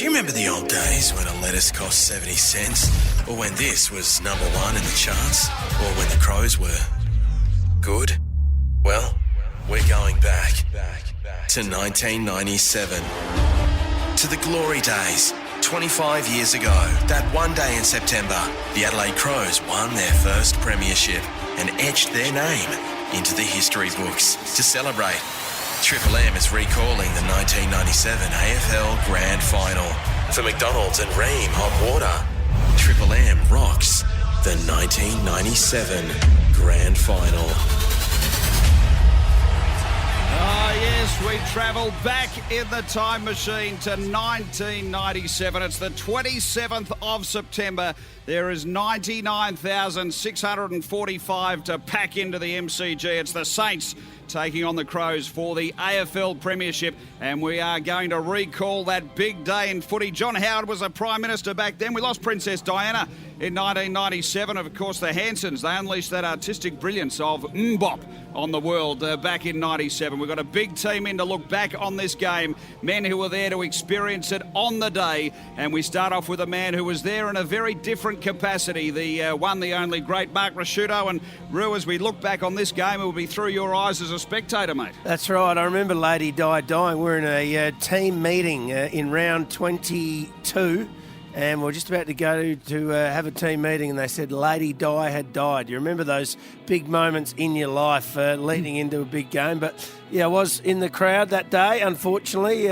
Do you remember the old days when a lettuce cost 70 cents? Or when this was number one in the charts? Or when the Crows were good? Well, we're going back to 1997. To the glory days. 25 years ago, that one day in September, the Adelaide Crows won their first premiership and etched their name into the history books. To celebrate, Triple M is recalling the 1997 AFL Grand Final. For McDonald's and Ream Hot Water, Triple M rocks the 1997 Grand Final. Oh, yes, we travel back in the time machine to 1997. It's the 27th of September. There is 99,645 to pack into the MCG. It's the Saints taking on the Crows for the AFL Premiership, and we are going to recall that big day in footy. John Howard was a Prime Minister back then. We lost Princess Diana in 1997. Of course, the Hansons, they unleashed that artistic brilliance of Mbop on the world back in 97. We've got a big team in to look back on this game, men who were there to experience it on the day, and we start off with a man who was there in a very different capacity, the one, the only great Mark Rasciuto. And Rue, as we look back on this game, it will be through your eyes as a spectator, mate. That's right. I remember Lady Di dying. We're in a team meeting in round 22, and we're just about to go to have a team meeting, and they said Lady Di had died. You remember those big moments in your life leading into a big game. But yeah, I was in the crowd that day, unfortunately,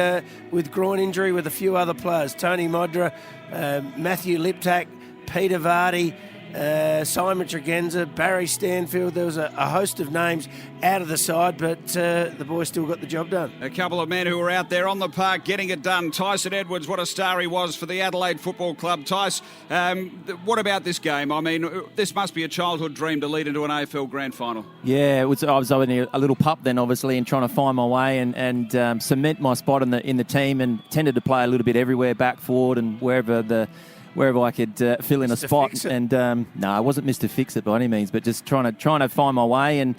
with groin injury with a few other players. Tony Modra, Matthew Liptak, Peter Vardy, Simon Tregenza, Barry Stanfield. There was a host of names out of the side, but the boys still got the job done. A couple of men who were out there on the park getting it done. Tyson Edwards, what a star he was for the Adelaide Football Club. Tice, what about this game? I mean, this must be a childhood dream to lead into an AFL Grand Final. Yeah, I was only a little pup then, obviously, and trying to find my way and cement my spot in the team, and tended to play a little bit everywhere, back, forward, and wherever I could fill in a spot. And no, I wasn't Mr. Fix-It by any means, but just trying to find my way. And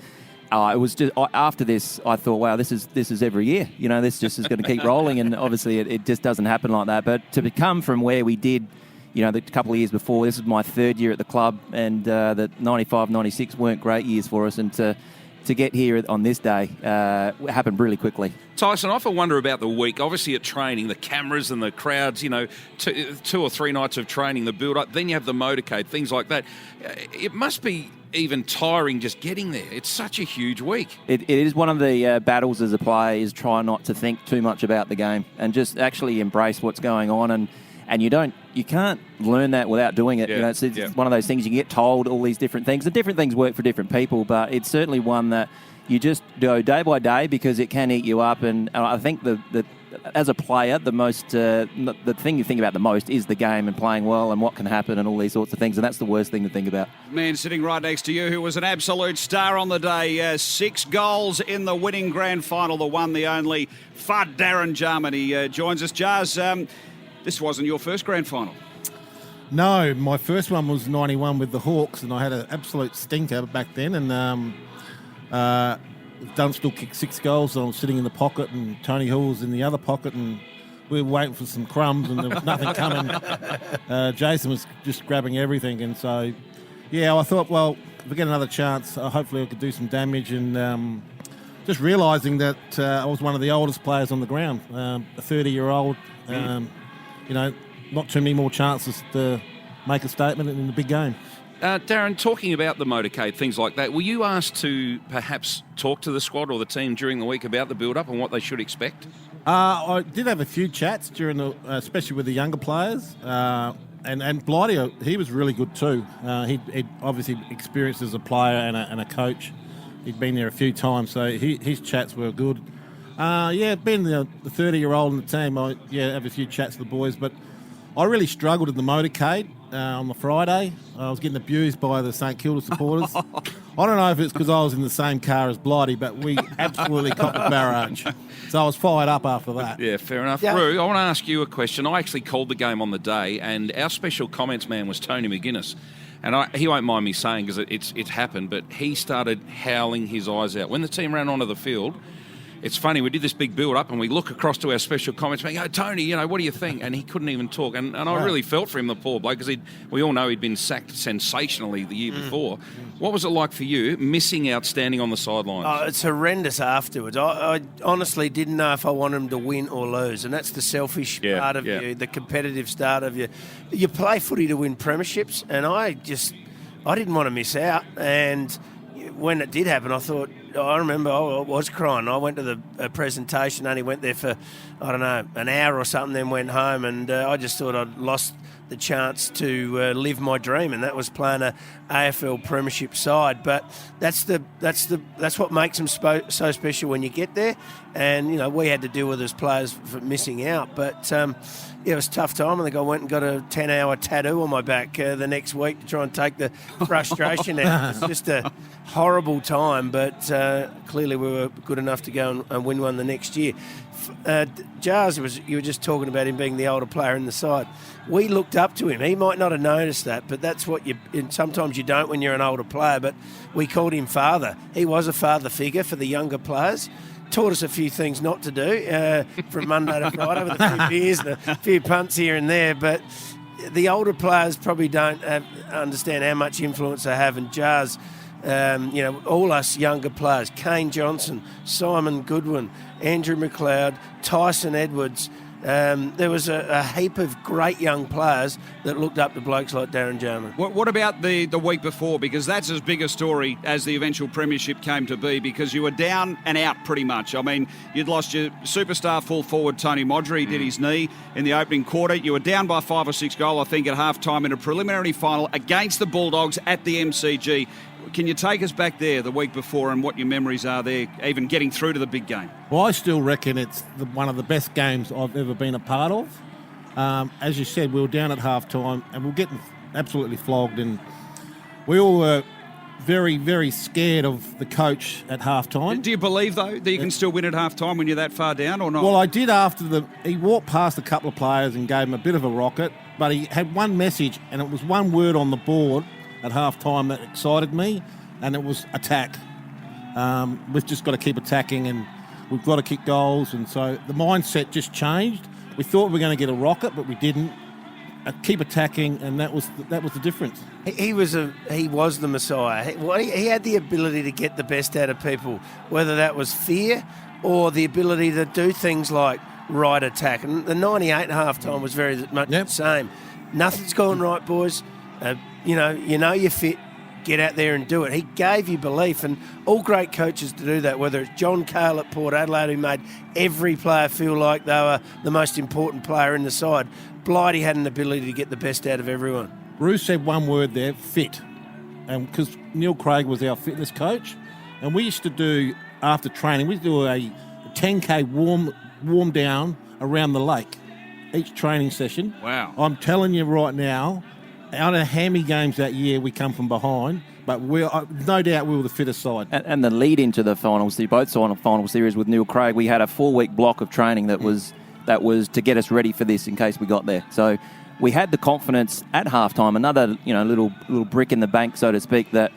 it was just after this, I thought, wow, this is every year. You know, this just is going to keep rolling. And obviously, it just doesn't happen like that. But to come from where we did, you know, the couple of years before, this is my third year at the club, and the 95, 96 weren't great years for us, and to get here on this day happened really quickly. Tyson, I often wonder about the week. Obviously at training, the cameras and the crowds, you know, two or three nights of training, the build-up, then you have the motorcade, things like that. It must be even tiring just getting there. It's such a huge week. It is one of the battles as a player, is try not to think too much about the game and just actually embrace what's going on. And you can't learn that without doing it. Yeah, you know, it's one of those things you get told all these different things, and different things work for different people. But it's certainly one that you just go day by day because it can eat you up. And I think that as a player, the thing you think about the most is the game and playing well and what can happen and all these sorts of things. And that's the worst thing to think about. Man sitting right next to you who was an absolute star on the day. 6 goals in the winning grand final, the one, the only. Fud Darren Jarman, he joins us. Jars, this wasn't your first grand final. No, my first one was 91 with the Hawks, and I had an absolute stinker back then. And Dunstall kicked 6 goals, and I was sitting in the pocket, and Tony Hall was in the other pocket, and we were waiting for some crumbs, and there was nothing coming. Jason was just grabbing everything, and so, yeah, I thought, well, if we get another chance, hopefully I could do some damage. And just realising that I was one of the oldest players on the ground, a 30-year-old. You know, not too many more chances to make a statement in the big game. Darren, talking about the motorcade, things like that, were you asked to perhaps talk to the squad or the team during the week about the build-up and what they should expect? I did have a few chats during especially with the younger players. And Blighty, he was really good too. He'd obviously experienced as a player and a coach. He'd been there a few times, so his chats were good. Being the 30-year-old in the team, I have a few chats with the boys, but I really struggled in the motorcade on the Friday. I was getting abused by the St Kilda supporters. I don't know if it's because I was in the same car as Blighty, but we absolutely copped a barrage. So I was fired up after that. Yeah, fair enough. Yeah. Roo, I want to ask you a question. I actually called the game on the day, and our special comments man was Tony McGuinness. And he won't mind me saying, because it happened, but he started howling his eyes out. When the team ran onto the field, it's funny, we did this big build-up and we look across to our special comments saying, "Oh, Tony, what do you think?" And he couldn't even talk. And I really felt for him, the poor bloke, because we all know he'd been sacked sensationally the year before. What was it like for you, missing out, standing on the sidelines? Oh, it's horrendous afterwards. I honestly didn't know if I wanted him to win or lose, and that's the selfish part of you, the competitive start of you. You play footy to win premierships, and I didn't want to miss out. And when it did happen, I remember I was crying. I went to the presentation, only went there for, I don't know, an hour or something, then went home, and I just thought I'd lost the chance to live my dream, and that was playing a AFL premiership side. But that's what makes them so special when you get there. And we had to deal with as players for missing out. But it was a tough time. I think I went and got a 10-hour tattoo on my back the next week to try and take the frustration out. It was just a horrible time, but clearly we were good enough to go and win one the next year. Jars, you were just talking about him being the older player in the side. We looked up to him. He might not have noticed that, but that's what sometimes you don't when you're an older player, but we called him father. He was a father figure for the younger players. Taught us a few things not to do from Monday to Friday with a few beers and a few punts here and there, but the older players probably don't understand how much influence they have. And Jars, all us younger players, Kane Johnson, Simon Goodwin, Andrew McLeod, Tyson Edwards, there was a heap of great young players that looked up to blokes like Darren Jarman. What about the week before? Because that's as big a story as the eventual premiership came to be, because you were down and out pretty much. I mean, you'd lost your superstar full forward, Tony Modry. He did his knee in the opening quarter. You were down by 5 or 6 goals, I think, at half-time in a preliminary final against the Bulldogs at the MCG. Can you take us back there the week before and what your memories are there, even getting through to the big game? Well, I still reckon it's one of the best games I've ever been a part of. As you said, we were down at half-time and we were getting absolutely flogged, and we all were very, very scared of the coach at half-time. Do you believe, though, that you can still win at half-time when you're that far down or not? Well, I did after he walked past a couple of players and gave them a bit of a rocket, but he had one message, and it was one word on the board at half-time that excited me, and it was attack. We've just got to keep attacking, and we've got to kick goals, and so the mindset just changed. We thought we were going to get a rocket, but we didn't. Keep attacking, and that was the difference. He was the Messiah. He had the ability to get the best out of people, whether that was fear or the ability to do things like right attack. And the 98 half-time was very much the same. Nothing's going right, boys. You know you're fit. Get out there and do it. He gave you belief, and all great coaches to do that, whether it's John Cale at Port Adelaide, who made every player feel like they were the most important player in the side. Blighty had an ability to get the best out of everyone. Bruce said one word there, fit. And because Neil Craig was our fitness coach, and we used to do, after training, we used to do a 10K warm down around the lake, each training session. Wow. I'm telling you right now, out of how many games that year we come from behind, but no doubt we were the fittest side. And the lead into the finals, both final series with Neil Craig, we had a 4-week block of training that was to get us ready for this in case we got there. So we had the confidence at halftime, another little brick in the bank, so to speak, that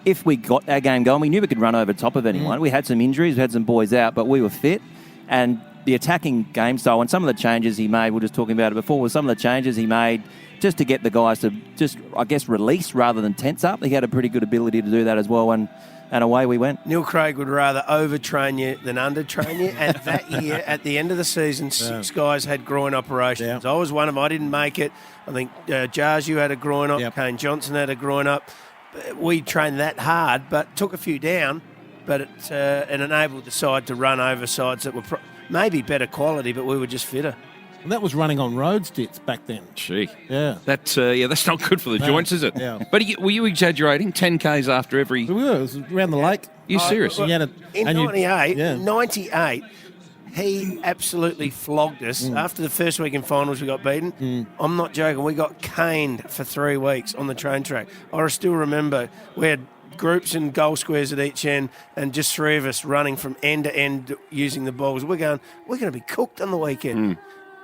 if we got our game going, we knew we could run over top of anyone. We had some injuries, we had some boys out, but we were fit. And the attacking game style and some of the changes he made, we were just talking about it before, was some of the changes he made just to get the guys to just, I guess, release rather than tense up. He had a pretty good ability to do that as well, and away we went. Neil Craig would rather overtrain you than undertrain you, and that year, at the end of the season, 6 guys had groin operations. Yeah. I was one of them. I didn't make it. I think Jars, you had a groin up. Yep. Kane Johnson had a groin up. We trained that hard, but took a few down, but it enabled the side to run over sides that were maybe better quality, but we were just fitter. And that was running on road stits back then. Gee. Yeah. That's not good for the joints, is it? Yeah. But were you exaggerating? 10Ks after every... We were. It was around the lake. You serious? In 98, he absolutely flogged us. After the first week in finals, we got beaten. I'm not joking. We got caned for 3 weeks on the train track. I still remember we had groups and goal squares at each end, and just 3 of us running from end to end using the balls. We're going to be cooked on the weekend.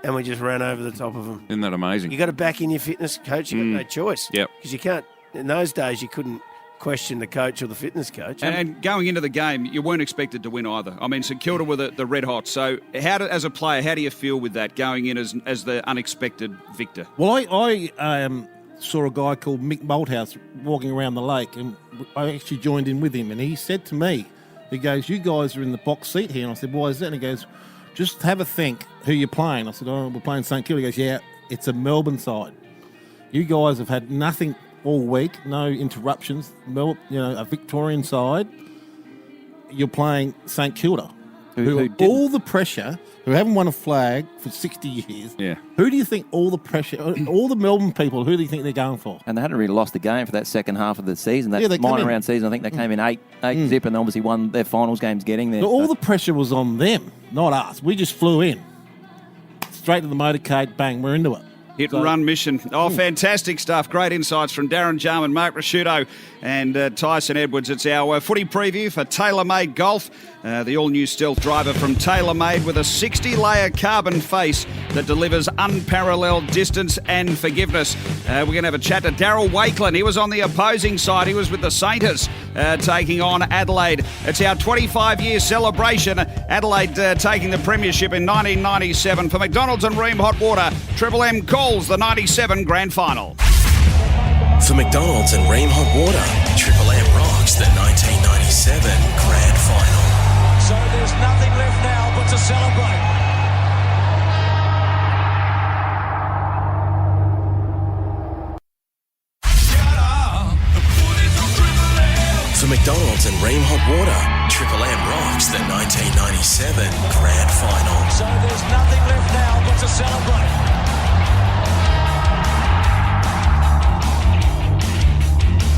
And we just ran over the top of them. Isn't that amazing? You got to back in your fitness coach. You got no choice. Yep. Because you can't. In those days, you couldn't question the coach or the fitness coach. And going into the game, you weren't expected to win either. I mean, St Kilda were the red hot. So as a player, how do you feel with that, going in as the unexpected victor? Well, I saw a guy called Mick Malthouse walking around the lake, and I actually joined in with him, and he said to me, he goes, "You guys are in the box seat here." And I said, "Why is that?" And he goes, "Just have a think who you're playing." I said, "Oh, we're playing St Kilda." He goes, "Yeah, it's a Melbourne side. You guys have had nothing all week, no interruptions. A Victorian side. You're playing St Kilda, who all the pressure, who haven't won a flag for 60 years. Yeah. Who do you think all the pressure, all the Melbourne people, who do you think they're going for?" And they hadn't really lost the game for that second half of the season. That Yeah, they come minor in. round season, I think they came in 8 zip and obviously won their finals games getting there. So all the pressure was on them, not us. We just flew in. Straight to the motorcade, bang, we're into it. Hit and run mission. Oh, fantastic stuff. Great insights from Darren Jarman, Mark Rasciuto and Tyson Edwards. It's our footy preview for TaylorMade Golf. The all-new Stealth driver from TaylorMade with a 60-layer carbon face that delivers unparalleled distance and forgiveness. We're going to have a chat to Daryl Wakelin. He was on the opposing side. He was with the Saints taking on Adelaide. It's our 25-year celebration. Adelaide taking the premiership in 1997. For McDonald's and Ream Hot Water, Triple M calls the 97 Grand Final. For McDonald's and Ream Hot Water, Triple M rocks the 1997 Grand Final. So there's nothing left now but to celebrate. For McDonald's and Ream Hot Water, Triple M rocks the 1997 Grand Final. So there's nothing left now but to celebrate.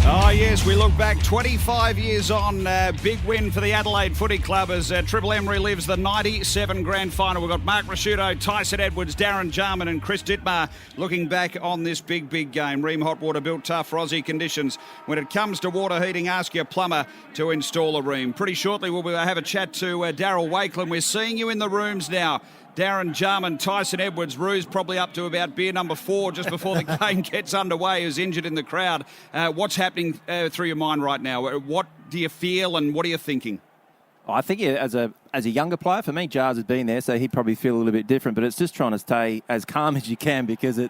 Oh, yes, we look back 25 years on. Big win for the Adelaide Footy Club as Triple M relives the 97 Grand Final. We've got Mark Rasciuto, Tyson Edwards, Darren Jarman and Chris Dittmar looking back on this big game. Ream Hot Water built tough for Aussie conditions. When it comes to water heating, ask your plumber to install a Ream. Pretty shortly, we'll have a chat to Daryl Wakelin. We're seeing you in the rooms now. Darren Jarman, Tyson Edwards, Rue's probably up to about beer number 4 just before the game gets underway, who's injured in the crowd. What's happening through your mind right now? What do you feel and what are you thinking? I think as a younger player, for me, Jars has been there, so he'd probably feel a little bit different. But it's just trying to stay as calm as you can because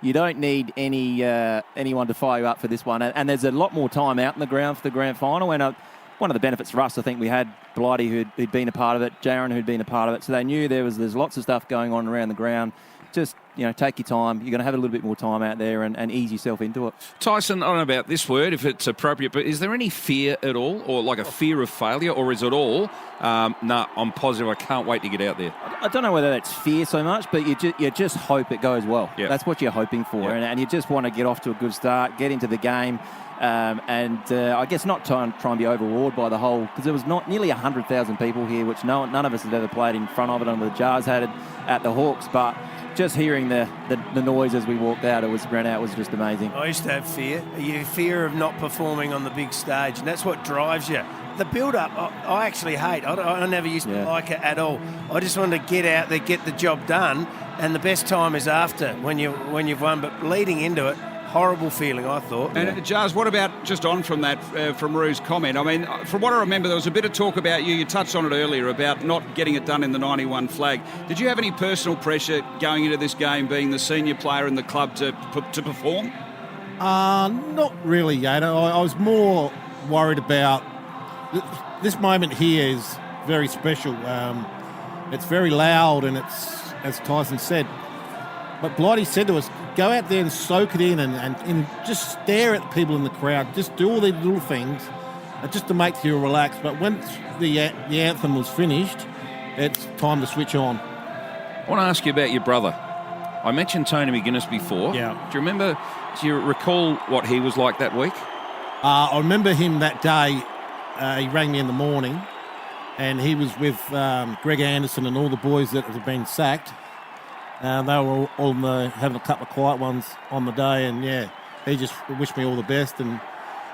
you don't need anyone to fire you up for this one. And there's a lot more time out in the ground for the grand final. And one of the benefits for us, I think we had Blighty who'd been a part of it, Jaron who'd been a part of it, so they knew there's lots of stuff going on around the ground. Just, take your time. You're going to have a little bit more time out there and ease yourself into it. Tyson, I don't know about this word, if it's appropriate, but is there any fear at all, or like a fear of failure, or is it all, I'm positive, I can't wait to get out there? I don't know whether that's fear so much, but you just hope it goes well. Yeah. That's what you're hoping for, Yeah. and you just want to get off to a good start, get into the game, and I guess not try and be overawed by the whole, because there was not nearly 100,000 people here, which none of us had ever played in front of it, and the Jars had it at the Hawks, but just hearing the noise as we walked out, was just amazing. I used to have fear. You fear of not performing on the big stage, and that's what drives you. The build-up, I actually hate. I never used to like it at all. I just wanted to get out there, get the job done, and the best time is after when you've won. But leading into it, horrible feeling, I thought. And Jars, what about just on from that, from Rue's comment? I mean, from what I remember, there was a bit of talk about you touched on it earlier, about not getting it done in the 91 flag. Did you have any personal pressure going into this game, being the senior player in the club, to perform? Not really, Yato. I was more worried about this moment here is very special. It's very loud and it's, as Tyson said, but Blighty said to us, go out there and soak it in and just stare at the people in the crowd. Just do all these little things just to make you relax. But once the anthem was finished, it's time to switch on. I want to ask you about your brother. I mentioned Tony McGuinness before. Yeah. Do you recall what he was like that week? I remember him that day. He rang me in the morning and he was with Greg Anderson and all the boys that had been sacked. They were all having a couple of quiet ones on the day, and he just wished me all the best. And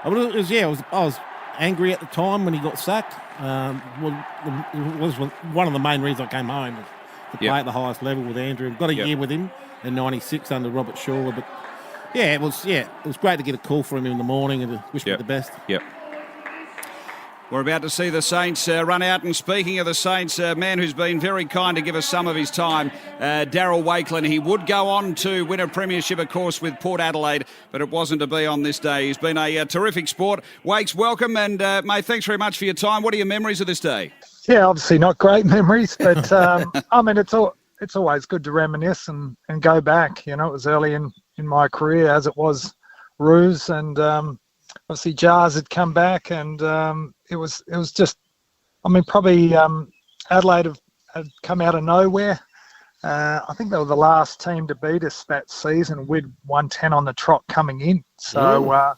I was angry at the time when he got sacked. It was one of the main reasons I came home, to play at the highest level with Andrew. Got a year with him in '96 under Robert Shaw, but Yeah, it was great to get a call from him in the morning and to wish me the best. Yep. We're about to see the Saints run out, and speaking of the Saints, a man who's been very kind to give us some of his time, Daryl Wakelin. He would go on to win a premiership, of course, with Port Adelaide, but it wasn't to be on this day. He's been a terrific sport. Wakes, welcome, and mate, thanks very much for your time. What are your memories of this day? Yeah, obviously not great memories, but I mean, it's always good to reminisce and go back. You know, it was early in my career, as it was Roos, and obviously Jars had come back, and it was just, I mean, probably Adelaide had come out of nowhere. I think they were the last team to beat us that season. We'd won 10 on the trot coming in. So,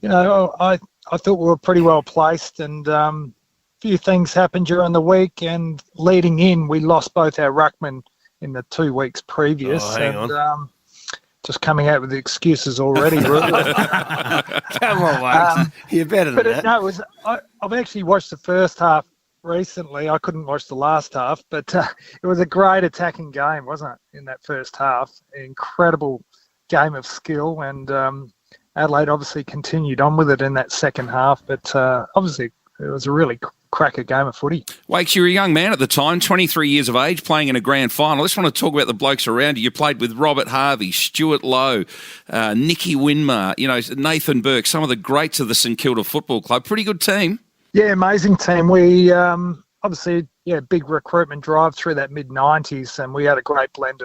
you know, I thought we were pretty well placed, and a few things happened during the week, and leading in, we lost both our ruckmen in the 2 weeks previous. Oh, hang on. Just coming out with the excuses already, really. Come on, Wakes. You're better than that. No, I've actually watched the first half recently. I couldn't watch the last half, but it was a great attacking game, wasn't it, in that first half? Incredible game of skill, and Adelaide obviously continued on with it in that second half, but obviously it was a really cracker game of footy. Wakes, you were a young man at the time, 23 years of age, playing in a grand final. I just want to talk about the blokes around you. You played with Robert Harvey, Stuart Lowe, Nicky Winmar, you know, Nathan Burke, some of the greats of the St Kilda Football Club. Pretty good team. Yeah, amazing team. We obviously, big recruitment drive through that mid-90s, and we had a great blend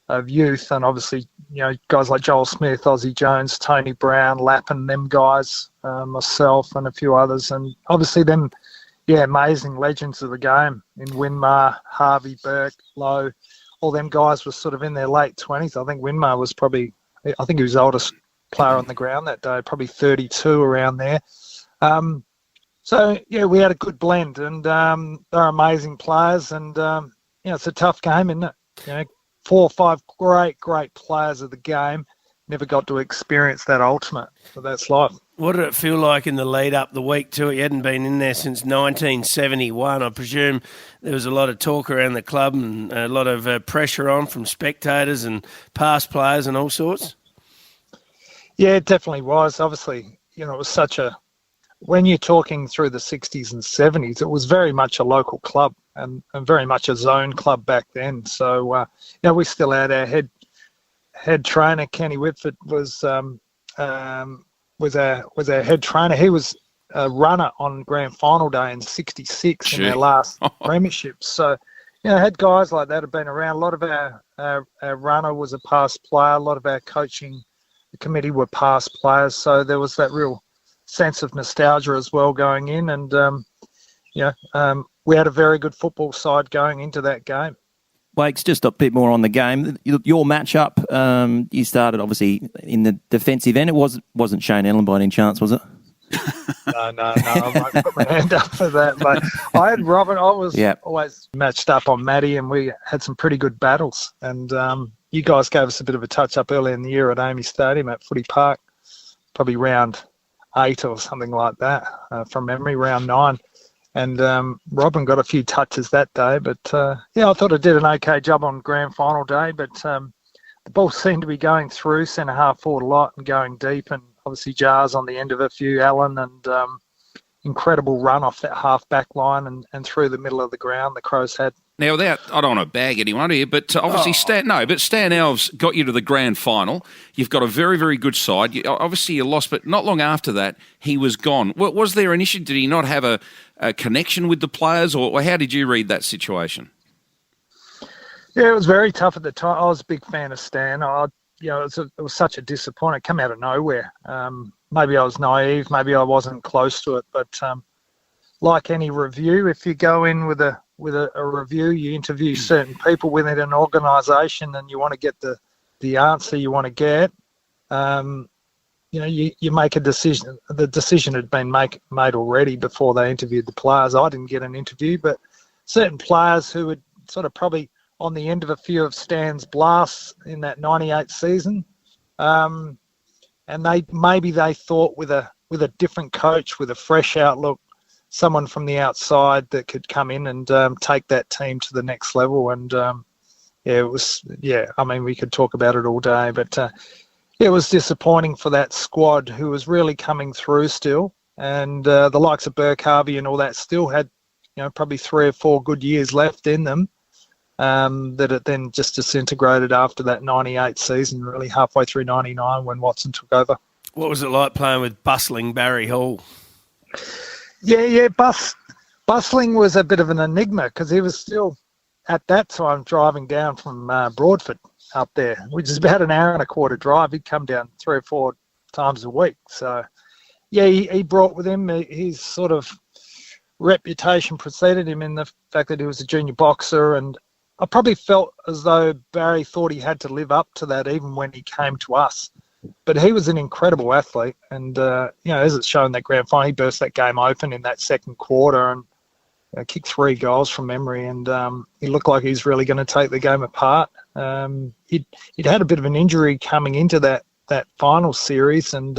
of youth, and obviously, you know, guys like Joel Smith, Ozzie Jones, Tony Brown, Lappin, them guys, myself and a few others, and obviously them, amazing legends of the game in Winmar, Harvey, Burke, Lowe. All them guys were sort of in their late 20s. I think Winmar was probably, I think he was the oldest player on the ground that day, probably 32 around there. So, we had a good blend, and they're amazing players, and, it's a tough game, isn't it? You know, 4 or 5 great players of the game never got to experience that ultimate, but that's life. What did it feel like in the lead up the week to it? You hadn't been in there since 1971. I presume there was a lot of talk around the club and a lot of pressure on from spectators and past players and all sorts. Yeah, it definitely was. Obviously, you know, it was when you're talking through the 60s and 70s, it was very much a local club and very much a zone club back then. So, we still had our head trainer, Kenny Whitford, was our head trainer. He was a runner on grand final day in '66 in our last premiership. So, had guys like that have been around. A lot of our runner was a past player. A lot of our coaching committee were past players. So there was that real sense of nostalgia as well going in. And, we had a very good football side going into that game. Wakes, just a bit more on the game. Your matchup, you started obviously in the defensive end. It wasn't Shane Ellen by any chance, was it? No, I won't put my hand up for that. But I had Robert. I was always matched up on Matty, and we had some pretty good battles. And you guys gave us a bit of a touch-up early in the year at Amy Stadium at Footy Park, probably round 8 or something like that, from memory, round 9. And Robin got a few touches that day. But, I thought I did an okay job on grand final day. But the ball seemed to be going through centre half forward a lot and going deep. And obviously Jars on the end of a few, Allen, and incredible run off that half back line and through the middle of the ground the Crows had. Now, I don't want to bag anyone here, but obviously Stan Alves got you to the grand final. You've got a very, very good side. Obviously you lost, but not long after that, he was gone. Was there an issue? Did he not have a connection with the players, or how did you read that situation? Yeah, it was very tough at the time. I was a big fan of Stan. It was such a disappointment. It came out of nowhere. Maybe I was naive. Maybe I wasn't close to it. But like any review, if you go in with a review, you interview certain people within an organisation, and you want to get the answer you want to get. You make a decision. The decision had been made already before they interviewed the players. I didn't get an interview, but certain players who had sort of probably on the end of a few of Stan's blasts in that 98 season. And they thought with a different coach, with a fresh outlook, someone from the outside that could come in and take that team to the next level. And, we could talk about it all day, but it was disappointing for that squad who was really coming through still. And the likes of Burke Harvey and all that still had, probably 3 or 4 good years left in them. That it then just disintegrated after that 98 season, really halfway through 99 when Watson took over. What was it like playing with bustling Barry Hall? Yeah, Bustling was a bit of an enigma because he was still, at that time, driving down from Broadford up there, which is about an hour and a quarter drive. He'd come down 3 or 4 times a week. So, yeah, he brought with him his sort of reputation preceded him in the fact that he was a junior boxer, and I probably felt as though Barry thought he had to live up to that even when he came to us. But he was an incredible athlete, and as it's shown that grand final, he burst that game open in that second quarter and kicked 3 goals from memory, and he looked like he's really going to take the game apart. He'd had a bit of an injury coming into that final series, and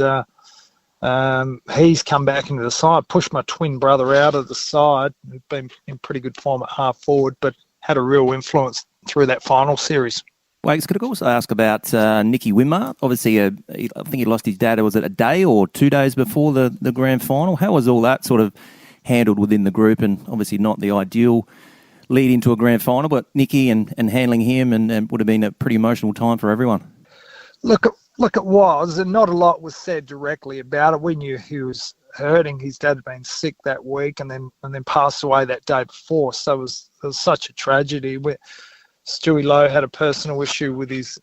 he's come back into the side, pushed my twin brother out of the side, who'd been in pretty good form at half forward, but had a real influence through that final series. Wakes, could I also ask about Nicky Winmar? Obviously, I think he lost his dad, was it a day or 2 days before the grand final? How was all that sort of handled within the group? And obviously not the ideal lead into a grand final, but Nicky and handling him and would have been a pretty emotional time for everyone. Look, it was, and not a lot was said directly about it. We knew he was hurting. His dad had been sick that week and then passed away that day before. So it was such a tragedy. Stewie Lowe had a personal issue with his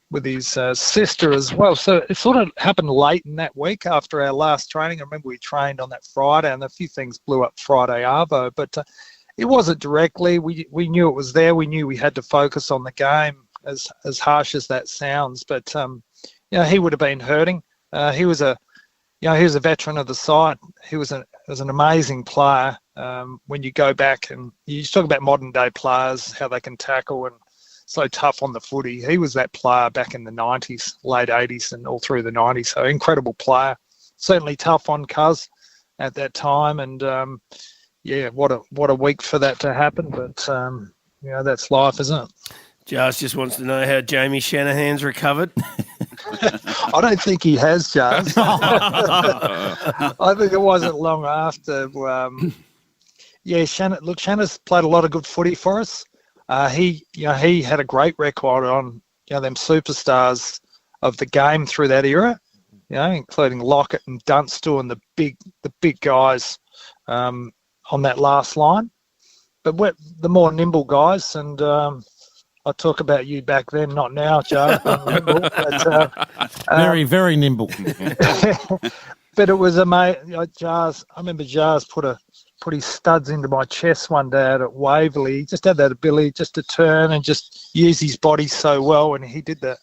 sister as well. So it sort of happened late in that week after our last training. I remember we trained on that Friday and a few things blew up Friday arvo, but it wasn't directly. We knew it was there. We knew we had to focus on the game, as harsh as that sounds. But he would have been hurting. He was a veteran of the side. He was an amazing player. When you go back and you talk about modern day players, how they can tackle and so tough on the footy. He was that player back in the 90s, late 80s and all through the 90s. So incredible player. Certainly tough on Cuz at that time. And what a week for that to happen. But that's life, isn't it? Jars just wants to know how Jamie Shanahan's recovered. I don't think he has, Jars. I think it wasn't long after. Shanna's played a lot of good footy for us. He had a great record on them superstars of the game through that era, including Lockett and Dunstall and the big guys on that last line. But we're the more nimble guys, and I talk about you back then, not now, Joe. Nimble, but, very, very nimble. But it was amazing. Jars. I remember Jars put his studs into my chest one day out at Waverley. He just had that ability just to turn and just use his body so well, and he did that.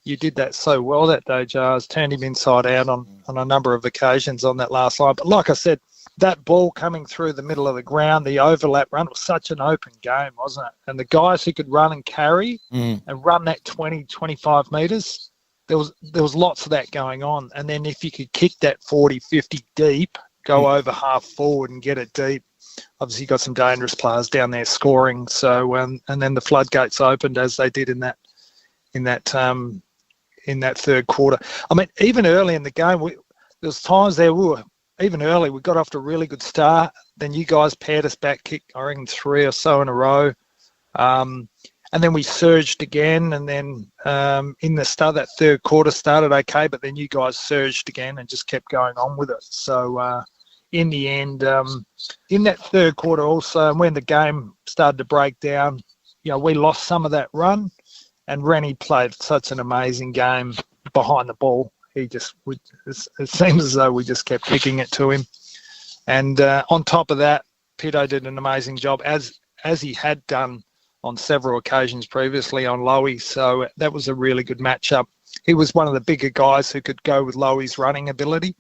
You did that so well that day, Jars. Turned him inside out on a number of occasions on that last line. But like I said, that ball coming through the middle of the ground, the overlap run, was such an open game, wasn't it? And the guys who could run and carry and run that 20, 25 metres, there was lots of that going on. And then if you could kick that 40, 50 deep, go over half forward and get it deep, obviously you got some dangerous players down there scoring. So and then the floodgates opened as they did in that third quarter. I mean, even early in the game, there was times there we got off to a really good start. Then you guys paired us back kick, I reckon 3 or so in a row. And then we surged again. And then in the start, that third quarter started okay, but then you guys surged again and just kept going on with it. So in the end, in that third quarter also, when the game started to break down, we lost some of that run. And Rennie played such an amazing game behind the ball. It seems as though we just kept kicking it to him. And on top of that, Pito did an amazing job, as he had done on several occasions previously on Lowie. So that was a really good matchup. He was one of the bigger guys who could go with Lowie's running ability,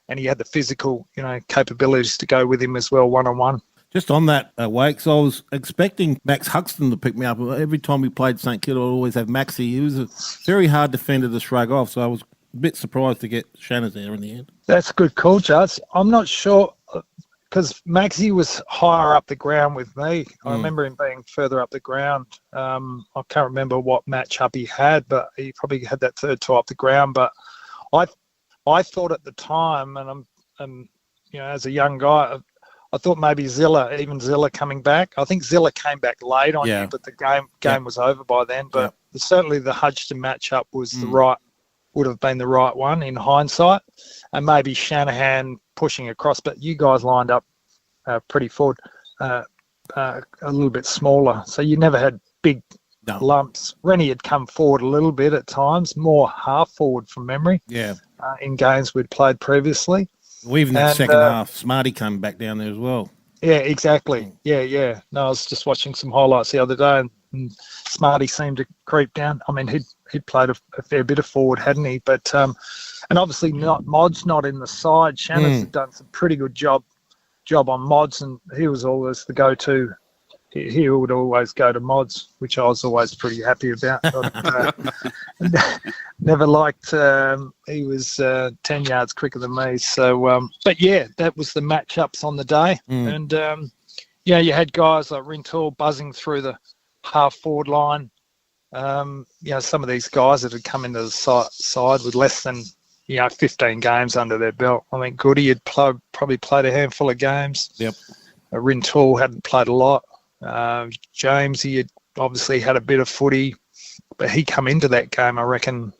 and he had the physical, capabilities to go with him as well, one-on-one. Just on that, Wakes, I was expecting Max Huxton to pick me up. Every time we played St Kilda, I'd always have Maxie. He was a very hard defender to shrug off, so I was a bit surprised to get Shannon there in the end. That's a good call, Judge. I'm not sure, because Maxie was higher up the ground with me. I remember him being further up the ground. I can't remember what matchup he had, but he probably had that third toe up the ground. But I thought at the time, and I'm as a young guy, I thought maybe Zilla coming back. I think Zilla came back late on you, but the game was over by then. But certainly the Hudson matchup was would have been the right one in hindsight, and maybe Shanahan pushing across. But you guys lined up pretty forward, a little bit smaller, so you never had big lumps. Rennie had come forward a little bit at times, more half forward from memory. Yeah, in games we'd played previously. Well, even that second half, Smarty came back down there as well. Yeah, exactly. Yeah. No, I was just watching some highlights the other day, and Smarty seemed to creep down. I mean, he'd played a fair bit of forward, hadn't he? But and obviously Mod's not in the side. Shannon's done some pretty good job on Mods, and he was always the go-to. He would always go to Mods, which I was always pretty happy about. Never liked he was 10 yards quicker than me. So, but yeah, that was the matchups on the day. And, you had guys like Rintoul buzzing through the half-forward line. Some of these guys that had come into the side with less than, 15 games under their belt. I mean, Goody had probably played a handful of games. Yep. Rintoul hadn't played a lot. James, he had obviously had a bit of footy, but he come into that game, I reckon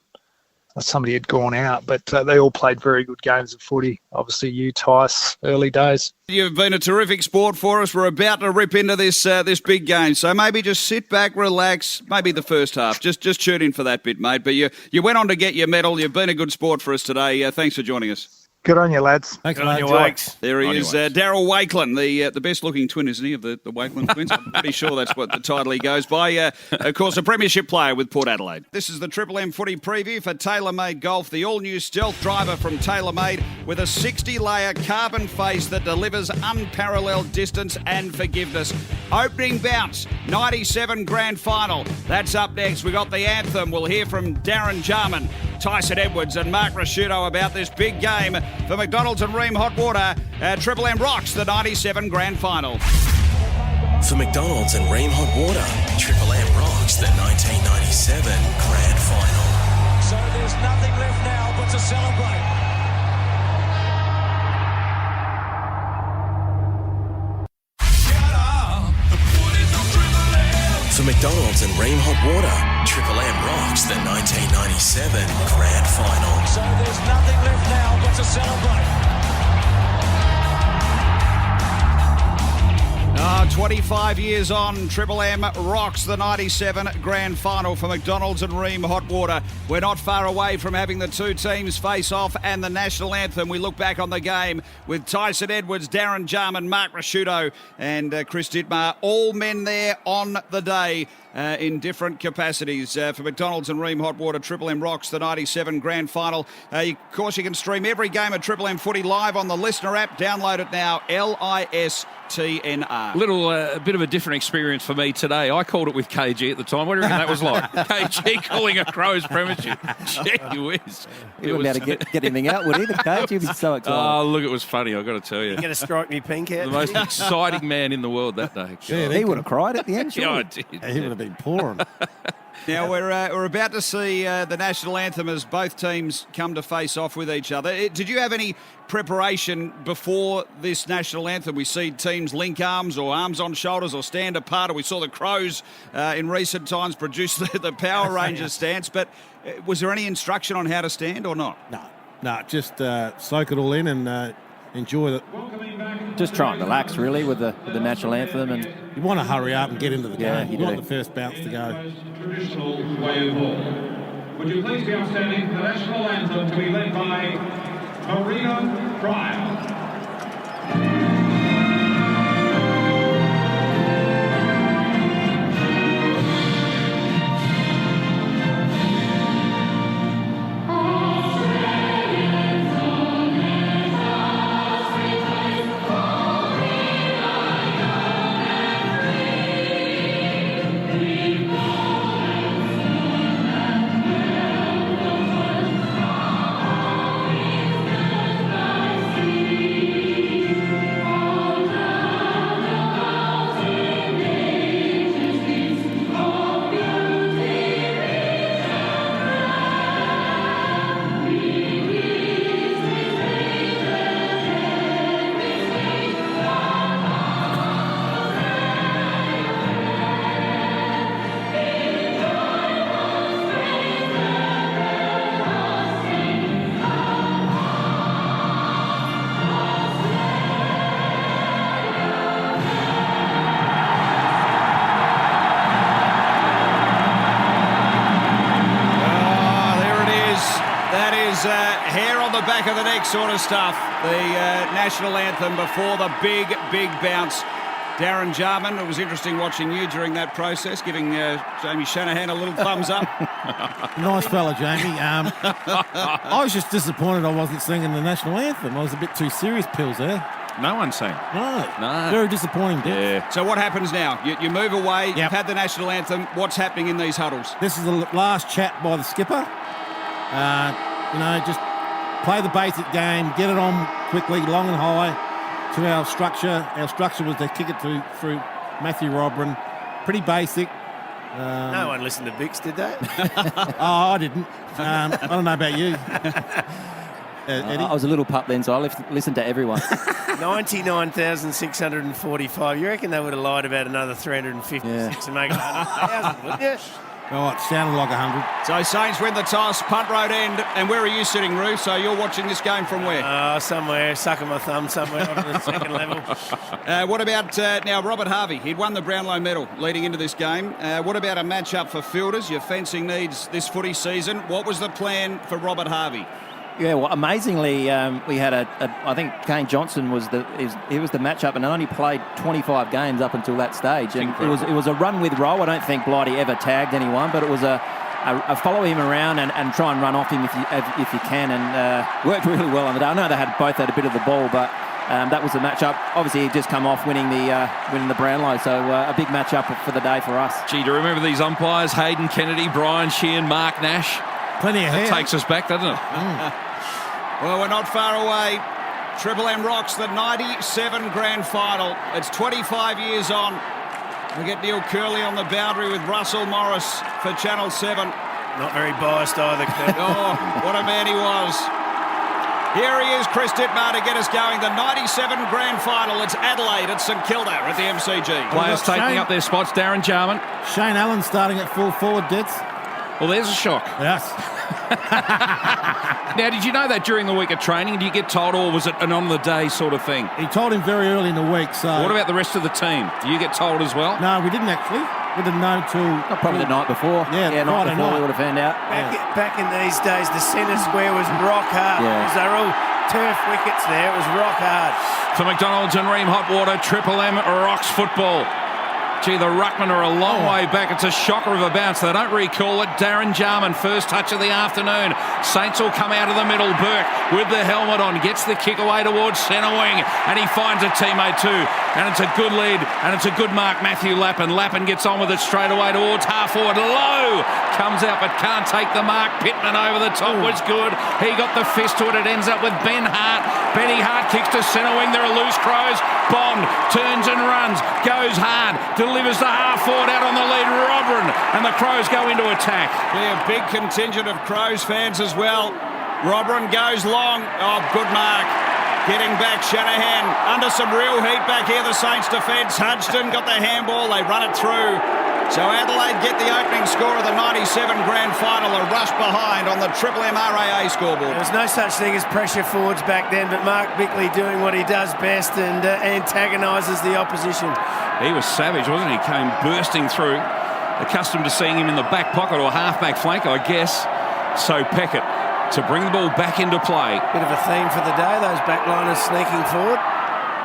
somebody had gone out, but they all played very good games of footy. Obviously you, Tice, early days. You've been a terrific sport for us. We're about to rip into this big game, so maybe just sit back, relax, maybe the first half. Just tune in for that bit, mate. But you went on to get your medal. You've been a good sport for us today. Thanks for joining us. Good on you, lads. Thanks, Good on mate. your Wakes. There he is, Daryl Wakelin, the best-looking twin, isn't he, of the Wakelin twins? I'm pretty sure that's what the title he goes by. Of course, a premiership player with Port Adelaide. This is the Triple M footy preview for TaylorMade Golf, the all-new stealth driver from TaylorMade with a 60-layer carbon face that delivers unparalleled distance and forgiveness. Opening bounce, 97 grand final. That's up next. We got the anthem. We'll hear from Darren Jarman, Tyson Edwards and Mark Rasciuto about this big game for McDonald's and Ream Hot Water. Triple M rocks the 97 grand final. For McDonald's and Ream Hot Water, Triple M rocks the 1997 grand final. So there's nothing left now but to celebrate. For McDonald's and Ream Hot Water, Triple M rocks the 1997 grand final. So there's nothing left now but to celebrate. 25 years on, Triple M rocks the 97 grand final for McDonald's and Ream Hot Water. We're not far away from having the two teams face off and the national anthem. We look back on the game with Tyson Edwards, Darren Jarman, Mark Rasciuto and Chris Dittmar, all men there on the day. In different capacities. For McDonald's and Ream Hot Water, Triple M rocks the 97 grand final. Of course, you can stream every game of Triple M footy live on the Listener app. Download it now, LISTNR. A bit of a different experience for me today. I called it with KG at the time. What do you reckon that was like? KG calling a Crows premiership. Gee whiz. He wouldn't be able to get anything out, would he? The coach, he'd be so excited. Oh, look, it was funny, I've got to tell you. You're going to strike me pink out. The most exciting man in the world that day. Yeah, He would have cried at the end, Yeah, I surely. did. He would have been pouring. Now, we're about to see the national anthem as both teams come to face off with each other. Did you have any preparation before this national anthem? We see teams link arms or arms on shoulders or stand apart, or we saw the Crows in recent times produce the Power Rangers stance, but was there any instruction on how to stand or not? No, just soak it all in and enjoy it. Just try and relax, really, with the national anthem. And You want to hurry up and get into the Yeah, game. you You want do. the first bounce to go. Traditional way of all. Would you please be outstanding the national anthem to be led by Marina Trial. is hair on the back of the neck sort of stuff. The national anthem before the big bounce. Darren Jarman, it was interesting watching you during that process, giving Jamie Shanahan a little thumbs up. Nice fella, Jamie. I was just disappointed I wasn't singing the national anthem. I was a bit too serious pills there. No one sang. No. Very disappointing. Yeah. So what happens now? You move away, You've had the national anthem. What's happening in these huddles? This is the last chat by the skipper. Just play the basic game, get it on quickly, long and high to our structure. Our structure was to kick it through Matthew Robran. Pretty basic. No one listened to Bix, did they? I didn't. I don't know about you. Eddie? I was a little pup then, so I listened to everyone. 99,645. You reckon they would have lied about another 356 and make it 100,000, wouldn't you? Oh, it sounded like 100. So Saints win the toss, punt road end. And where are you sitting, Ruth? So you're watching this game from where? Somewhere, sucking my thumb somewhere on the second level. What about now Robert Harvey? He'd won the Brownlow medal leading into this game. What about a match-up for fielders? Your fencing needs this footy season. What was the plan for Robert Harvey? Yeah, well, amazingly, we had I think Kane Johnson was the matchup, and only played 25 games up until that stage. And it was a run with roll. I don't think Blighty ever tagged anyone, but it was a follow him around and try and run off him if you can, and worked really well on the day. I know they both had a bit of the ball, but that was the matchup. Obviously, he'd just come off winning the Brownlow, so a big matchup for the day for us. Gee, do you remember these umpires? Hayden Kennedy, Brian Sheehan, Mark Nash. Plenty of hair. That takes us back, doesn't it? Well, we're not far away. Triple M rocks the 97 grand final. It's 25 years on. We get Neil Curley on the boundary with Russell Morris for Channel 7. Not very biased either, Kurt. Oh, what a man he was. Here he is, Chris Dittmar, to get us going. The 97 grand final. It's Adelaide at St Kilda at the MCG. Players taking up their spots. Darren Jarman. Shane Allen starting at full forward, Dits. Well, there's a shock. Yes. Now, did you know that during the week of training? Did you get told, or was it an on-the-day sort of thing? He told him very early in the week, so... What about the rest of the team? Do you get told as well? No, we didn't actually. We didn't know till... Probably the night before. Yeah, the night before night. we would have found out. Back in these days, the centre square was rock hard. Yeah. Because they were all turf wickets there. It was rock hard. For McDonald's and Ream Hotwater, Triple M rocks football. Gee, the ruckmen are a long way back. It's a shocker of a bounce. They don't recall it. Darren Jarman, first touch of the afternoon. Saints will come out of the middle. Burke with the helmet on, gets the kick away towards centre wing, and he finds a teammate too. And it's a good lead, and it's a good mark, Matthew Lappin. Lappin gets on with it straight away towards half forward. Low comes out, but can't take the mark. Pittman over the top was good. He got the fist to it. It ends up with Ben Hart. Benny Hart kicks to centre wing. There are loose Crows. Bond turns and runs, goes hard, delivers the half forward out on the lead, Robran, and the Crows go into attack. Yeah, a big contingent of Crows fans as well. Robran goes long. Oh, good mark. Getting back, Shanahan under some real heat back here, the Saints defence. Hudson got the handball, they run it through. So Adelaide get the opening score of the 97 grand final, a rush behind on the Triple M RAA scoreboard. There was no such thing as pressure forwards back then, but Mark Bickley doing what he does best and antagonises the opposition. He was savage, wasn't he? Came bursting through, accustomed to seeing him in the back pocket or half-back flank, I guess. So Peckett to bring the ball back into play. Bit of a theme for the day, those backliners sneaking forward.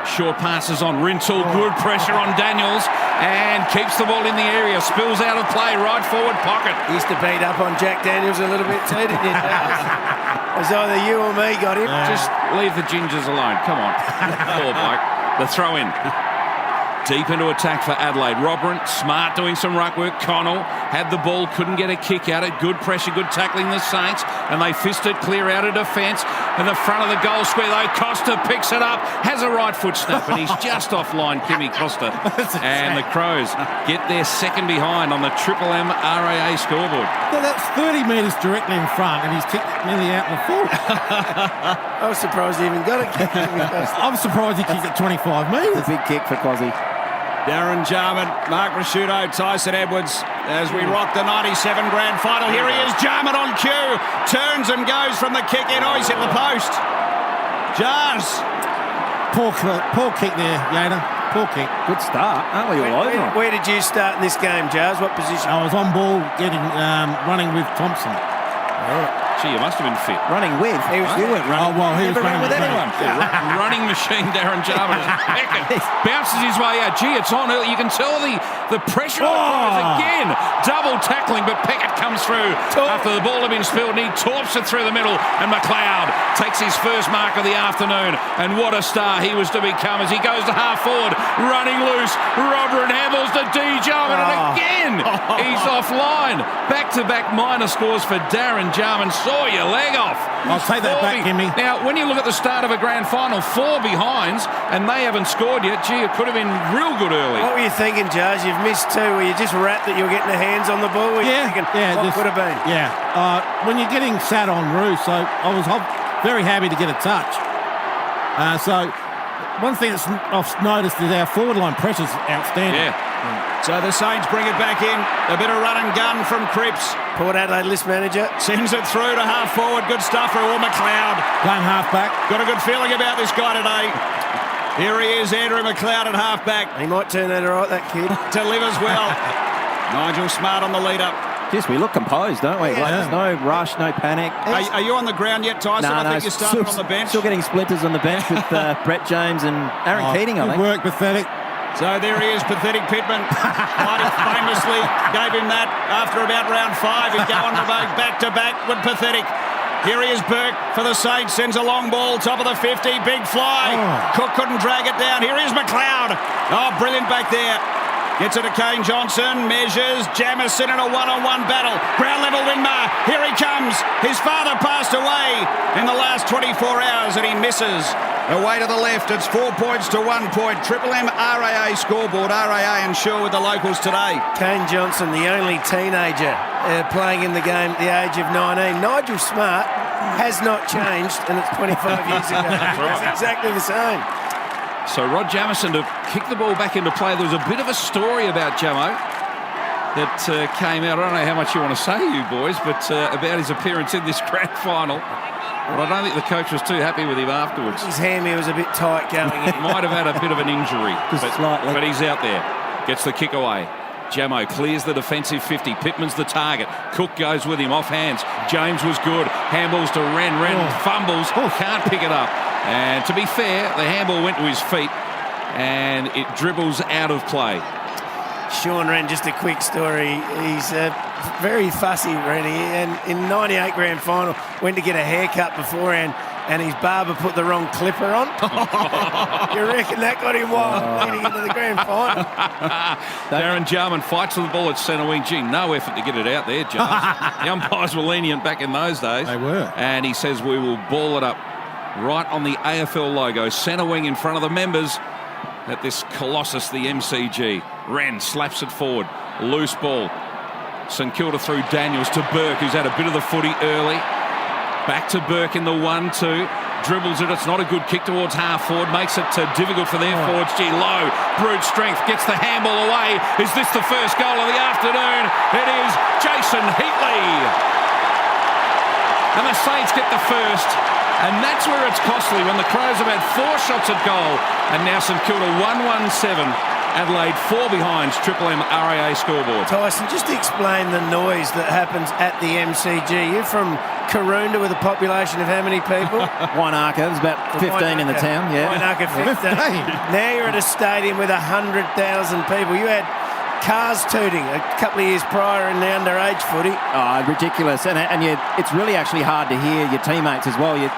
Short passes on Rintoul, good pressure on Daniels, and keeps the ball in the area, spills out of play, right forward pocket. Used to beat up on Jack Daniels a little bit too, didn't you? It was either you or me got him. Just leave the gingers alone, come on. Poor bloke. The throw in. Deep into attack for Adelaide. Robran, smart doing some ruck work. Connell had the ball, couldn't get a kick at it. Good pressure, good tackling the Saints. And they fisted clear out of defence. In the front of the goal square, though, Costa picks it up, has a right foot snap, and he's just offline, Kimmy Costa. And the Crows get their second behind on the Triple M RAA scoreboard. Well, that's 30 metres directly in front, and he's kicked it nearly out in the full. I was surprised he even got a kick. I'm surprised he kicked it 25 metres. A big kick for Cozzy. Darren Jarman, Mark Rasciuto, Tyson Edwards as we rock the 97 grand final. Here he is, Jarman on cue, turns and goes from the kick in. Oh, he's hit the post. Jars. Poor kick there, Yader. Poor kick. Good start, aren't we all over? Where did you start in this game, Jars? What position? I was on ball, running with Thompson. All right. Gee, you must have been fit. Running with. You weren't running. Oh, well, he was Never ran running with with me. anyone. Running machine, Darren Jarman. Bounces his way out. Gee, it's on early. You can tell the pressure on the Crows again. Double tackling, but Peckett comes through after the ball had been spilled, and he torps it through the middle, and McLeod takes his first mark of the afternoon. And what a star he was to become as he goes to half forward, running loose. Robert handles to D. Jarman, and again he's offline. Back-to-back minor scores for Darren Jarman. Saw your leg off. I'll take that back, Kimmy. Now, when you look at the start of a grand final, 4 behinds, and they haven't scored yet, gee, it could have been real good early. What were you thinking, Judge? You've missed 2. Were you just wrapped that you were getting the hands on the ball? Were you thinking, what could have been? Yeah. When you're getting sat on Roo, so I was very happy to get a touch. So one thing that's I've noticed is our forward line pressure's outstanding. Yeah. So the Saints bring it back in. A bit of run and gun from Cripps. Port Adelaide list manager. Sends it through to half forward. Good stuff for McLeod. Playing half back. Got a good feeling about this guy today. Here he is, Andrew McLeod at half back. He might turn out all right, that kid. Delivers well. Nigel Smart on the lead up. Yes, we look composed, don't we? Like, there's no rush, no panic. Are you on the ground yet, Tyson? I think you're starting on the bench. Still getting splinters on the bench with Brett James and Aaron Keating, I think. Good work, Pathetic. So there he is, Pathetic Pittman. Mighty famously gave him that after about round 5. He'd go on to back-to-back with Pathetic. Here he is, Burke for the Saints. Sends a long ball, top of the 50. Big fly. Cook couldn't drag it down. Here is McLeod. Oh, brilliant back there. Gets it to Kane Johnson, measures, Jamison in a one-on-one battle. Ground level Winmar, here he comes. His father passed away in the last 24 hours and he misses. Away to the left, it's 4 points to 1 point. Triple M RAA scoreboard, RAA ensure with the locals today. Kane Johnson, the only teenager playing in the game at the age of 19. Nigel Smart has not changed and it's 25 years ago. It's exactly the same. So Rod Jamison to kick the ball back into play. There was a bit of a story about Jamo that came out. I don't know how much you want to say, you boys, but about his appearance in this grand final. But I don't think the coach was too happy with him afterwards. His hammy was a bit tight going in. Might have had a bit of an injury, but he's out there. Gets the kick away. Jamo clears the defensive 50. Pittman's the target. Cook goes with him off hands. James was good. Handballs to Wren. Wren fumbles. Can't pick it up. And to be fair, the handball went to his feet and it dribbles out of play. Sean Wren, just a quick story. He's very fussy, Rennie, and in 98 grand final went to get a haircut beforehand and his barber put the wrong clipper on. You reckon that got him wild leading into the grand final? Darren Jarman fights for the ball at centre wing. Gee, no effort to get it out there, Jarman. The umpires were lenient back in those days. They were. And he says we will ball it up right on the AFL logo. Centre wing in front of the members at this Colossus, the MCG. Wren slaps it forward. Loose ball. St Kilda through Daniels to Burke, who's had a bit of the footy early. Back to Burke in the 1-2. Dribbles it. It's not a good kick towards half forward. Makes it difficult for their forwards. Gee, low. Brute strength. Gets the handball away. Is this the first goal of the afternoon? It is Jason Heatley. And the Saints get the first. And that's where it's costly when the Crows have had 4 shots at goal. And now St Kilda 1-1-7. Adelaide 4 behinds. Triple M RAA scoreboard. Tyson, just explain the noise that happens at the MCG. You're from Karoonda with a population of how many people? Wanaka, there's about 15 in the town, yeah. Wanaka 15. Now you're at a stadium with 100,000 people. You had cars tooting a couple of years prior in the underage footy. Oh, ridiculous. And it's really actually hard to hear your teammates as well. You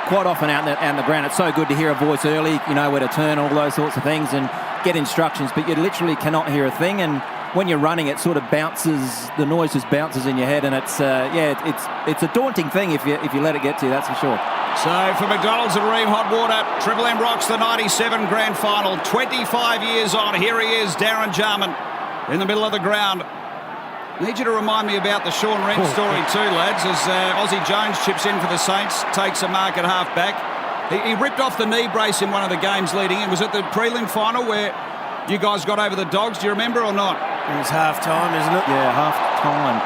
quite often out in the ground, it's so good to hear a voice early, you know where to turn, all those sorts of things, and get instructions, but you literally cannot hear a thing. And when you're running, it sort of bounces, the noise just bounces in your head, and it's a daunting thing if you let it get to you, that's for sure. So for McDonald's and Ream Hot Water, Triple M rocks the 97 grand final. 25 years on, here he is, Darren Jarman, in the middle of the ground. Need you to remind me about the Sean Wren story too, lads, as Aussie Jones chips in for the Saints, takes a mark at half-back. He ripped off the knee brace in one of the games leading in. Was it the prelim final where you guys got over the Dogs? Do you remember or not? It was half-time, isn't it? Yeah, half-time.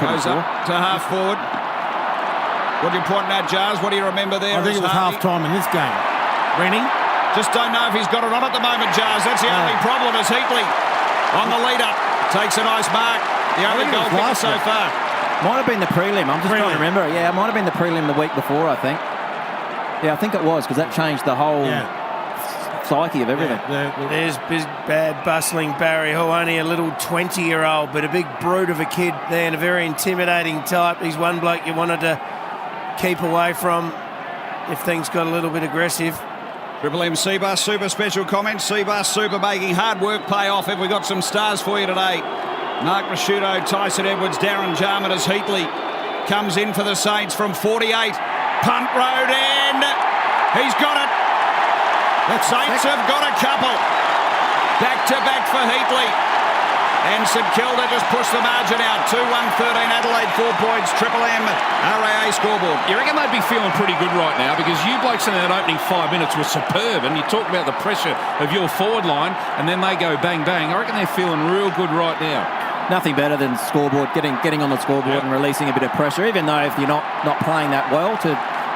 Goes up to half-forward. What are you pointing at, Jars? What do you remember there? I think it was half-time in this game. Rennie? Just don't know if he's got it on at the moment, Jars. That's the only problem, is Heatley on the lead-up. Takes a nice mark. The only goal kicker so far. Might have been the prelim. I'm just trying to remember. Yeah, it might have been the prelim the week before, I think. Yeah, I think it was, because that changed the whole psyche of everything. There's big, bad, bustling Barry Hall, only a little 20-year-old, but a big brute of a kid there and a very intimidating type. He's one bloke you wanted to keep away from if things got a little bit aggressive. Triple M Seabus Super special comments. Seabus Super making hard work pay off. Have we got some stars for you today? Mark Rasciuto, Tyson Edwards, Darren Jarman as Heatley comes in for the Saints from 48. Punt road end. He's got it. The Saints have got a couple. Back to back for Heatley. And St Kilda just pushed the margin out. 2-1-13 Adelaide, 4 points. Triple M RAA scoreboard. You reckon they'd be feeling pretty good right now, because you blokes in that opening 5 minutes were superb, and you talk about the pressure of your forward line, and then they go bang bang. I reckon they're feeling real good right now. Nothing better than scoreboard, getting on the scoreboard and releasing a bit of pressure, even though if you're not playing that well,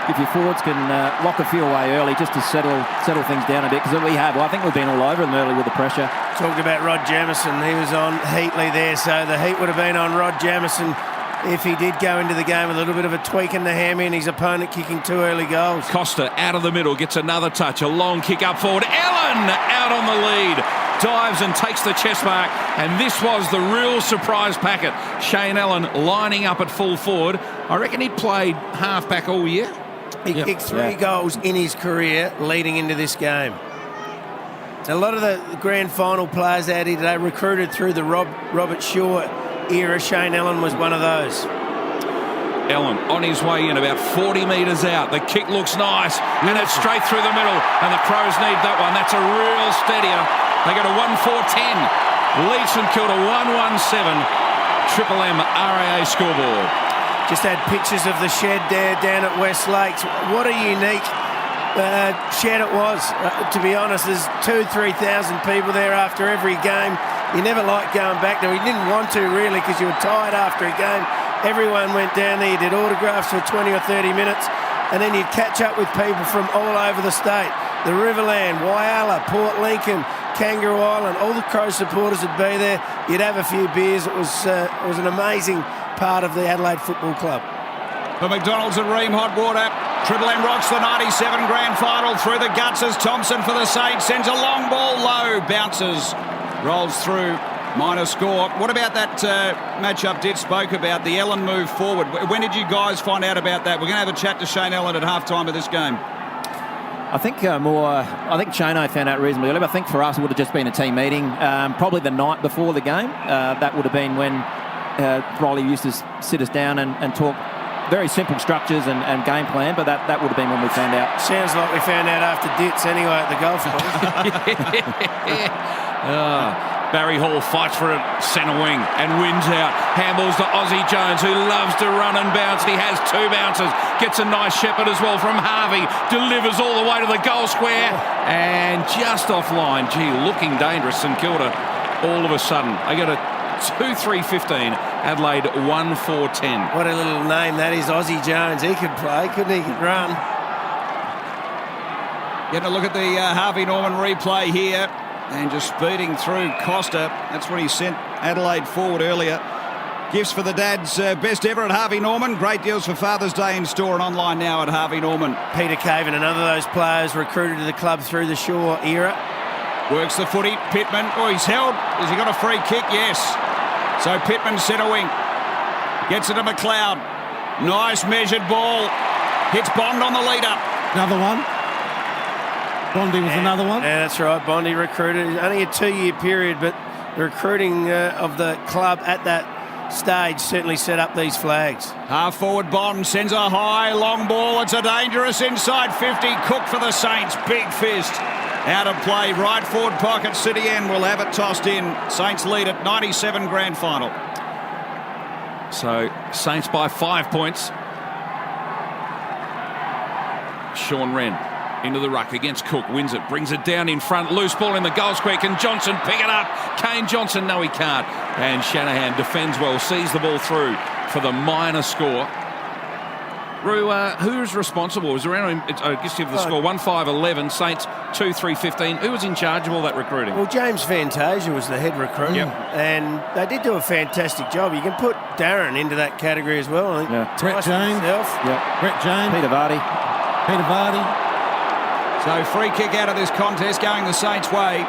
if your forwards can lock a few away early just to settle things down a bit, because we have. Well, I think we've been all over them early with the pressure. Talked about Rod Jamieson. He was on Heatley there, so the heat would have been on Rod Jamieson if he did go into the game with a little bit of a tweak in the hammy and his opponent kicking 2 early goals. Costa out of the middle, gets another touch, a long kick up forward. Ellen out on the lead, dives and takes the chest mark, and this was the real surprise packet. Shane Ellen lining up at full forward. I reckon he played half-back all year. He kicked 3 goals in his career leading into this game. A lot of the grand final players out here today recruited through the Robert Shaw era. Shane Ellen was one of those. Ellen on his way in, about 40 metres out. The kick looks nice, and it's straight through the middle, and the Crows need that one. That's a real steadier. They go to 1-4-10. Leeds St Kilda 1-1-7. Triple M RAA scoreboard. Just had pictures of the shed there down at West Lakes. What a unique shed it was. To be honest, there's 2,000-3,000 people there after every game. You never liked going back there. You didn't want to, really, because you were tired after a game. Everyone went down there. You did autographs for 20 or 30 minutes, and then you'd catch up with people from all over the state. The Riverland, Whyalla, Port Lincoln, Kangaroo Island, all the Crow supporters would be there. You'd have a few beers. It was an amazing part of the Adelaide Football Club. For McDonald's and Ream Hot Water, Triple M rocks the 97 grand final through the guts as Thompson for the Saints sends a long ball low, bounces, rolls through, minor score. What about that matchup Dit spoke about, the Ellen move forward? When did you guys find out about that? We're going to have a chat to Shane Ellen at halftime of this game. I think I think Shane found out reasonably early. I think for us it would have just been a team meeting, probably the night before the game. That would have been when Riley used to sit us down and talk very simple structures and game plan, but that would have been when we found out. Sounds like we found out after Dits anyway at the golf course. Barry Hall fights for it, centre wing, and wins out. Handballs to Ozzie Jones, who loves to run and bounce. He has 2 bounces, gets a nice shepherd as well from Harvey, delivers all the way to the goal square, and just offline. Gee, looking dangerous, St Kilda. All of a sudden, they go to 2-3-15, Adelaide 1-4-10. What a little name that is, Ozzie Jones. He could play, couldn't he? He could run. Getting a look at the Harvey Norman replay here. And just speeding through Costa. That's when he sent Adelaide forward earlier. Gifts for the dads, best ever at Harvey Norman. Great deals for Father's Day in store and online now at Harvey Norman. Peter Caven, another of those players recruited to the club through the Shaw era. Works the footy. Pittman. Oh, he's held. Has he got a free kick? Yes. So Pittman centre wing. Gets it to McLeod. Nice measured ball. Hits Bond on the leader. Another one. Bondi was another one. Yeah, that's right. Bondi recruited. Only a 2-year period, but the recruiting of the club at that stage certainly set up these flags. Half forward Bond sends a high long ball. It's a dangerous inside 50. Cook for the Saints. Big fist. Out of play. Right forward pocket. City End will have it tossed in. Saints lead at 97 grand final. So Saints by 5 points. Sean Wren into the ruck against Cook, wins it, brings it down in front, loose ball in the goal square. Can Johnson pick it up? Kane Johnson, no he can't. And Shanahan defends well, sees the ball through for the minor score. Roo, who's responsible? It was around, I guess you have the score 1-5-11, Saints 2-3-15. Who was in charge of all that recruiting? Well, James Fantasia was the head recruit, and they did do a fantastic job. You can put Darren into that category as well. I think Brett James. Brett James. Peter Vardy. So free kick out of this contest going the Saints' way.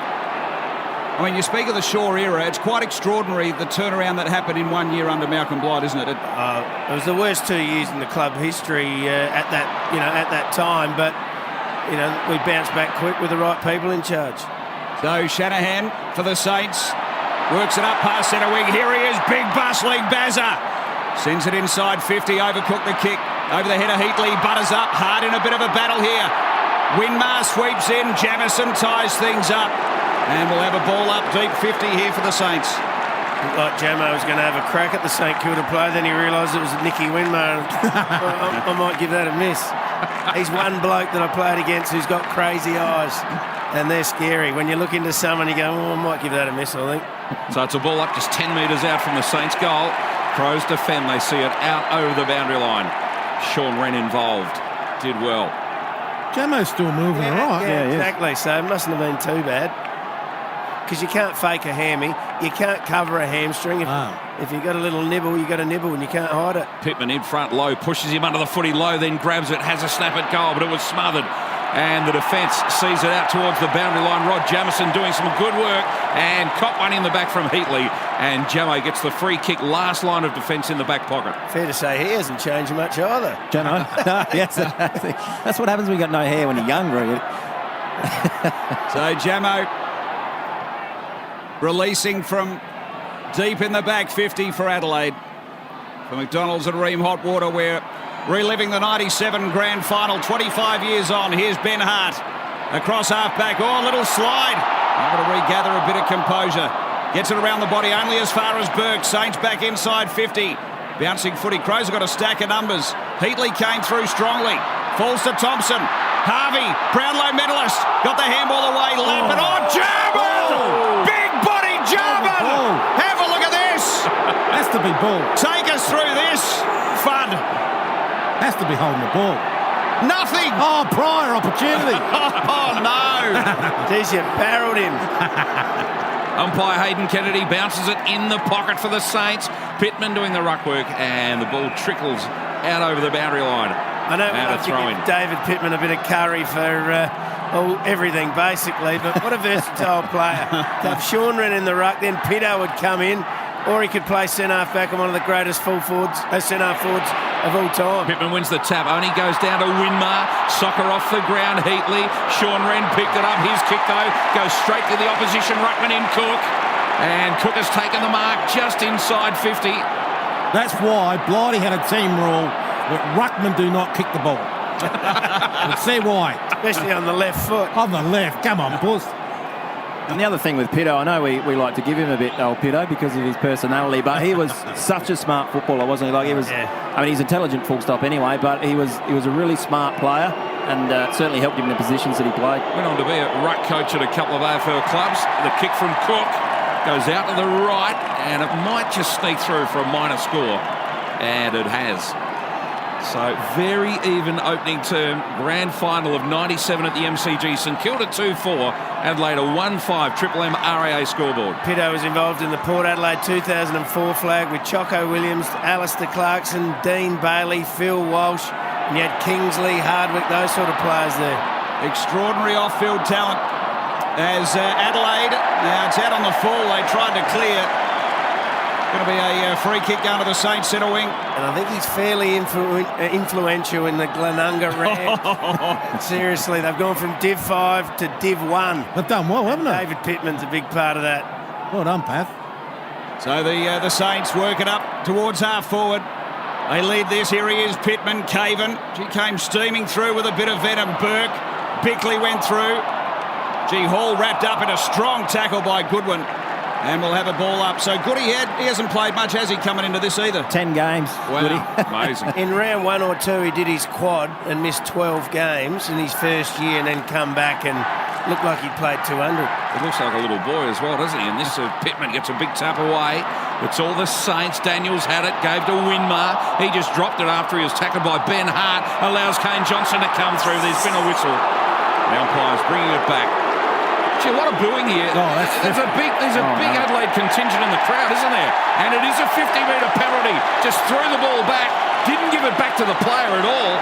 I mean, you speak of the Shaw era. It's quite extraordinary the turnaround that happened in 1 year under Malcolm Blight, isn't it? It was the worst 2 years in the club history at that time. But we bounced back quick with the right people in charge. So Shanahan for the Saints works it up past centre wing. Here he is, big bustling Bazza. Sends it inside 50. Overcooked the kick over the head of Heatley. Butters up hard in a bit of a battle here. Winmar sweeps in. Jamison ties things up. And we'll have a ball up deep 50 here for the Saints. Looked like Jamo was going to have a crack at the St Kilda player, then he realised it was Nicky Winmar. I might give that a miss. He's one bloke that I played against who's got crazy eyes, and they're scary. When you look into someone, you go, I might give that a miss, I think. So it's a ball up just 10 metres out from the Saints' goal. Crows defend, they see it out over the boundary line. Sean Wren involved, did well. Jamo's still moving all right. Yeah, exactly, so it mustn't have been too bad. Because you can't fake a hammy, you can't cover a hamstring. If you've got a little nibble, you've got a nibble and you can't hide it. Pittman in front, low, pushes him under the footy, low, then grabs it, has a snap at goal, but it was smothered. And the defence sees it out towards the boundary line. Rod Jamison doing some good work and caught one in the back from Heatley. And Jamo gets the free kick, last line of defence in the back pocket. Fair to say he hasn't changed much either. Jamo? Yes, that's what happens when you got no hair when you're young, really. So Jamo releasing from deep in the back 50 for Adelaide. For McDonald's at Ream Hot Water, we're reliving the 97 grand final 25 years on. Here's Ben Hart across half-back. Oh, a little slide. Able to regather a bit of composure. Gets it around the body only as far as Burke. Saints back inside 50. Bouncing footy. Crows have got a stack of numbers. Heatley came through strongly. Falls to Thompson. Harvey, Brownlow medalist. Got the handball away. Lampard. Oh, German! Big body German! Have a look at this. Has to be ball. Take us through this. Fun. Has to be holding the ball. Nothing. Oh, prior opportunity. Oh, no. Jeez, you barreled him. Umpire Hayden Kennedy bounces it in the pocket for the Saints. Pittman doing the ruck work, and the ball trickles out over the boundary line. I know we'll have to give David Pittman a bit of curry for everything, basically, but what a versatile player. To have Sean Wren in the ruck, then Pitto would come in, or he could play centre-half back and one of the greatest centre-half forwards of all time. Pittman wins the tap. Only goes down to Winmar. Soccer off the ground. Heatley. Sean Wren picked it up. His kick, though, goes straight to the opposition ruckman in Cook. And Cook has taken the mark just inside 50. That's why Blighty had a team rule that ruckmen do not kick the ball. Let's see why. Especially on the left foot. On the left. Come on, puss. And the other thing with Pitto, I know we like to give him a bit, old Pitto, because of his personality, but he was such a smart footballer, wasn't he? Like he was. I mean, he's intelligent, full stop, anyway. But he was a really smart player, and certainly helped him in the positions that he played. Went on to be a ruck coach at a couple of AFL clubs. The kick from Cook goes out to the right, and it might just sneak through for a minor score, and it has. So very even opening term. Grand final of 97 at the MCG. St Kilda 2-4. Adelaide a 1-5 Triple M RAA scoreboard. Pitto was involved in the Port Adelaide 2004 flag with Choco Williams, Alistair Clarkson, Dean Bailey, Phil Walsh, and you had Kingsley, Hardwick, those sort of players there. Extraordinary off-field talent as Adelaide. Now it's out on the full. They tried to clear. Going to be a free kick going to the Saints centre wing. And I think he's fairly influential in the Glenunga rant. Seriously, they've gone from Div 5 to Div 1. They've done well, haven't they? David Pittman's a big part of that. Well done, Path. So the Saints work it up towards half forward. They lead this. Here he is, Pittman, Caven. She came steaming through with a bit of venom. Burke, Bickley went through. Hall wrapped up in a strong tackle by Goodwin. And we'll have a ball up. So Goody, he hasn't played much, has he, coming into this either? 10 games. Wow, Goody. Amazing. In round 1 or 2, he did his quad and missed 12 games in his first year, and then come back and looked like he played 200. It looks like a little boy as well, doesn't he? And this Pittman gets a big tap away. It's all the Saints. Daniels had it, gave to Winmar. He just dropped it after he was tackled by Ben Hart. Allows Kane Johnson to come through. There's been a whistle. The umpire's bringing it back. Gee, a lot of booing here. There's a big Adelaide contingent in the crowd, isn't there? And it is a 50-metre penalty. Just threw the ball back. Didn't give it back to the player at all.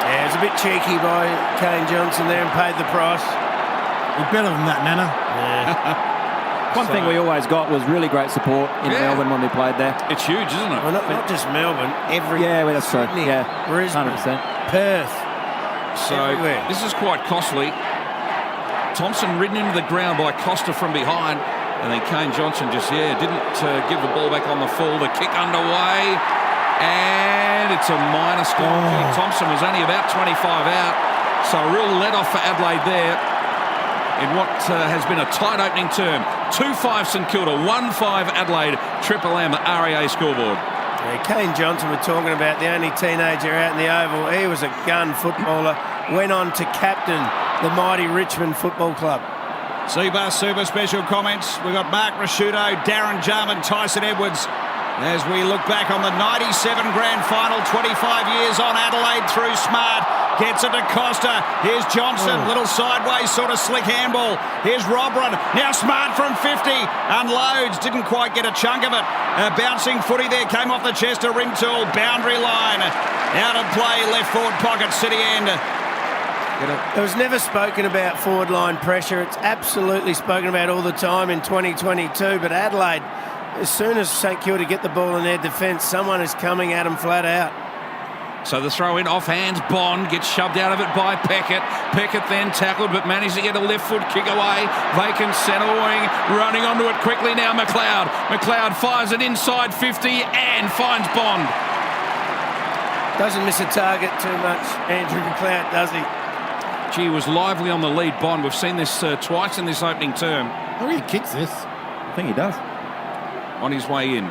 Yeah, it was a bit cheeky by Kane Johnson there and paid the price. He's better than that, Nana. Yeah. One thing we always got was really great support in Melbourne when we played there. It's huge, isn't it? Well, not just Melbourne, every that's true. Sydney, Yeah, Brisbane, 100%. Perth. So everywhere. this is quite costly. Thompson ridden into the ground by Costa from behind. And then Kane Johnson just, didn't give the ball back on the full. The kick underway. And it's a minor score. Thompson was only about 25 out. So a real let-off for Adelaide there in what has been a tight opening term. 2-5 St Kilda, 1-5 Adelaide, Triple M RAA scoreboard. Yeah, Kane Johnson, we're talking about, the only teenager out in the Oval. He was a gun footballer. Went on to captain the mighty Richmond Football Club. Seabus Super special comments. We've got Mark Rasciuto, Darren Jarman, Tyson Edwards. As we look back on the 97 grand final, 25 years on, Adelaide through Smart. Gets it to Costa. Here's Johnson. Little sideways sort of slick handball. Here's Robron. Now Smart from 50. Unloads. Didn't quite get a chunk of it. Bouncing footy there. Came off the chest of Rintoul. Boundary line. Out of play. Left forward pocket. City end. It was never spoken about forward line pressure. It's absolutely spoken about all the time in 2022. But Adelaide, as soon as St Kilda get the ball in their defence, someone is coming at them flat out. So the throw in off hands, Bond gets shoved out of it by Peckett. Peckett then tackled but managed to get a left foot kick away. Vacant centre wing, running onto it quickly now McLeod. McLeod fires it inside 50 and finds Bond. Doesn't miss a target too much, Andrew McLeod, does he? Gee, was lively on the lead, Bond. We've seen this twice in this opening term. I think he kicks this. I think he does. On his way in.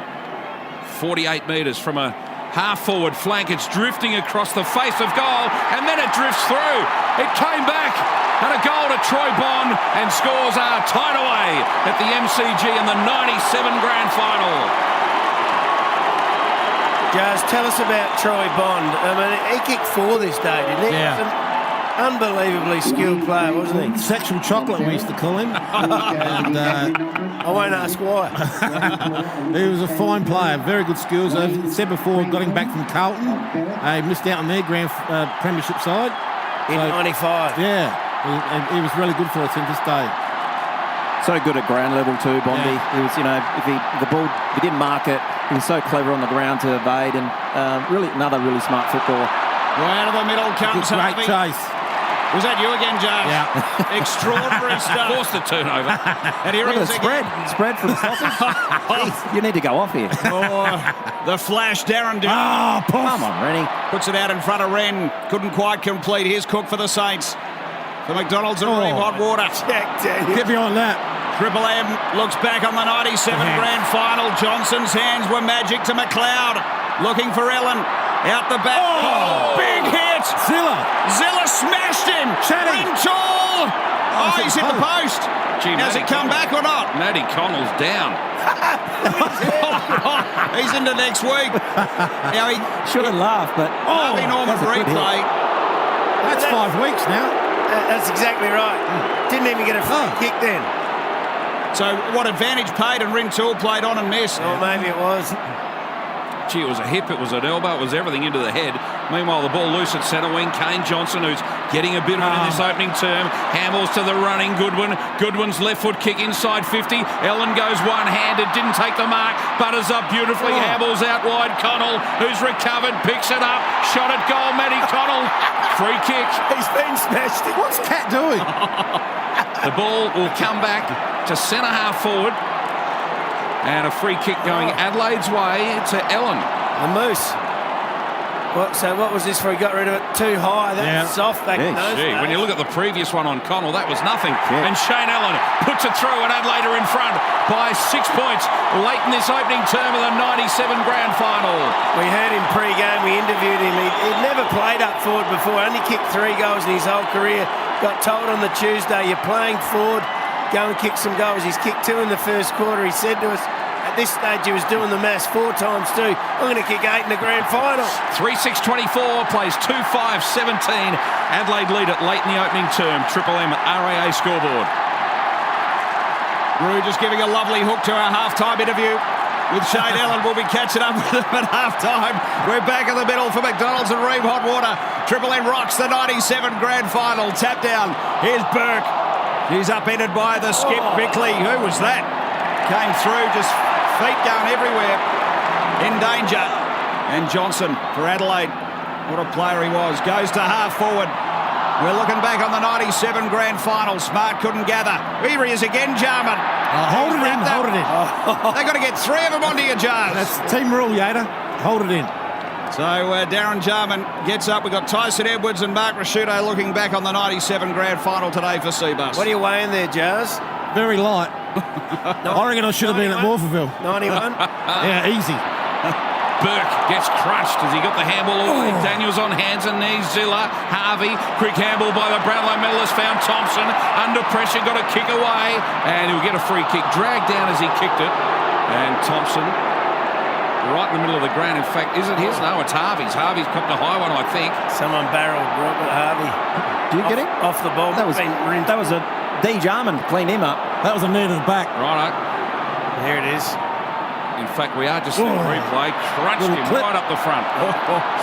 48 metres from a half-forward flank. It's drifting across the face of goal, and then it drifts through. It came back, and a goal to Troy Bond, and scores are tied away at the MCG in the 97 grand final. Jazz, tell us about Troy Bond. I mean, he kicked 4 this day, didn't he? Yeah. Unbelievably skilled player, wasn't he? Sexual chocolate, we used to call him. And, I won't ask why. he was a fine player, very good skills. I said before, got him back from Carlton. He missed out on their grand premiership side. In 95. Yeah, he was really good for us in this day. So good at ground level too, Bondi. Yeah. He was, if he didn't mark it, he was so clever on the ground to evade, and another really smart footballer. Right out of the middle comes Great Harvey. chase. Was that you again, Jazz? Yeah. Extraordinary stuff. Forced the turnover. And here Look he at is the again. spread from Stockers. Jeez, you need to go off here. The flash, Darren Dillon. Come on, Rennie. Puts it out in front of Wren. Couldn't quite complete. Here's Cook for the Saints. For McDonald's and Reeve Hot Water. Get beyond that. Triple M looks back on the 97 grand final. Johnson's hands were magic to McLeod. Looking for Ellen. Out the back. Big hit. Zilla smashed him. Rintoul. He's hit the post. Gee, Has it come back or not? Matty Connell's down. He's into next week. Now he Shouldn't laugh, but Harvey Norman that's a good replay. That's 5 weeks now. That's exactly right. Didn't even get a free kick then. So what advantage paid and Rintoul played on and missed. Or maybe it was. Gee, it was a hip, it was an elbow, it was everything into the head. Meanwhile, the ball loose at centre wing. Kane Johnson, who's getting a bit of it in this opening term. Handballs to the running Goodwin. Goodwin's left foot kick inside 50. Ellen goes one-handed, didn't take the mark. Butters up beautifully. Handballs out wide. Connell, who's recovered, picks it up. Shot at goal, Matty Connell. Free kick. He's been smashed. What's Cat doing? The ball will come back to centre half forward. And a free kick going Adelaide's way to Ellen. The Moose. What was this for? He got rid of it too high. That's soft back nose. Gee, when you look at the previous one on Connell, that was nothing. Yeah. And Shane Allen puts it through, and Adelaide are in front by 6 points late in this opening term of the 97 grand final. We heard him pre-game, we interviewed him. He'd never played up forward before, only kicked 3 goals in his whole career. Got told on the Tuesday, you're playing forward, go and kick some goals. He's kicked 2 in the first quarter. He said to us, At this stage, he was doing the maths 4 times too. I'm going to kick 8 in the grand final. 3-6-24 plays 2-5-17. Adelaide lead it late in the opening term. Triple M RAA scoreboard. Roo just giving a lovely hook to our half-time interview with Shane Ellen. We'll be catching up with them at half-time. We're back in the middle for McDonald's and Ream Hot Water. Triple M rocks the 97 grand final. Tap down. Here's Burke. He's upended by the skip, Bickley. Who was that? Came through, just feet going everywhere. In danger. And Johnson for Adelaide. What a player he was. Goes to half forward. We're looking back on the 97 grand final. Smart couldn't gather. Here he is again, Jarman. Hold it in, hold it in. They've got to get 3 of them onto your jars. That's team rule, Yader. Hold it in. So Darren Jarman gets up. We've got Tyson Edwards and Mark Rasciuto looking back on the 97 grand final today for Seabus. What are you weighing there, Jars? Very light. I reckon I should have been at Morphettville. 91? Yeah, easy. Burke gets crushed as he got the handball away. Daniels on hands and knees. Zilla, Harvey, quick handball by the Brownlow medalist. Found Thompson under pressure, got a kick away, and he'll get a free kick. Dragged down as he kicked it, and Thompson right in the middle of the ground. In fact, is it his? No, it's Harvey's. Harvey's copped a high one, I think. Someone barreled Robert Harvey. Do you get it? Off the ball. That was a D. Jarman cleaned him up. That was a knee to the back. Righto. Here it is. In fact, we are just seeing a replay. Crunched him right up the front.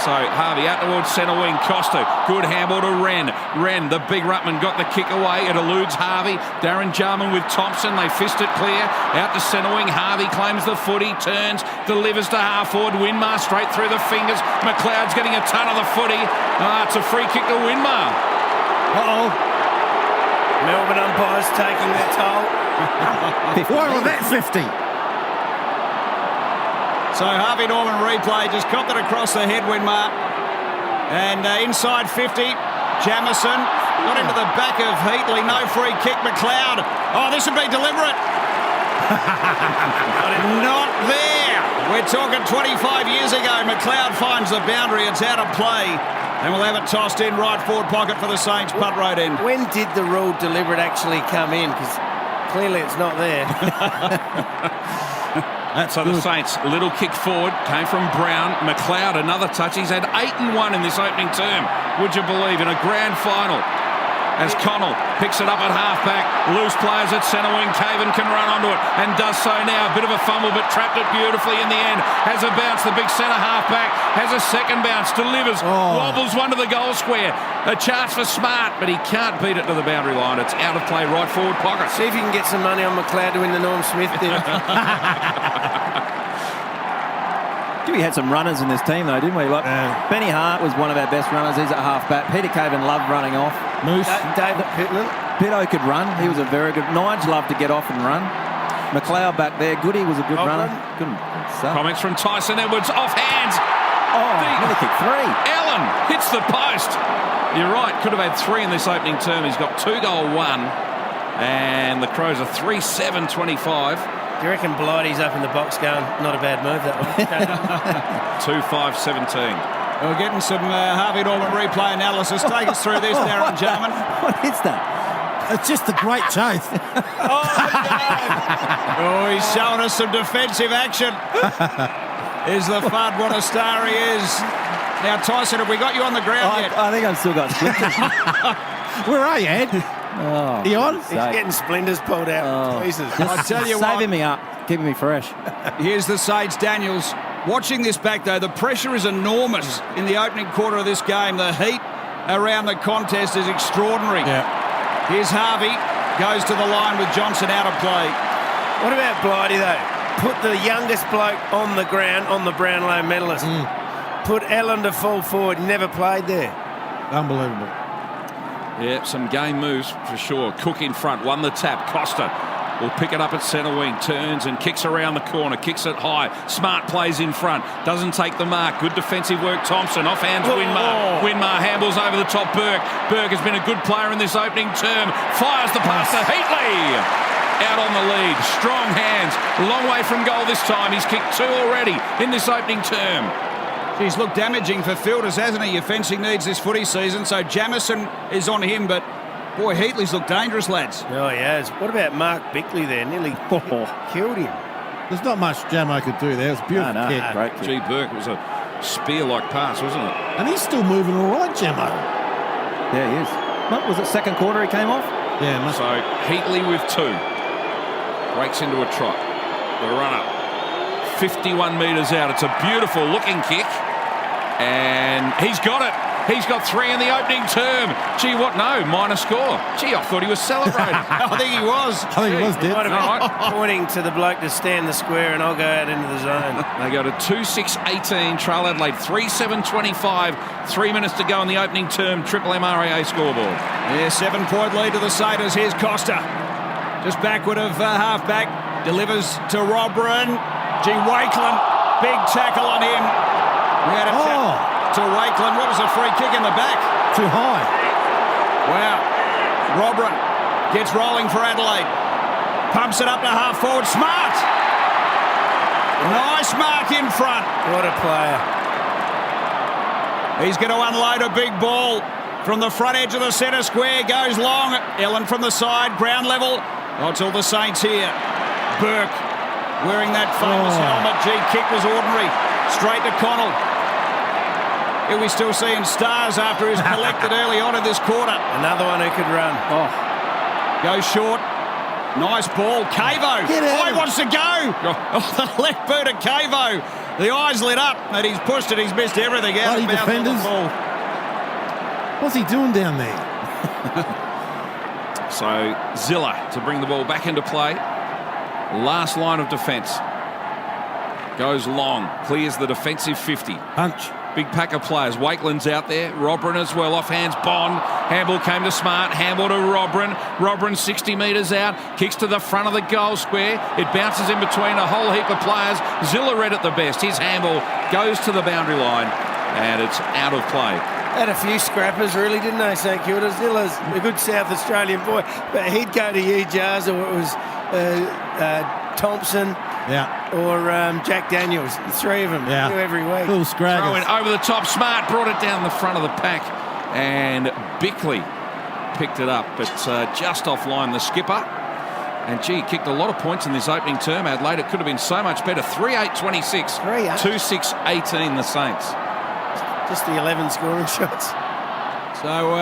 So Harvey out towards centre wing. Costa, good handball to Wren. Wren, the big ruckman, got the kick away. It eludes Harvey. Darren Jarman with Thompson. They fist it clear. Out to centre wing. Harvey claims the footy. Turns, delivers to half forward. Winmar straight through the fingers. McLeod's getting a ton of the footy. It's a free kick to Winmar. Melbourne umpires taking their toll. Why was that 50? So Harvey Norman replay, just copped it across the head, Winmar. And inside 50, Jamison got into the back of Heatley. No free kick, McLeod. Oh, this would be deliberate. Not there. We're talking 25 years ago. McLeod finds the boundary. It's out of play. And we'll have it tossed in right forward pocket for the Saints, punt road end. When did the rule deliberate actually come in? Because clearly it's not there. So the Saints, little kick forward, came from Brown. McLeod, another touch. He's had 8 and 1 in this opening term, would you believe, in a grand final. As Connell picks it up at halfback, loose players at centre wing. Caven can run onto it and does so now. A bit of a fumble, but trapped it beautifully in the end. Has a bounce, the big centre halfback has a second bounce, delivers, wobbles one to the goal square. A chance for Smart, but he can't beat it to the boundary line. It's out of play, right forward pocket. See if you can get some money on McLeod to win the Norm Smith deal. We had some runners in this team, though, didn't we? Like Benny Hart was one of our best runners. He's at half-back. Peter Caven loved running off. Moose. David Pittman. Pitto could run. He was a very good... Nige loved to get off and run. McLeod back there. Goody was a good runner. Couldn't suck. Comments from Tyson Edwards. Off hands. Another kick 3. Ellen hits the post. You're right. Could have had 3 in this opening term. He's got 2 goal 1. And the Crows are 3-7-25. Do you reckon Blighty's up in the box going, not a bad move, that one? 2-5-17. We're getting some Harvey Norman replay analysis. Take us through this, Darren Jarman. What is that? It's just a great chase. He's showing us some defensive action. Is the FUD what a star he is. Now, Tyson, have we got you on the ground yet? I think I've still got splinters. Where are you, Ed? Are you on? He's getting splinters pulled out. Pieces. I tell you what. Saving me up, keeping me fresh. Here's the Sage Daniels. Watching this back, though, the pressure is enormous in the opening quarter of this game. The heat around the contest is extraordinary. Yeah. Here's Harvey. Goes to the line with Johnson out of play. What about Blighty, though? Put the youngest bloke on the ground, on the Brownlow medalist. Put Ellen to full forward. Never played there. Unbelievable. Yeah, some game moves for sure. Cook in front, won the tap. Costa will pick it up at centre wing, turns and kicks around the corner, kicks it high. Smart plays in front, doesn't take the mark. Good defensive work, Thompson. Off hands, Winmar. Winmar handballs over the top, Burke. Burke has been a good player in this opening term. Fires the pass to Heatley. Out on the lead, strong hands. Long way from goal this time. He's kicked 2 already in this opening term. He's looked damaging for fielders, hasn't he? Your fencing needs this footy season, so Jamison is on him, but boy, Heatley's looked dangerous, lads. Oh, he has. What about Mark Bickley there? Nearly killed him. There's not much Jamo could do there. It was a beautiful kick. Great kick. Gee, Burke, it was a spear-like pass, wasn't it? And he's still moving all right, Jamo. Yeah, he is. What, was it second quarter he came off? Yeah, must So Heatley with 2. Breaks into a trot. The runner. 51 metres out. It's a beautiful looking kick. And he's got it. He's got 3 in the opening term. Gee, what? No, minor score. Gee, I thought he was celebrating. I think he was. I think it was, Did. Might have been pointing to the bloke to stand the square, and I'll go out into the zone. They go to 2-6-18. Trail Adelaide 3-7-25. 3 minutes to go in the opening term. Triple MRAA scoreboard. Yeah, 7-point lead to the Satyrs. Here's Costa. Just backward of halfback. Delivers to Robran. Gee, Wakeland. Big tackle on him. We had a tap to Wakeland. What was a free kick in the back? Too high. Wow. Robran gets rolling for Adelaide. Pumps it up to half forward. Smart. Nice mark in front. What a player. He's going to unload a big ball from the front edge of the centre square. Goes long. Ellen from the side. Ground level. Until the Saints here. Burke wearing that famous helmet. Gee, kick was ordinary. Straight to Connell. Here we still seeing stars after he's collected early on in this quarter. Another one who could run. Goes short. Nice ball. Cavo. He wants to go. The left boot of Cavo. The eyes lit up, and he's pushed it. He's missed everything out. Bloody defenders. What's he doing down there? So Zilla to bring the ball back into play. Last line of defence. Goes long. Clears the defensive 50. Punch. Big pack of players. Wakeland's out there. Robran as well. Off hands Bond. Handball came to Smart. Handball to Robran. Robran 60 metres out. Kicks to the front of the goal square. It bounces in between a whole heap of players. Zilla read it the best. His handball goes to the boundary line and it's out of play. Had a few scrappers, really, didn't they, St Kilda? Zilla's a good South Australian boy, but he'd go to you, Jars, or it was Thompson or Jack Daniels. The 3 of them every week. Little scraggers. Throwing over the top. Smart brought it down the front of the pack and Bickley picked it up, but just offline the skipper. And gee, kicked a lot of points in this opening term. Adelaide, it could have been so much better. 3-8-26. 2-6-18 the Saints. Just the 11 scoring shots. So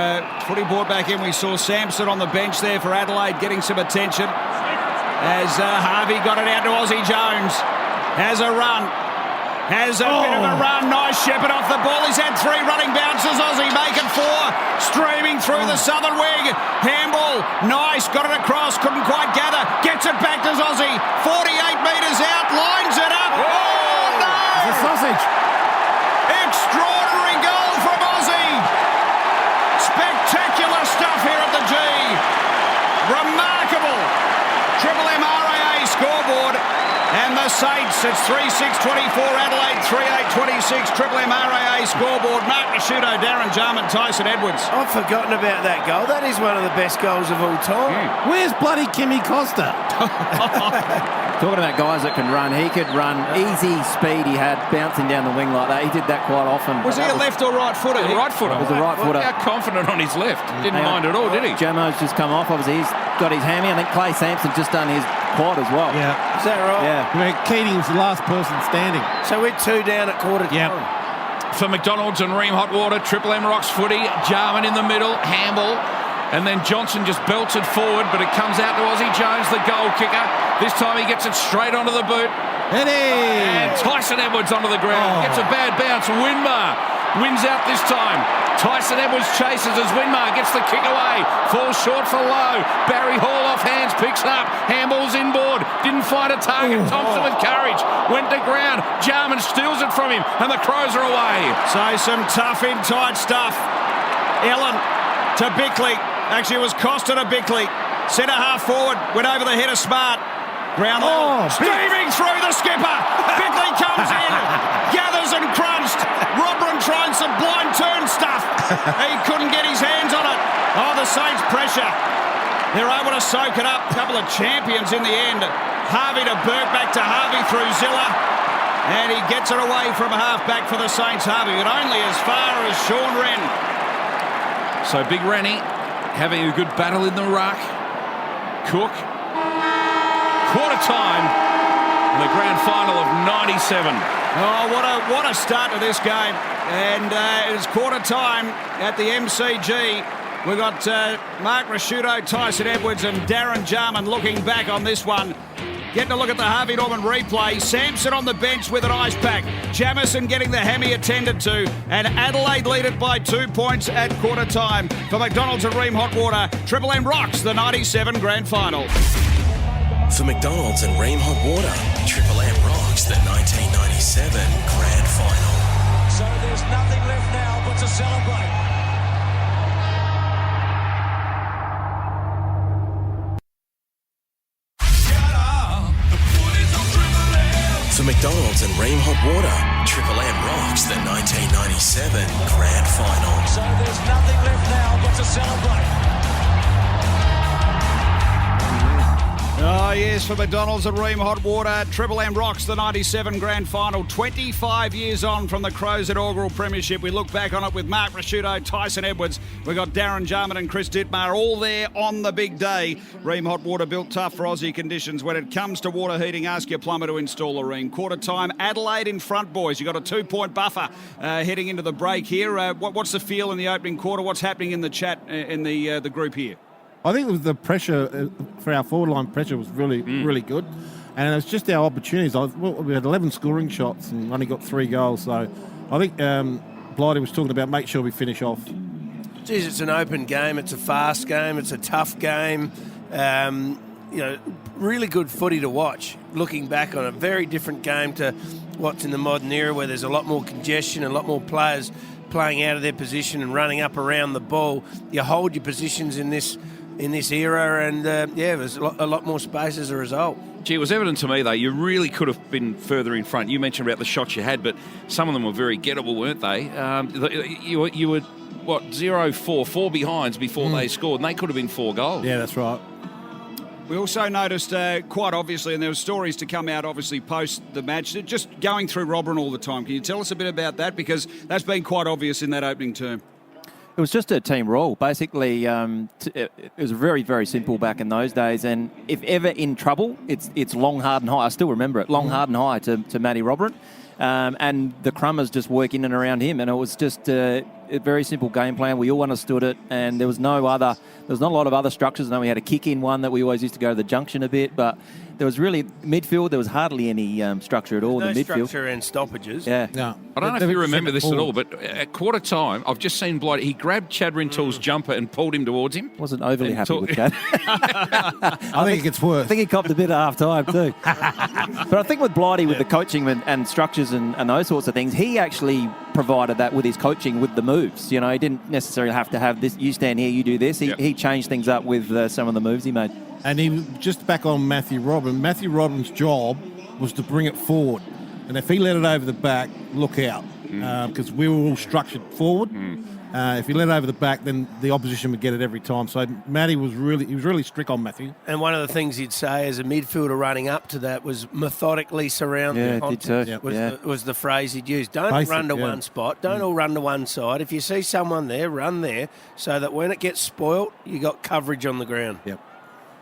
footy brought back in. We saw Sampson on the bench there for Adelaide getting some attention. As Harvey got it out to Aussie Jones. Has a run. Has a bit of a run. Nice shepherd off the ball. He's had 3 running bounces. Aussie making 4. Streaming through the southern wing. Handball. Nice. Got it across. Couldn't quite gather. Gets it back to Aussie. 48 metres out. Lines it up. Oh, no! It's a sausage. Extraordinary goal from Aussie. Spectacular stuff here at the G. Remarkable. Triple MRAA scoreboard. And the Saints, it's 3-6-24 Adelaide, 3-8-26 Triple MRAA scoreboard. Mark Nasciuto, Darren Jarman, Tyson Edwards. I've forgotten about that goal. That is one of the best goals of all time. Where's bloody Kimmy Costa? Talking about guys that can run, he could run. Easy speed he had, bouncing down the wing like that. He did that quite often. Was he a left or right footer? Right footer. It was a right footer. How confident on his left. Didn't mind at all, did he? Jamo's just come off. Obviously, he's got his hammy. I think Clay Sampson's just done his quad as well. Yeah. Is that right? Yeah. Keating's the last person standing. So we're 2 down at quarter time. For McDonald's and Ream Hotwater, Triple M Rocks footy. Jarman in the middle, handball. And then Johnson just belts it forward, but it comes out to Aussie Jones, the goal kicker. This time he gets it straight onto the boot. And Tyson Edwards onto the ground. Gets a bad bounce. Winmar wins out this time. Tyson Edwards chases as Winmar gets the kick away. Falls short for low. Barry Hall off hands, picks up. Handball's inboard. Didn't find a target. Thompson with courage. Went to ground. Jarman steals it from him. And the Crows are away. So some tough in tight stuff. Ellen to Bickley. Actually, it was Costa to Bickley. Centre half forward. Went over the head of Smart. Ground level. Streaming through the skipper. Bickley comes in. Gathers and crunched. Robran trying some blind turn stuff. He couldn't get his hands on it. Oh, the Saints pressure. They're able to soak it up. Couple of champions in the end. Harvey to Burke, back to Harvey through Zilla. And he gets it away from a half-back for the Saints, Harvey, but only as far as Sean Wren. So Big Rennie having a good battle in the ruck. Cook. Quarter time. in the grand final of 97. Oh, what a start to this game. And it's quarter time at the MCG. We've got Mark Rasciuto, Tyson Edwards and Darren Jarman looking back on this one. Getting a look at the Harvey Norman replay. Sampson on the bench with an ice pack. Jamison getting the hammy attended to. And Adelaide lead it by 2 points at quarter time. For McDonald's and Ream Hot Water, Triple M rocks the 97 grand final. For McDonald's and Ream Hot Water, Triple M rocks the 1997 grand final. So there's nothing left now but to celebrate. For McDonald's and Ream Hot Water, Triple M rocks the 1997 grand final. So there's nothing left now but to celebrate. Oh, yes, for McDonald's and Ream Hot Water, Triple M rocks the 97 grand final. 25 years on from the Crows' inaugural premiership. We look back on it with Mark Rasciuto, Tyson Edwards. We've got Darren Jarman and Chris Dittmar all there on the big day. Ream Hot Water built tough for Aussie conditions. When it comes to water heating, ask your plumber to install a Ream. Quarter time, Adelaide in front, boys. You've got a 2-point buffer heading into the break here. What's the feel in the opening quarter? What's happening in the chat in the group here? I think it was the pressure for our forward line pressure was really good, and it was just our opportunities. We had 11 scoring shots and only got 3 goals. So I think Blighty was talking about make sure we finish off. Geez, it's an open game. It's a fast game. It's a tough game. Really good footy to watch. Looking back on a very different game to what's in the modern era, where there's a lot more congestion and a lot more players playing out of their position and running up around the ball. You hold your positions in this era, and there's a lot more space as a result. Gee, it was evident to me, though, you really could have been further in front. You mentioned about the shots you had, but some of them were very gettable, weren't they? You were, 0-4, 4 behinds before they scored, and they could have been 4 goals. Yeah, that's right. We also noticed quite obviously, and there were stories to come out obviously post the match, just going through Robran all the time. Can you tell us a bit about that? Because that's been quite obvious in that opening term. It was just a team rule. Basically, it was very, very simple back in those days. And if ever in trouble, it's long, hard and high. I still remember it. Long, hard and high to Matty Robran. And the Crummers just work in and around him. And it was just a very simple game plan. We all understood it. And there was not a lot of other structures. I know we had a kick-in one that we always used to go to the junction a bit. But there was really, midfield, there was hardly any structure at all in the midfield. No structure and stoppages. Yeah. No. I don't know if you remember this at all, but at quarter time, I've just seen Blighty. He grabbed Chad Rintoul's jumper and pulled him towards him. Wasn't overly happy with that. I think it gets worse. I think he copped a bit at half time too. But I think with Blighty, with the coaching and structures and those sorts of things, he actually provided that with his coaching with the moves. You know, he didn't necessarily have to have this, you stand here, you do this. He changed things up with some of the moves he made. And he just back on Matthew Robran. Matthew Robran's job was to bring it forward. And if he let it over the back, look out. Because we were all structured forward. If he let it over the back, then the opposition would get it every time. So Matty was really strict on Matthew. And one of the things he'd say as a midfielder running up to that was methodically surround the content. Was the phrase he'd use. Don't run to one spot. Don't all run to one side. If you see someone there, run there, so that when it gets spoilt, you got coverage on the ground. Yep.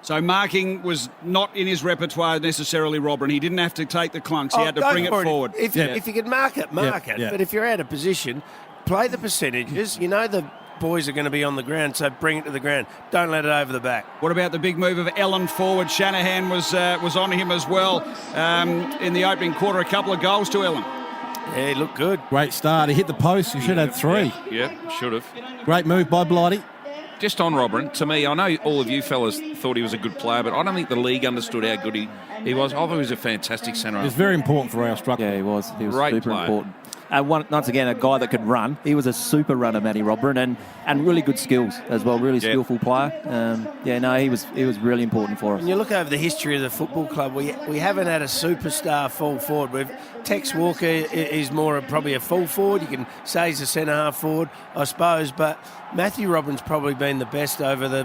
So marking was not in his repertoire necessarily, Robran. He didn't have to take the clunks. He had to bring it forward. If you could mark it, mark it. But if you're out of position, play the percentages. You know the boys are going to be on the ground, so bring it to the ground. Don't let it over the back. What about the big move of Ellen forward? Shanahan was on him as well in the opening quarter. A couple of goals to Ellen. Yeah, he looked good. Great start. He hit the post. He should have had 3. Yeah, should have. Great move by Blighty. Just on Robran, to me, I know all of you fellas thought he was a good player, but I don't think the league understood how good he was. I thought he was a fantastic centre. He was very important for our structure. Yeah, he was. He was Great super player. important. Once again, a guy that could run. He was a super runner, Matty Robran, and really good skills as well. Really skillful player. He was really important for us. When you look over the history of the football club, we haven't had a superstar full forward. Tex Walker is more probably a full forward. You can say he's a centre half forward, I suppose, but Matthew Robran's probably been the best over the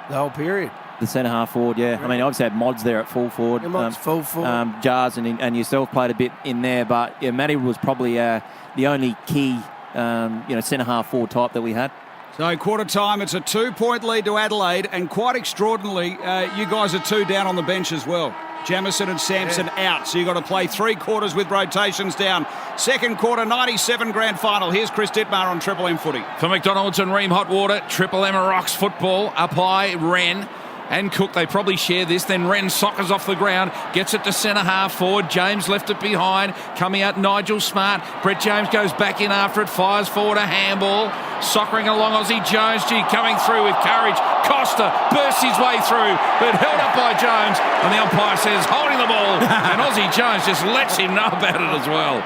whole period. The centre half forward, yeah. I mean, obviously had Mods there at full forward. Mods full forward. Jars and yourself played a bit in there, but Matty was probably the only key, centre half forward type that we had. So quarter time, it's a 2-point lead to Adelaide, and quite extraordinarily, you guys are 2 down on the bench as well. Jamison and Sampson out, so you've got to play 3 quarters with rotations down. Second quarter, 97 grand final. Here's Chris Dittmar on Triple M footy. For McDonald's and Ream Hot Water, Triple M rocks football. Up high, Wren and Cook, they probably share this. Then Wren soccers off the ground, gets it to centre half forward. James left it behind. Coming out, Nigel Smart. Brett James goes back in after it, fires forward a handball. Soccering along Aussie Jones. Gee, coming through with courage. Costa bursts his way through, but held up by Jones. And the umpire says, holding the ball. And Aussie Jones just lets him know about it as well.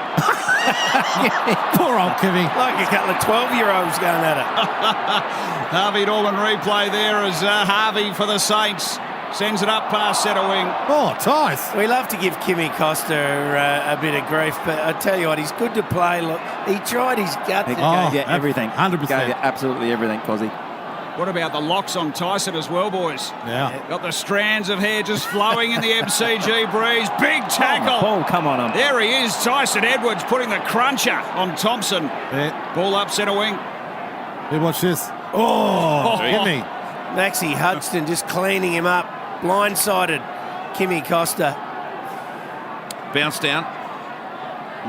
Poor old Kimmy. Like a couple of 12-year-olds going at it. Harvey Norman replay there as Harvey for the Saints sends it up past centre wing. Oh, Tice. We love to give Kimmy Costa a bit of grief, but I tell you what, he's good to play. Look, he tried his guts. He gave you everything. 100%. Gave you absolutely everything, Cozzy. What about the locks on Tyson as well, boys? Yeah. Got the strands of hair just flowing in the MCG breeze. Big tackle. Ball, come on. There he is, Tyson Edwards putting the cruncher on Thompson. Yeah. Ball up centre wing. Hey, watch this. Oh, Kimmy. Maxie Hudson just cleaning him up. Blindsided Kimmy Costa. Bounce down.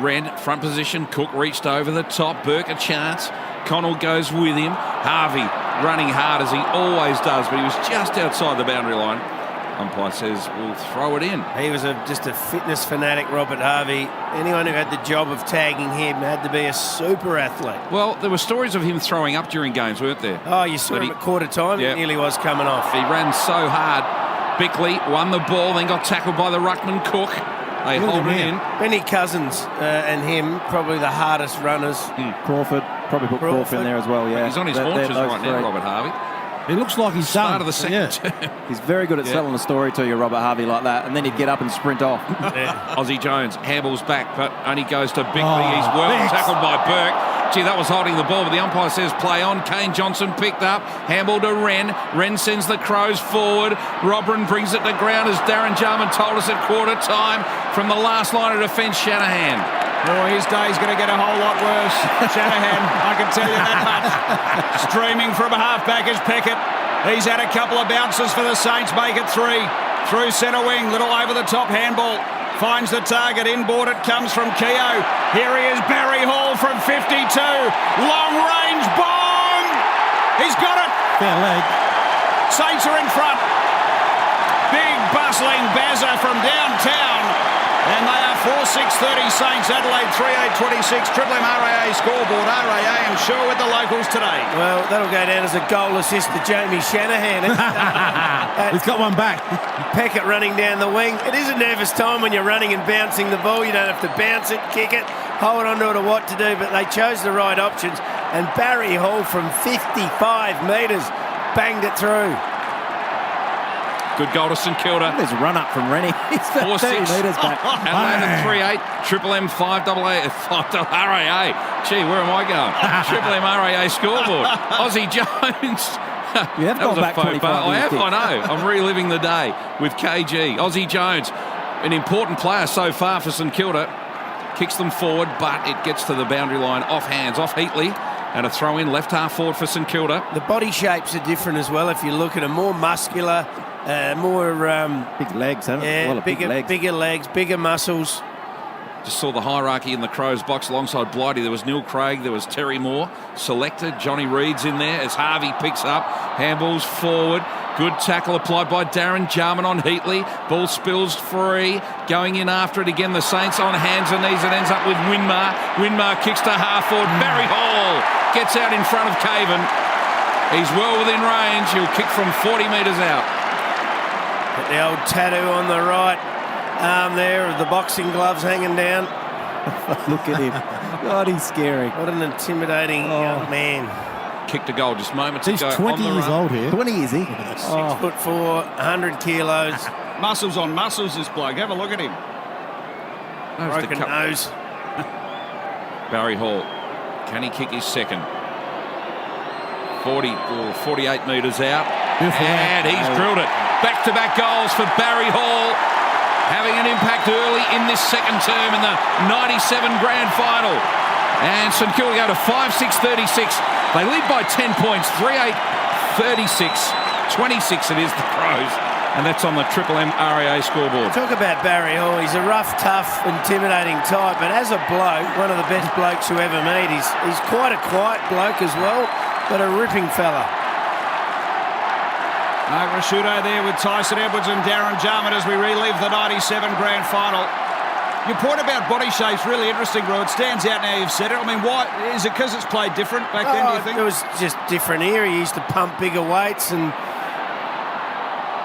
Wren, front position. Cook reached over the top. Burke a chance. Connell goes with him. Harvey running hard as he always does, but he was just outside the boundary line. Umpire says we'll throw it in. He was just a fitness fanatic, Robert Harvey. Anyone who had the job of tagging him had to be a super athlete. Well, there were stories of him throwing up during games, weren't there? Oh, you saw him at quarter time. Yeah. It nearly was coming off. He ran so hard. Bickley won the ball, then got tackled by the ruckman Cook. They hold it in. Benny Cousins and him, probably the hardest runners. Crawford, probably put Crawford in there as well, yeah. He's on his haunches right now, Robert Harvey. It looks like he's Start done. of the second term. He's very good at selling a story to you, Robert Harvey, like that, and then he'd get up and sprint off. Aussie Jones handballs back, but only goes to Bickley. He's well tackled by Burke. Gee, that was holding the ball, but the umpire says play on. Kane Johnson picked up, handball to Wren. Wren sends the Crows forward. Robrin brings it to ground as Darren Jarman told us at quarter time from the last line of defence, Shanahan. Oh, his day's going to get a whole lot worse. Shanahan, I can tell you that much. Streaming from a half-back is Peckett. He's had a couple of bounces for the Saints, make it 3. Through centre wing, little over the top handball. Finds the target, inboard it comes from Keogh. Here he is, Barry Hall from 52. Long range bomb! He's got it! Fair leg. Saints are in front. Big bustling Bazza from downtown. And they are 4-6-30 Saints, Adelaide 3-8-26. Triple M RAA scoreboard. RAA and Shaw with the locals today. Well, that'll go down as a goal assist to Jamie Shanahan. He's got one back. Peckett running down the wing. It is a nervous time when you're running and bouncing the ball. You don't have to bounce it, kick it, hold on to it or what to do, but they chose the right options. And Barry Hall from 55 metres banged it through. Good goal to St Kilda. There's a run-up from Rennie. He's 30 metres back. Adelaide 3-8, Triple M 5AA, RAA. Gee, where am I going? Triple M RAA scoreboard. Aussie Jones. You have gone back 25 I years. know. I'm reliving the day with KG. Aussie Jones, an important player so far for St Kilda. Kicks them forward, but it gets to the boundary line off hands, off Heatley. And a throw in, left half forward for St Kilda. The body shapes are different as well. If you look at them, more muscular, more big legs, haven't they? yeah, Well, bigger legs, bigger muscles. Just saw the hierarchy in the Crows box alongside Blighty. There was Neil Craig, there was Terry Moore, selected. Johnny Reed's in there as Harvey picks up. Handballs forward. Good tackle applied by Darren Jarman on Heatley. Ball spills free. Going in after it again. The Saints on hands and knees. It ends up with Winmar. Winmar kicks to half forward. Barry Hall gets out in front of Caven. He's well within range. He'll kick from 40 metres out. Got the old tattoo on the right arm there of the boxing gloves hanging down. Look at him. God, he's scary. What an intimidating young man. Kicked a goal just moments He's ago. 20 on the years run. old here. 20, is he? 6'4", 100 kilos, Muscles on muscles, this bloke. Have a look at him. broken nose. Barry Hall. Can he kick his second? 40 or 48 metres out. Beautiful. And he's drilled it. Back-to-back goals for Barry Hall. Having an impact early in this second term in the 97 grand final. And St Kilda go to 5-6-36. They lead by 10 points, 3-8-36. 26 it is, the Crows. And that's on the Triple M RAA scoreboard. Talk about Barry Hall. He's a rough, tough, intimidating type, but as a bloke, one of the best blokes you ever meet. He's quite a quiet bloke as well, but a ripping fella. Mark Rasciuto there with Tyson Edwards and Darren Jarman as we relive the 97 grand final. Your point about body shape's really interesting, bro. It stands out now you've said it. I mean, why? Is it because it's played different back then, do you think? It was just different era. He used to pump bigger weights and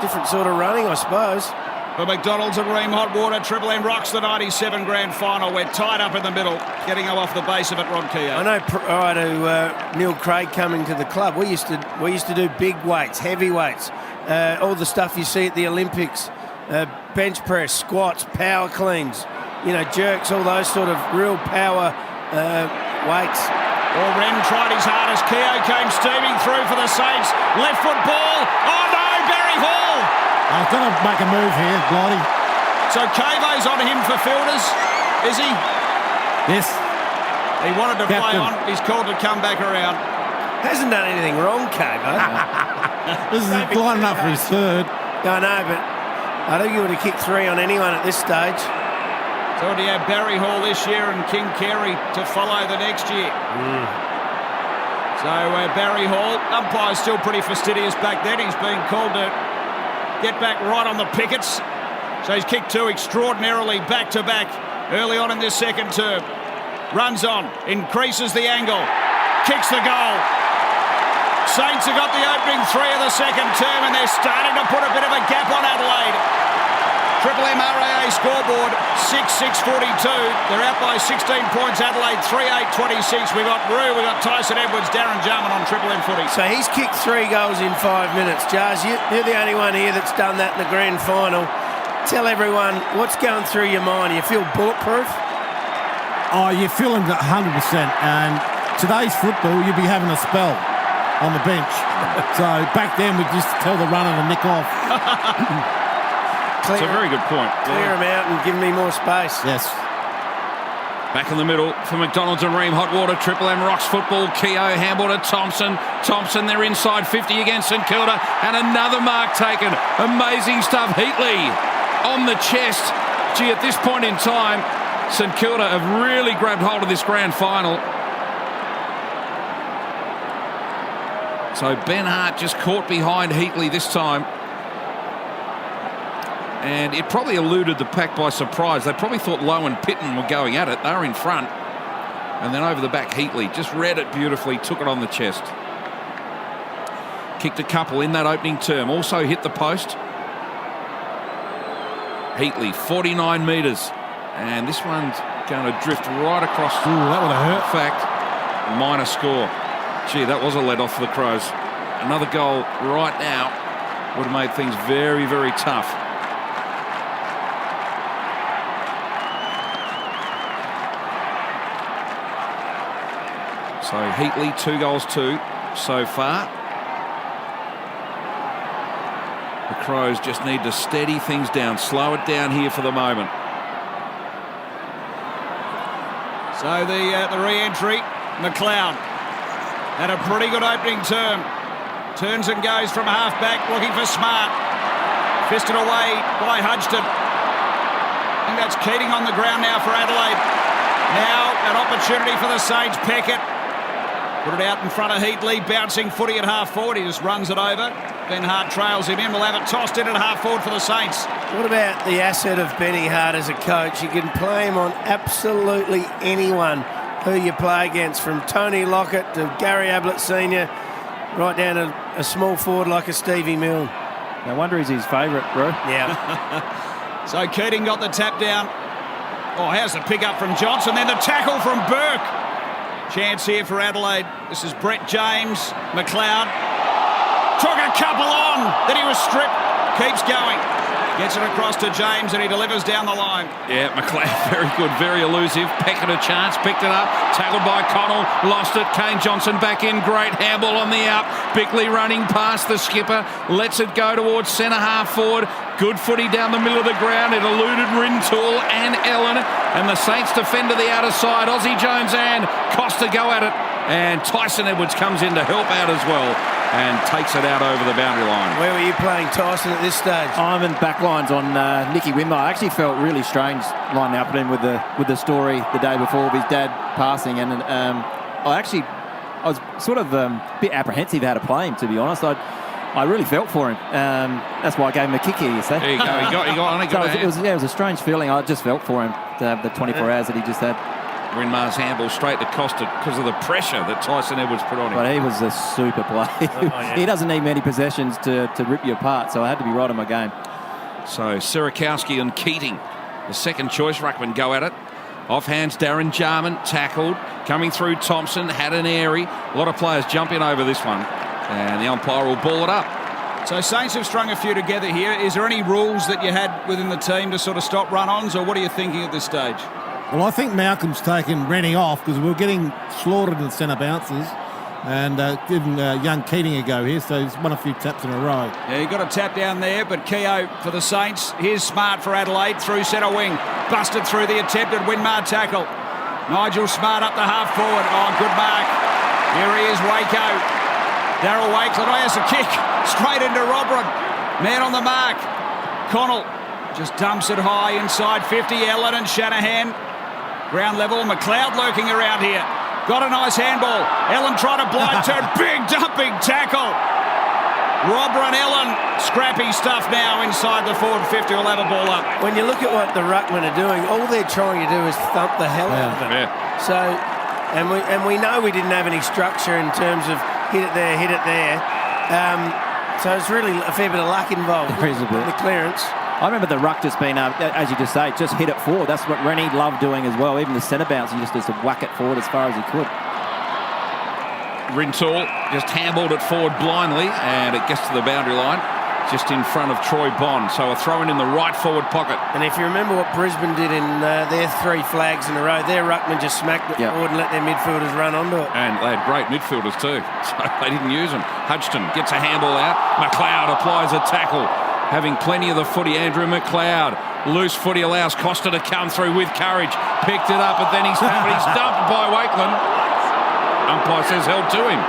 different sort of running, I suppose. For McDonald's and Ream Hot Water, Triple M rocks the 97 grand final. We're tied up in the middle, getting off the base of it, Rod Keogh. I know prior to Neil Craig coming to the club, we used to do big weights, heavy weights, all the stuff you see at the Olympics, bench press, squats, power cleans, jerks, all those sort of real power weights. Well, Wren tried his hardest. Keogh came steaming through for the Saints. Left foot ball. Oh no, Barry Hall! I've got to make a move here, Blighty. So Cavo's on him for fielders, is he? Yes. He wanted to play Captain. on. He's called to come back around. Hasn't done anything wrong, Cavo. This is blind enough for his third. I know, but I think he would have kicked 3 on anyone at this stage. So do you have Barry Hall this year and King Carey to follow the next year? So Barry Hall, umpire's still pretty fastidious back then. He's been called to get back right on the pickets. So he's kicked 2 extraordinarily back-to-back early on in this second term. Runs on, increases the angle, kicks the goal. Saints have got the opening 3 of the second term and they're starting to put a bit of a gap on Adelaide. Triple M RAA scoreboard, 6-6-42. They're out by 16 points, Adelaide 3-8-26. We've got Rue, we've got Tyson Edwards, Darren Jarman on Triple M footy. So he's kicked 3 goals in 5 minutes. Jars, you're the only one here that's done that in the grand final. Tell everyone what's going through your mind. You feel bulletproof? Oh, you're feeling 100%. And today's football, you'd be having a spell on the bench. So back then, we just tell the runner to nick off. That's a very good point. Clear him out and give me more space. Yes. Back in the middle for McDonald's and Ream Hot Water. Triple M rocks football. Keogh, handball to Thompson. Thompson, they're inside 50 against St Kilda. And another mark taken. Amazing stuff. Heatley on the chest. Gee, at this point in time, St Kilda have really grabbed hold of this grand final. So Ben Hart just caught behind Heatley this time. And it probably eluded the pack by surprise. They probably thought Lowe and Pitton were going at it. They were in front. And then over the back, Heatley just read it beautifully, took it on the chest. Kicked a couple in that opening term. Also hit the post. Heatley, 49 metres. And this one's going to drift right across. Ooh, that would have hurt. In fact, minor score. Gee, that was a let off for the Crows. Another goal right now would have made things very, very tough. So Heatley, 2 goals, 2 so far. The Crows just need to steady things down, slow it down here for the moment. So the re-entry, McLeod had a pretty good opening term. Turns and goes from half back, looking for Smart. Fisted away by Hudson. I think that's Keating on the ground now for Adelaide. Now an opportunity for the Saints. Peckett put it out in front of Heatley, bouncing footy at half forward. He just runs it over. Ben Hart trails him in. We'll have it tossed in at half forward for the Saints. What about the asset of Benny Hart as a coach? You can play him on absolutely anyone who you play against, from Tony Lockett to Gary Ablett Sr., right down to a small forward like a Stevie Milne. No wonder he's his favourite, bro. Yeah. So Keating got the tap down. Oh, how's the pick up from Johnson? Then the tackle from Burke. Chance here for Adelaide. This is Brett James. McLeod took a couple on. Then he was stripped. Keeps going. Gets it across to James and he delivers down the line. Yeah, McLeod, very good, very elusive. Peckett a chance, picked it up. Tackled by Connell, lost it. Kane Johnson back in. Great handball on the out. Bickley running past the skipper. Lets it go towards centre half forward. Good footy down the middle of the ground. It eluded Rintoul and Ellen. And the Saints defend to the outer side. Aussie Jones and Costa go at it. And Tyson Edwards comes in to help out as well. and takes it out over the boundary line. Where were you playing, Tyson, at this stage? I'm in back lines on Nicky Winmar. I actually felt really strange lining up with him with the story the day before of his dad passing, and I was sort of a bit apprehensive how to play him, to be honest. I really felt for him. That's why I gave him a kick here, you see. There you go. He got it was a strange feeling. I just felt for him to have the 24 hours that he just had. Winmar's handball straight to Costa because of the pressure that Tyson Edwards put on him. But he was a super play. He doesn't need many possessions to rip you apart, so I had to be right on my game. So Sirakowski and Keating, the second choice ruckman, go at it. Off hands, Darren Jarman, tackled. Coming through, Thompson, had an airy. A lot of players jumping over this one. And the umpire will ball it up. So Saints have strung a few together here. Is there any rules that you had within the team to sort of stop run-ons, or what are you thinking at this stage? Well, I think Malcolm's taken Rennie off because we're getting slaughtered in centre bounces, and giving young Keating a go here, so he's won a few taps in a row. Yeah, he got a tap down there, but Keogh for the Saints. Here's Smart for Adelaide through centre wing. Busted through the attempted Winmar tackle. Nigel Smart up the half forward. Oh, good mark. Here he is, Waco. Darryl Wakeland, has a kick straight into Robron. Man on the mark. Connell just dumps it high inside 50. Ellen and Shanahan. Ground level. McLeod lurking around here. Got a nice handball. Ellen tried a blind turn. Big dumping tackle. Robron Ellen. Scrappy stuff now inside the forward 50. Will have a ball up. When you look at what the ruckmen are doing, all they're trying to do is thump the hell out of it. Yeah. So, and we know we didn't have any structure in terms of hit it there. So it's really a fair bit of luck involved There is a bit. with the clearance. I remember the ruck just being, as you just say, just hit it forward. That's what Rennie loved doing as well. Even the centre bounce, he just whack it forward as far as he could. Rintoul just handballed it forward blindly, and it gets to the boundary line just in front of Troy Bond. So a throw in the right forward pocket. And if you remember what Brisbane did in their 3 flags in a row, their ruckman just smacked it forward and let their midfielders run onto it. And they had great midfielders too, so they didn't use them. Hudson gets a handball out. McLeod applies a tackle. Having plenty of the footy, Andrew McLeod. Loose footy allows Costa to come through with courage. Picked it up, but then he's dumped by Wakeland. Umpire says held to him.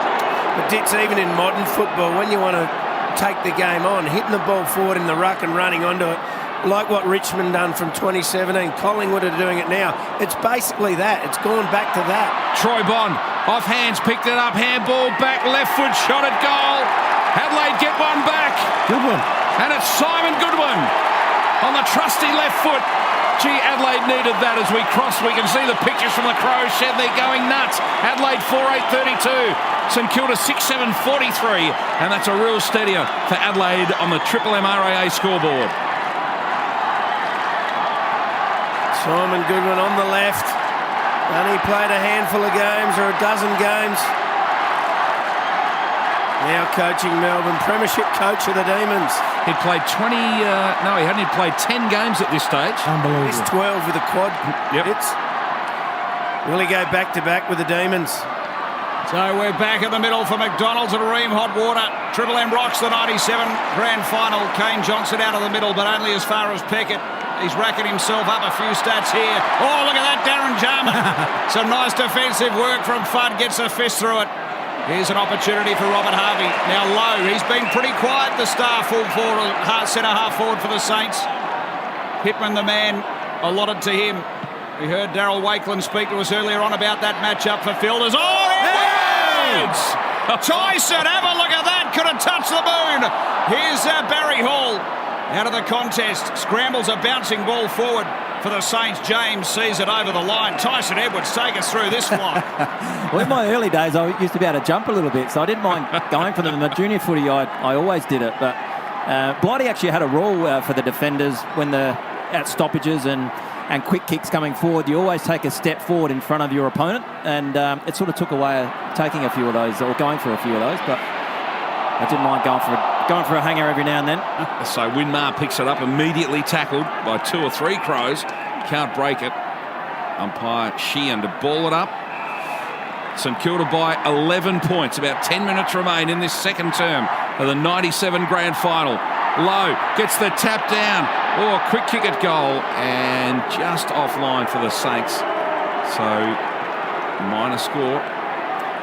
But Ditz, even in modern football, when you want to take the game on, hitting the ball forward in the ruck and running onto it, like what Richmond done from 2017, Collingwood are doing it now. It's basically that. It's gone back to that. Troy Bond, off hands, picked it up, handball, back, left foot, shot at goal. Adelaide get one back. Good one. And it's Simon Goodwin on the trusty left foot. Gee, Adelaide needed that as we cross. We can see the pictures from the Crows shed. They're going nuts. Adelaide 4-8-32. St Kilda 6-7-43. And that's a real steadier for Adelaide on the Triple MRAA scoreboard. Simon Goodwin on the left. Only played a handful of games or a dozen games. Now coaching Melbourne, premiership coach of the Demons. He'd played 20, no, he hadn't. He'd played 10 games at this stage. Unbelievable. He's 12 with a quad. Yep. Will he go back-to-back with the Demons? So we're back in the middle for McDonald's at Ream Hot Water. Triple M rocks the 97 grand final. Kane Johnson out of the middle, but only as far as Peckett. He's racking himself up a few stats here. Oh, look at that, Darren Jarman. Some nice defensive work from Fudd. Gets a fist through it. Here's an opportunity for Robert Harvey. Now Lowe, he's been pretty quiet, the star full forward, centre half forward for the Saints. Pittman, the man, allotted to him. We heard Darryl Wakeland speak to us earlier on about that matchup for fielders. Oh, Edwards! Tyson, have a look at that. Could have touched the moon. Here's Barry Hall out of the contest. Scrambles a bouncing ball forward for the Saints. James sees it over the line. Tyson Edwards, take us through this one. Well, in my early days, I used to be able to jump a little bit, so I didn't mind going for them. In my junior footy, I always did it. But Blighty actually had a rule for the defenders when they're at stoppages and quick kicks coming forward. You always take a step forward in front of your opponent, and it sort of took away taking a few of those or going for a few of those. But I didn't mind going for a hanger every now and then. So Winmar picks it up, immediately tackled by 2 or 3 Crows. Can't break it. Umpire Sheehan to ball it up. St Kilda by 11 points. About 10 minutes remain in this second term of the 97 grand final. Lowe gets the tap down. Oh, a quick kick at goal and just offline for the Saints. So minor score.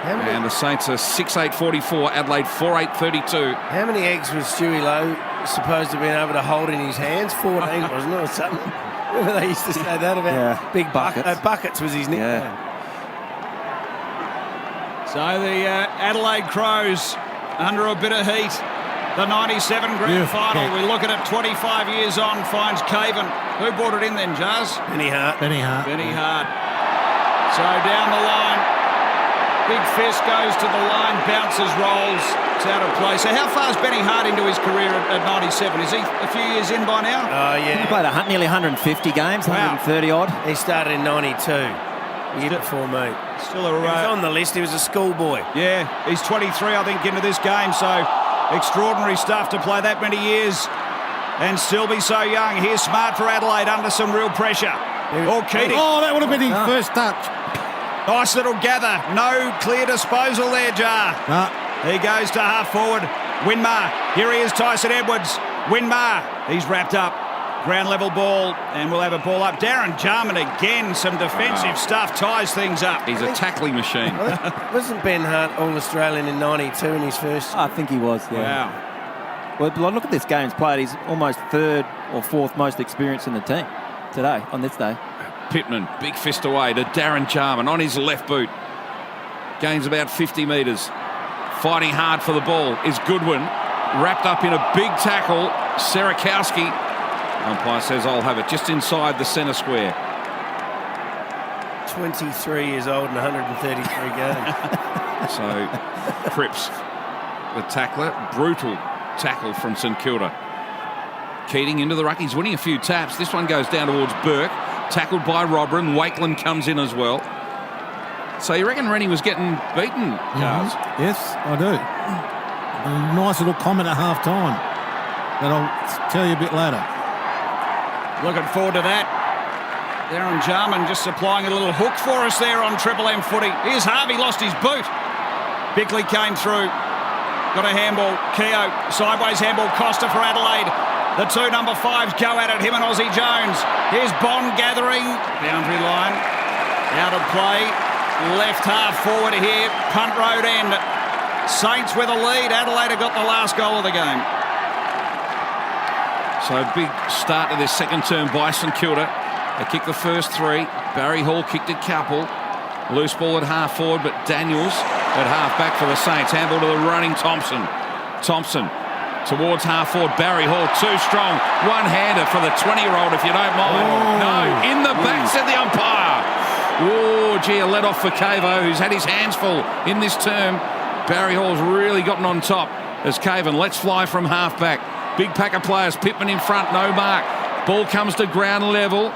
And the Saints are 6'8", 44, Adelaide 4'8", 32. How many eggs was Stewie Lowe supposed to have been able to hold in his hands? 14, wasn't it, or something? Remember they used to say that about big buckets? Buckets was his nickname. Yeah. So the Adelaide Crows under a bit of heat. The 97 grand final. We look at it 25 years on, finds Caven. Who brought it in then, Jazz? Benny Hart. Benny Hart. So down the line, big fist goes to the line, bounces, rolls. It's out of play. So how far's Benny Hart into his career at 97? Is he a few years in by now? Oh, yeah. He played nearly 150 games, 130 odd. He started in 92, the year before me. Still a He was on the list. He was a schoolboy. Yeah, he's 23, I think, into this game. So extraordinary stuff to play that many years and still be so young. Here's Smart for Adelaide under some real pressure. Oh, Keating. Oh, that would have been his first touch. Nice little gather. No clear disposal there, Jar. He goes to half forward. Winmar. Here he is, Tyson Edwards. Winmar. He's wrapped up. Ground level ball, and we'll have a ball up. Darren Jarman again, some defensive stuff, ties things up. He's a tackling machine. Wasn't Ben Hart All-Australian in 92 in his first? I think he was, yeah. Wow. Well, look at this game's played. He's almost third or fourth most experienced in the team today, on this day. Pittman, big fist away to Darren Jarman on his left boot. Gains about 50 metres. Fighting hard for the ball is Goodwin. Wrapped up in a big tackle, Serakowski. Umpire says I'll have it just inside the centre square. 23 years old and 133 games. So Cripps, the tackler, brutal tackle from St Kilda. Keating into the ruck. He's winning a few taps. This one goes down towards Burke. Tackled by Robran. Wakeland comes in as well. So you reckon Rennie was getting beaten, Charles? Yes, I do. A nice little comment at half-time that I'll tell you a bit later. Looking forward to that. Darren Jarman just supplying a little hook for us there on Triple M footy. Here's Harvey, lost his boot. Bickley came through. Got a handball. Keogh, sideways handball. Costa for Adelaide. The two number fives go at it, him and Aussie Jones. Here's Bond gathering. Boundary line. Out of play. Left half forward here. Punt road end. Saints with a lead. Adelaide have got the last goal of the game. So big start to this second term by St Kilda. They kicked the first three. Barry Hall kicked a couple. Loose ball at half forward, but Daniels at half back for the Saints. Handball to the running Thompson. Thompson towards half forward. Barry Hall too strong. One-hander for the 20-year-old, if you don't mind. No, in the back, said the umpire. Oh, gee, a let off for Cavo, who's had his hands full in this term. Barry Hall's really gotten on top as Caven lets fly from half back. Big pack of players. Pittman in front, no mark. Ball comes to ground level.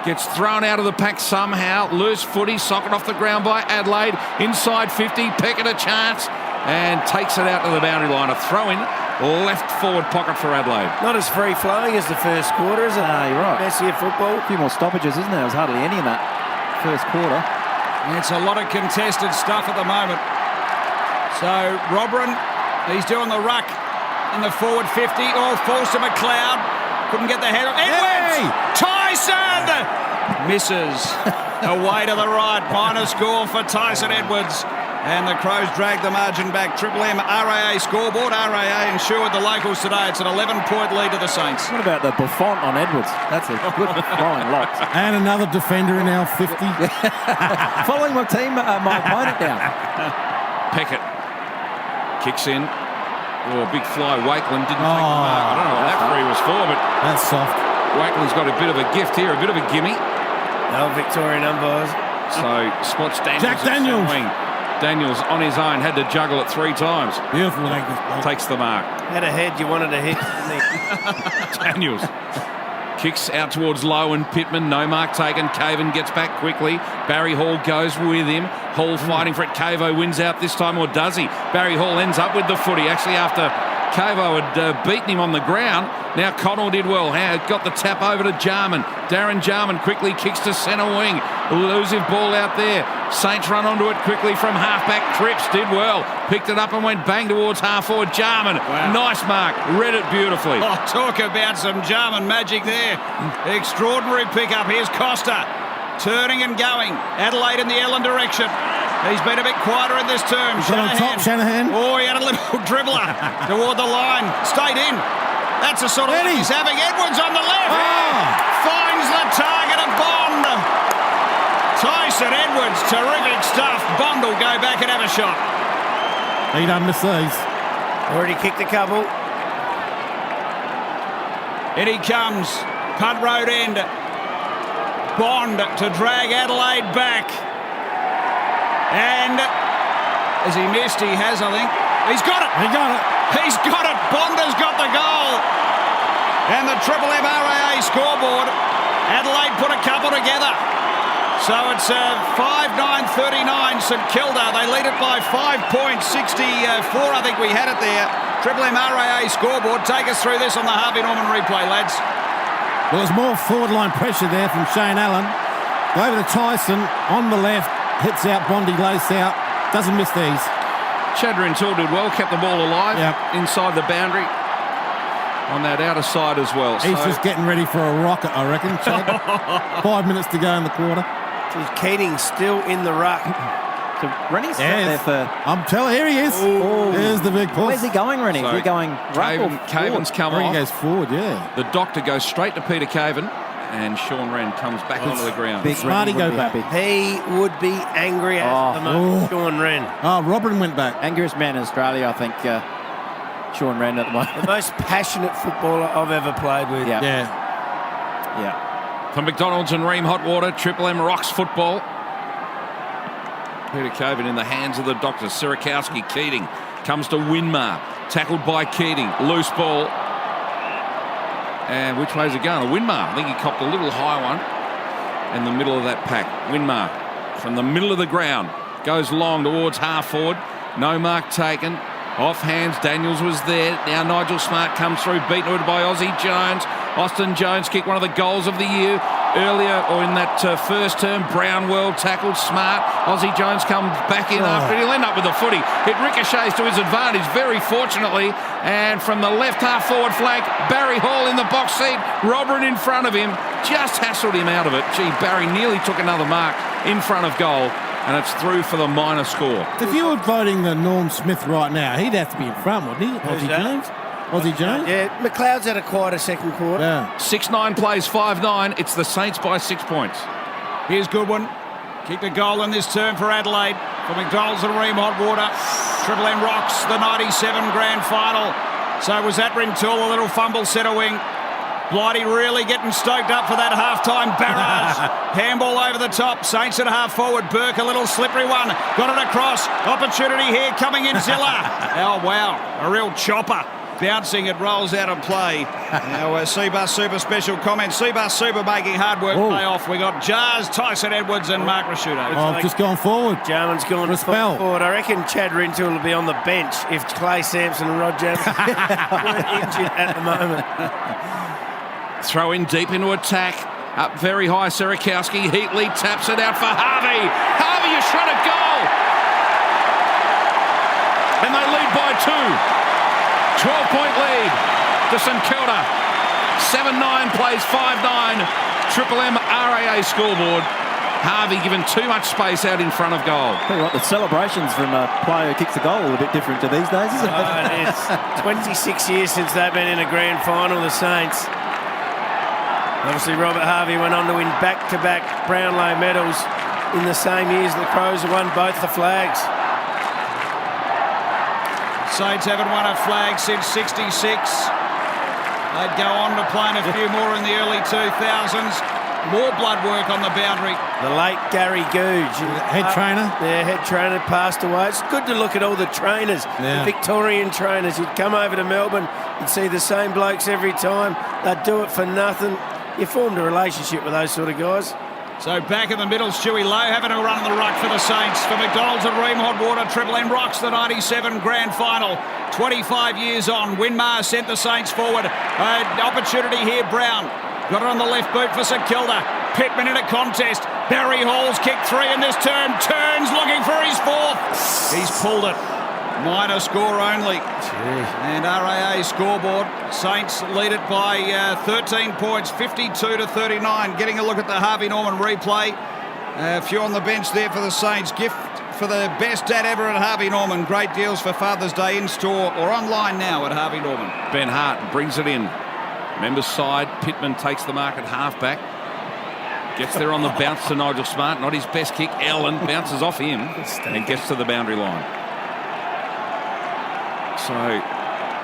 Gets thrown out of the pack somehow. Loose footy, socket off the ground by Adelaide. Inside 50, Peckett a chance. And takes it out to the boundary line. A throw in, left forward pocket for Adelaide. Not as free-flowing as the first quarter, is it? You're right. Messier football. A few more stoppages, isn't there? There's hardly any in that first quarter. It's a lot of contested stuff at the moment. So Robran, he's doing the ruck in the forward 50. Oh, falls to McLeod. Couldn't get the head on. Edwards! Tyson! Misses. Away to the right. Minor score for Tyson Edwards. And the Crows drag the margin back. Triple M RAA scoreboard. RAA ensured the locals today. It's an 11-point lead to the Saints. What about the Buffon on Edwards? That's a good flying lot. And another defender in our 50. Following my team, my opponent down. Peckett kicks in. Oh, big fly. Wakeland didn't take the mark. I don't know what that free was for, but that's soft. Wakeland's got a bit of a gift here, a bit of a gimme. No Victorian umpires. So spots Daniels. Jack Daniels. Daniels on his own had to juggle it 3 times. Beautiful. Takes the mark. Had a head you wanted to hit, didn't he? Daniels kicks out towards Lowe and Pittman. No mark taken. Caven gets back quickly. Barry Hall goes with him. Hall fighting for it. Cavo wins out this time, or does he? Barry Hall ends up with the footy. Actually, after Cavo had beaten him on the ground, now Connell did well. Got the tap over to Jarman. Darren Jarman quickly kicks to centre wing. Elusive ball out there. Saints run onto it quickly from half-back. Cripps did well. Picked it up and went bang towards half-forward. Jarman. Wow. Nice mark. Read it beautifully. Oh, talk about some Jarman magic there. Extraordinary pickup. Here's Costa. Turning and going. Adelaide in the Ellen direction. He's been a bit quieter in this term. He's on top, Shanahan. Oh, he had a little dribbler toward the line. Stayed in. That's the sort of luck he's having. Edwards on the left. Finds the target of Bond. Tyson Edwards, terrific stuff. Bond will go back and have a shot. He done miss these. Already kicked a couple. In he comes. Punt road end. Bond to drag Adelaide back. And as he missed, he has, I think. He's got it. He got it. He's got it. Bond has got the goal. And the Triple M RAA scoreboard. Adelaide put a couple together. So it's 5-9-39 St Kilda. They lead it by 5 points. 64, I think we had it there. Triple M RAA scoreboard. Take us through this on the Harvey Norman replay, lads. Well, there's more forward line pressure there from Shane Allen. Go over to Tyson on the left. Hits out, Bondi lace out. Doesn't miss these. Chad Rintoul did well, kept the ball alive inside the boundary on that outer side as well. He's just getting ready for a rocket, I reckon, Chad. 5 minutes to go in the quarter. Keating still in the ruck. So Rennie's there for... I'm telling you, here he is. Ooh. There's the big push. Where's he going, Rennie? So Is he going Caven's come He off. goes forward, yeah. The doctor goes straight to Peter Caven, and Sean Wren comes back onto the ground. Big Smarty Rennie go would back. be happy. He would be angry at the moment, Sean Wren. Oh, Robin went back. Angriest man in Australia, I think, Sean Wren at the moment. The most passionate footballer I've ever played with. Yeah. Yeah. For McDonald's and Ream Hot Water, Triple M rocks football. Peter Caven in the hands of the doctor. Sirikowski, Keating comes to Winmar. Tackled by Keating. Loose ball. And which way is it going? Winmar. I think he copped a little high one in the middle of that pack. Winmar from the middle of the ground. Goes long towards half forward. No mark taken. Off hands. Daniels was there. Now Nigel Smart comes through. Beaten by Aussie Jones. Austin Jones kicked one of the goals of the year. Earlier, or in that first term, Brown well tackled Smart. Aussie Jones comes back in after it. He'll end up with the footy. It ricochets to his advantage, very fortunately. And from the left half forward flank, Barry Hall in the box seat. Robert in front of him, just hassled him out of it. Gee, Barry nearly took another mark in front of goal. And it's through for the minor score. If you were voting the Norm Smith right now, he'd have to be in front, wouldn't he? Aussie Jones? Aussie Jones? Yeah, McLeod's had a quieter second quarter. Yeah. 6-9 plays 5-9. It's the Saints by 6 points. Here's Goodwin. Kicked a goal in this term for Adelaide. For McDonald's and Ream Hot Water. Triple M rocks the 97 grand final. So was that Rintoul, a little fumble centre wing. Blighty really getting stoked up for that half-time barrage. Handball over the top. Saints at half forward. Burke, a little slippery one. Got it across. Opportunity here coming in Zilla. Oh, wow. A real chopper. Bouncing, it rolls out of play. Now, Seabus Super special comment. Seabus Super making hard work pay off. We got Jars, Tyson Edwards and Mark Rashudo. I've just gone forward. Jarman's gone forward. I reckon Chad Rintoul will be on the bench if Clay Sampson and Rod James weren't injured at the moment. Throw in deep into attack. Up very high, Sirikowski. Heatley taps it out for Harvey. Harvey, you shot a goal. And they lead by 2. 12-point lead to St Kilda. 7-9 plays 5-9. Triple M RAA scoreboard. Harvey given too much space out in front of goal. Tell you what, the celebrations from a player who kicks a goal are a bit different to these days, isn't it? Oh, it is. 26 years since they've been in a grand final, the Saints. Obviously, Robert Harvey went on to win back-to-back Brownlow medals in the same years the Crows won both the flags. Saints haven't won a flag since 66. They'd go on to play in a few more in the early 2000s. More blood work on the boundary. The late Gary Googe. Head trainer. Their head trainer passed away. It's good to look at all the trainers, the Victorian trainers. You'd come over to Melbourne, you'd see the same blokes every time. They'd do it for nothing. You formed a relationship with those sort of guys. So back in the middle, Stewie Lowe having a run in the ruck for the Saints. For McDonald's and Ream Hot Water, Triple M rocks the 97 grand final. 25 years on, Winmar sent the Saints forward. Opportunity here, Brown. Got it on the left boot for St Kilda. Pittman in a contest. Barry Hall's kicked 3 in this term. Turns looking for his 4th. He's pulled it. Minor score only. And RAA scoreboard. Saints lead it by 13 points, 52-39. Getting a look at the Harvey Norman replay. A few on the bench there for the Saints. Gift for the best dad ever at Harvey Norman. Great deals for Father's Day in store or online now at Harvey Norman. Ben Hart brings it in. Members side. Pittman takes the mark at halfback. Gets there on the bounce to Nigel Smart. Not his best kick. Allen bounces off him and gets to the boundary line. So,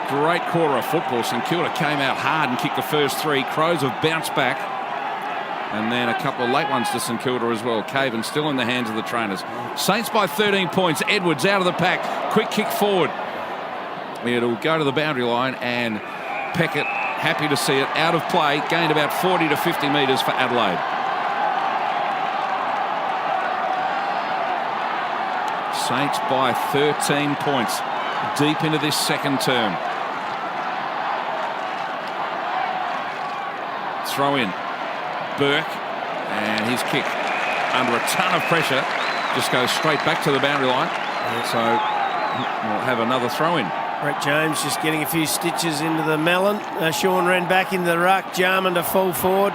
great quarter of football. St Kilda came out hard and kicked the first three. Crows have bounced back. And then a couple of late ones to St Kilda as well. Caven still in the hands of the trainers. Saints by 13 points. Edwards out of the pack. Quick kick forward. It'll go to the boundary line, and Peckett, happy to see it, out of play. Gained about 40 to 50 metres for Adelaide. Saints by 13 points. Deep into this second term. Throw in. Burke, and his kick under a ton of pressure just goes straight back to the boundary line. So we'll have another throw in. Brett James just getting a few stitches into the melon. Sean ran back into the ruck. Jarman to full forward.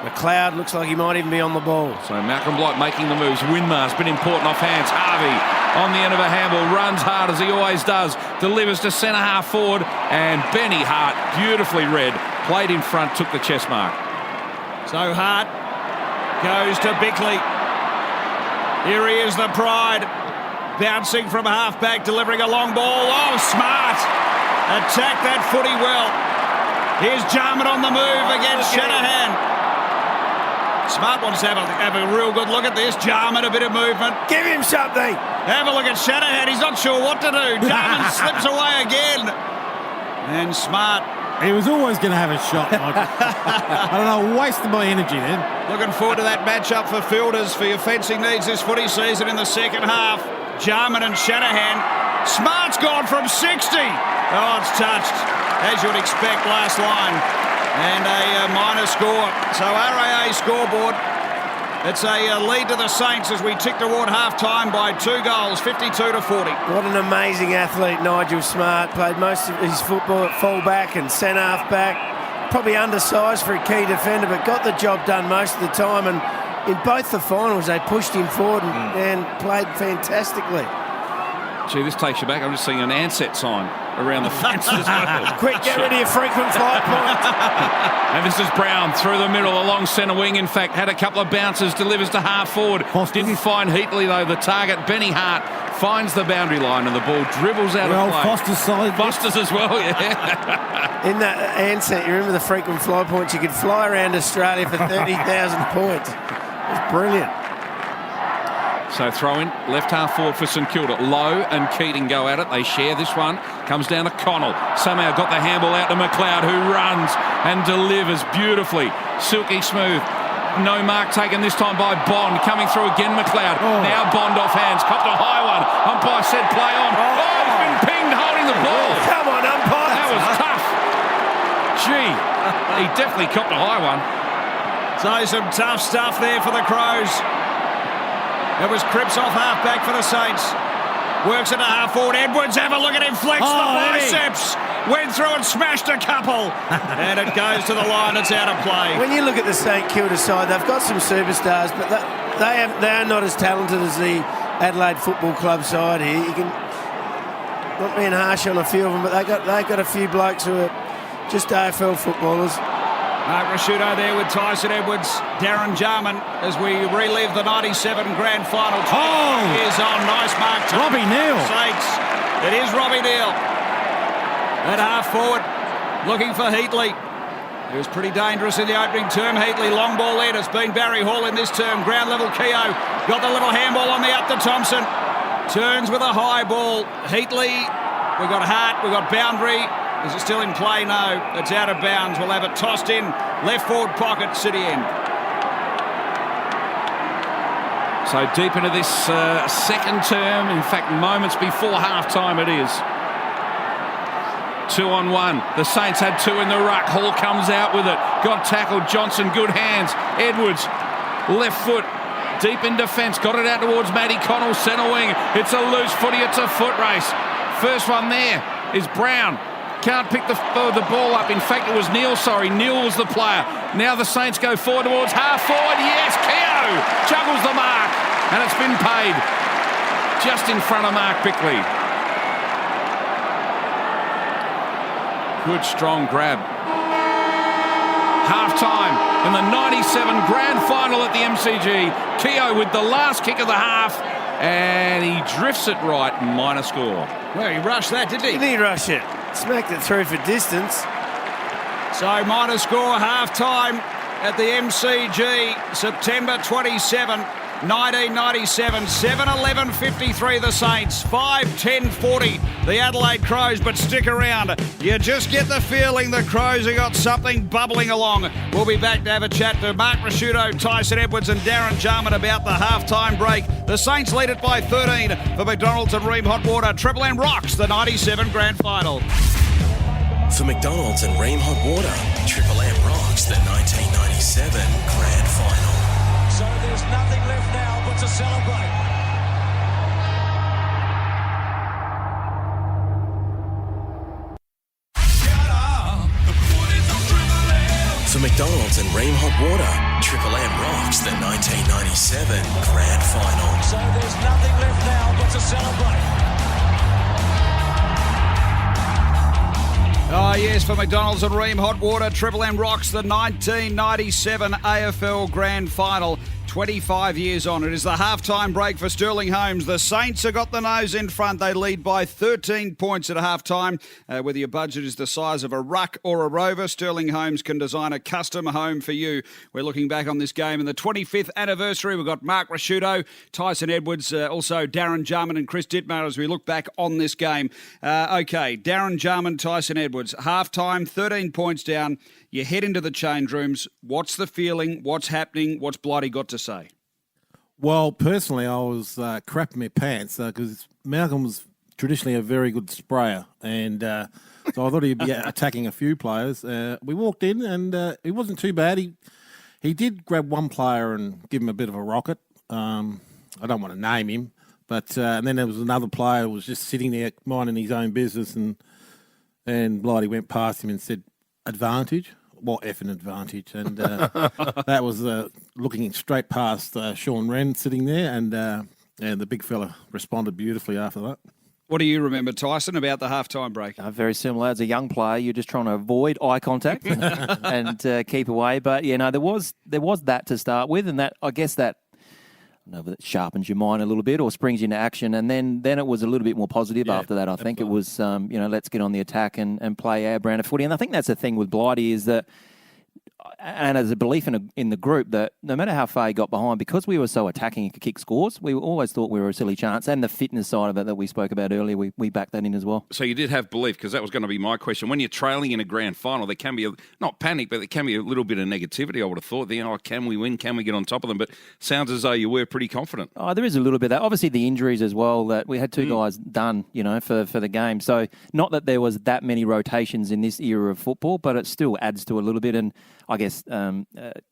McLeod looks like he might even be on the ball. So Malcolm Blight making the moves. Winmar's been important off hands. Harvey on the end of a handball, runs hard as he always does, delivers to centre half forward, and Benny Hart, beautifully read, played in front, took the chest mark. So Hart goes to Bickley. Here he is, the pride. Bouncing from half-back, delivering a long ball. Oh, Smart. Attack that footy well. Here's Jarman on the move against Shanahan. Smart wants to have a real good look at this. Jarman, a bit of movement. Give him something. Have a look at Shanahan. He's not sure what to do. Jarman slips away again. And Smart. He was always going to have a shot, Michael. I don't know, wasted my energy then. Looking forward to that matchup for fielders for your fencing needs this footy season in the second half. Jarman and Shanahan. Smart's gone from 60. Oh, it's touched, as you would expect, last line. And a minor score. So RAA scoreboard. It's a lead to the Saints as we tick toward half-time by 2 goals, 52 to 40. What an amazing athlete Nigel Smart. Played most of his football at full-back and centre half-back. Probably undersized for a key defender, but got the job done most of the time. And in both the finals, they pushed him forward and played fantastically. Gee, this takes you back. I'm just seeing an Ansett sign around the fence as well. Quick, get rid of your frequent fly point. And this is Brown through the middle along centre wing. In fact, had a couple of bounces, delivers to half forward. Didn't find Heatley, though, the target. Benny Hart finds the boundary line and the ball dribbles out of play. Foster's side. Foster's as well, yeah. In that Ansett, you remember the frequent fly points? You could fly around Australia for 30,000 points. It's brilliant. So throw in, left half forward for St Kilda. Lowe and Keating go at it. They share this one. Comes down to Connell. Somehow got the handball out to McLeod, who runs and delivers beautifully. Silky smooth. No mark taken this time by Bond. Coming through again, McLeod. Now Bond off hands. Copped a high one. Umpire said play on. Oh, he's been pinged holding the ball. Come on, umpire. That was tough. Gee, he definitely copped a high one. So some tough stuff there for the Crows. It was Cripps off half-back for the Saints. Works it to half-forward. Edwards, have a look at him, flex the biceps. Went through and smashed a couple. And it goes to the line. It's out of play. When you look at the St Kilda side, they've got some superstars, but they are not as talented as the Adelaide Football Club side here. You can, not being harsh on a few of them, but they got a few blokes who are just AFL footballers. Mark Rasciuto there with Tyson Edwards, Darren Jarman, as we relive the 97 grand final. Is on. Nice mark. Robbie Neal. Saints. It is Robbie Neal. At half forward, looking for Heatley. It was pretty dangerous in the opening term. Heatley, long ball in. It's been Barry Hall in this term. Ground level Keogh. Got the little handball on the up to Thompson. Turns with a high ball. Heatley. We've got Hart. We've got boundary. Is it still in play? No, it's out of bounds. We'll have it tossed in. Left forward pocket, City end. So deep into this second term, in fact, moments before half-time it is. 2-on-1. The Saints had 2 in the ruck. Hall comes out with it. Got tackled. Johnson, good hands. Edwards, left foot, deep in defence. Got it out towards Matty Connell, centre wing. It's a loose footy. It's a foot race. First one there is Brown. Can't pick the ball up. In fact, it was Neal, sorry. Neal was the player. Now the Saints go forward towards half forward. Yes, Keogh juggles the mark. And it's been paid. just in front of Mark Bickley. Good, strong grab. Half-time in the 97 grand final at the MCG. Keogh with the last kick of the half, and he drifts it right, minor score. Well, he rushed that, didn't he? Didn't he rush it? Smacked it through for distance. So minor score, half-time at the MCG, September 27, 1997, 7:11:53 the Saints, 5:10:40 the Adelaide Crows, but stick around. You just get the feeling the Crows have got something bubbling along. We'll be back to have a chat to Mark Rasciuto, Tyson Edwards and Darren Jarman about the half-time break. The Saints lead it by 13 for McDonald's and Ream Hot Water. Triple M rocks the 97 grand final. For McDonald's and Ream Hot Water, Triple M rocks the 1997 grand final. So there's nothing left now but to celebrate. For McDonald's and Ream Hot Water, Triple M rocks the 1997 grand final. So there's nothing left now but to celebrate. Oh, yes, for McDonald's and Ream Hot Water, Triple M rocks the 1997 AFL Grand Final. 25 years on. It is the half-time break for Sterling Homes. The Saints have got the nose in front. They lead by 13 points at half-time. Whether your budget is the size of a ruck or a rover, Sterling Homes can design a custom home for you. We're looking back on this game in the 25th anniversary. We've got Mark Rasciuto, Tyson Edwards, also Darren Jarman and Chris Dittmar as we look back on this game. Okay, Darren Jarman, Tyson Edwards. Half-time, 13 points down. You head into the change rooms. What's the feeling? What's happening? What's Blighty got to say? Well, personally, I was crapping my pants because Malcolm was traditionally a very good sprayer, and so I thought he'd be attacking a few players. We walked in, and it wasn't too bad. He did grab one player and give him a bit of a rocket. I don't want to name him, but and then there was another player who was just sitting there minding his own business, and Blighty went past him and said, "Advantage." What effing advantage? And that was looking straight past Sean Wren sitting there, and the big fella responded beautifully after that. What do you remember, Tyson, about the halftime break? Very similar. As a young player, you're just trying to avoid eye contact and keep away. But there was that to start with, and that I guess that. That sharpens your mind a little bit or springs you into action. And then it was a little bit more positive after that. I think it was, let's get on the attack and play our brand of footy. And I think that's the thing with Blighty is that, and as a belief in the group, that no matter how far he got behind, because we were so attacking and could kick scores, we always thought we were a silly chance. And the fitness side of it that we spoke about earlier, we backed that in as well. So you did have belief, because that was going to be my question. When you're trailing in a grand final, there can be, not panic, but there can be a little bit of negativity, I would have thought. Can we win? Can we get on top of them? But sounds as though you were pretty confident. Oh, there is a little bit of that. Obviously, the injuries as well, that we had two guys done, for the game. So not that there was that many rotations in this era of football, but it still adds to a little bit. And I guess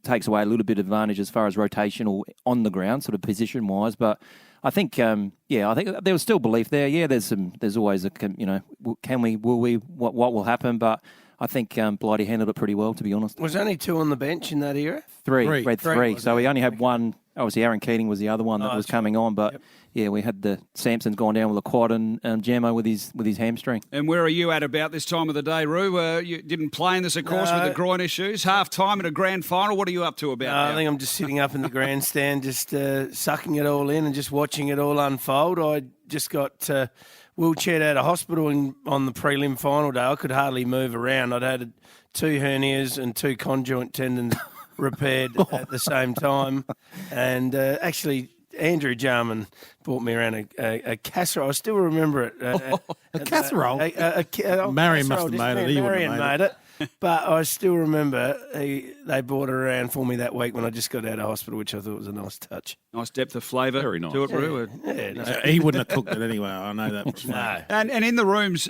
takes away a little bit of advantage as far as rotational on the ground, sort of position-wise. But I think, I think there was still belief there. Yeah, there's always will we, what will happen? But I think Blighty handled it pretty well, to be honest. Was only two on the bench in that era? Three. We had three. So we only had one. Obviously, Aaron Keating was the other one that was coming on. But, we had the Sampson's gone down with a quad and Jammo with his hamstring. And where are you at about this time of the day, Roo? You didn't play in this, of course, with the groin issues. Half-time in a grand final. What are you up to about now? I think I'm just sitting up in the grandstand, just sucking it all in and just watching it all unfold. I just got wheelchaired out of hospital on the prelim final day. I could hardly move around. I'd had 2 hernias and 2 conjoint tendons repaired at the same time. And actually, Andrew Jarman brought me around a casserole. I still remember it. A casserole? Marion must have made it. He wouldn't have made it. But I still remember they brought it around for me that week when I just got out of hospital, which I thought was a nice touch. Nice depth of flavour. Very nice. To it, Roo. He wouldn't have cooked it anyway. I know that. No. And in the rooms,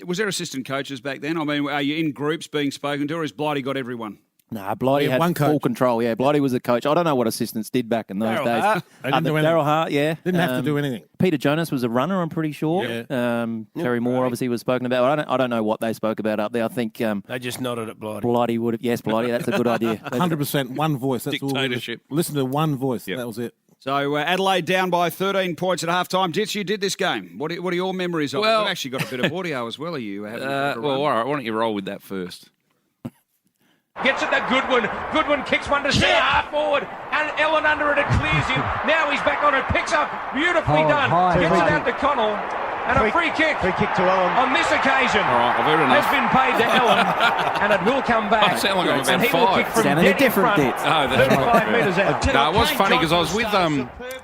was there assistant coaches back then? I mean, are you in groups being spoken to, or has Blighty got everyone? Nah, Blighty had full control. Yeah, Blighty was the coach. I don't know what assistants did back in those days. Daryl Hart, Didn't have to do anything. Peter Jonas was a runner, I'm pretty sure. Yeah. Terry Moore obviously was spoken about. I don't know what they spoke about up there. I think they just nodded at Blighty. Blighty would have. Yes, Blighty. That's a good idea. 100% one voice. That's dictatorship. All. Listen to one voice. Yep. That was it. So Adelaide down by 13 points at half-time. Ditz, you did this game. What are your memories of it? Well- We've actually got a bit of audio as well. Are you having a bit of a Well, run? all right. Why don't you roll with that first? Gets it to Goodwin. Goodwin kicks one to centre half forward. And Ellen under it, it clears him. Now he's back on it. Picks up. Beautifully done. Gets it out to Connell. And a free kick. Free kick to Ellen. On this occasion. All right, I've heard enough. Has been paid to Ellen. And it will come back. I sound like I'm about and he will five. kick from Sounding a dead in different front. bit. Oh, that's 35 metres out. No, it was funny because I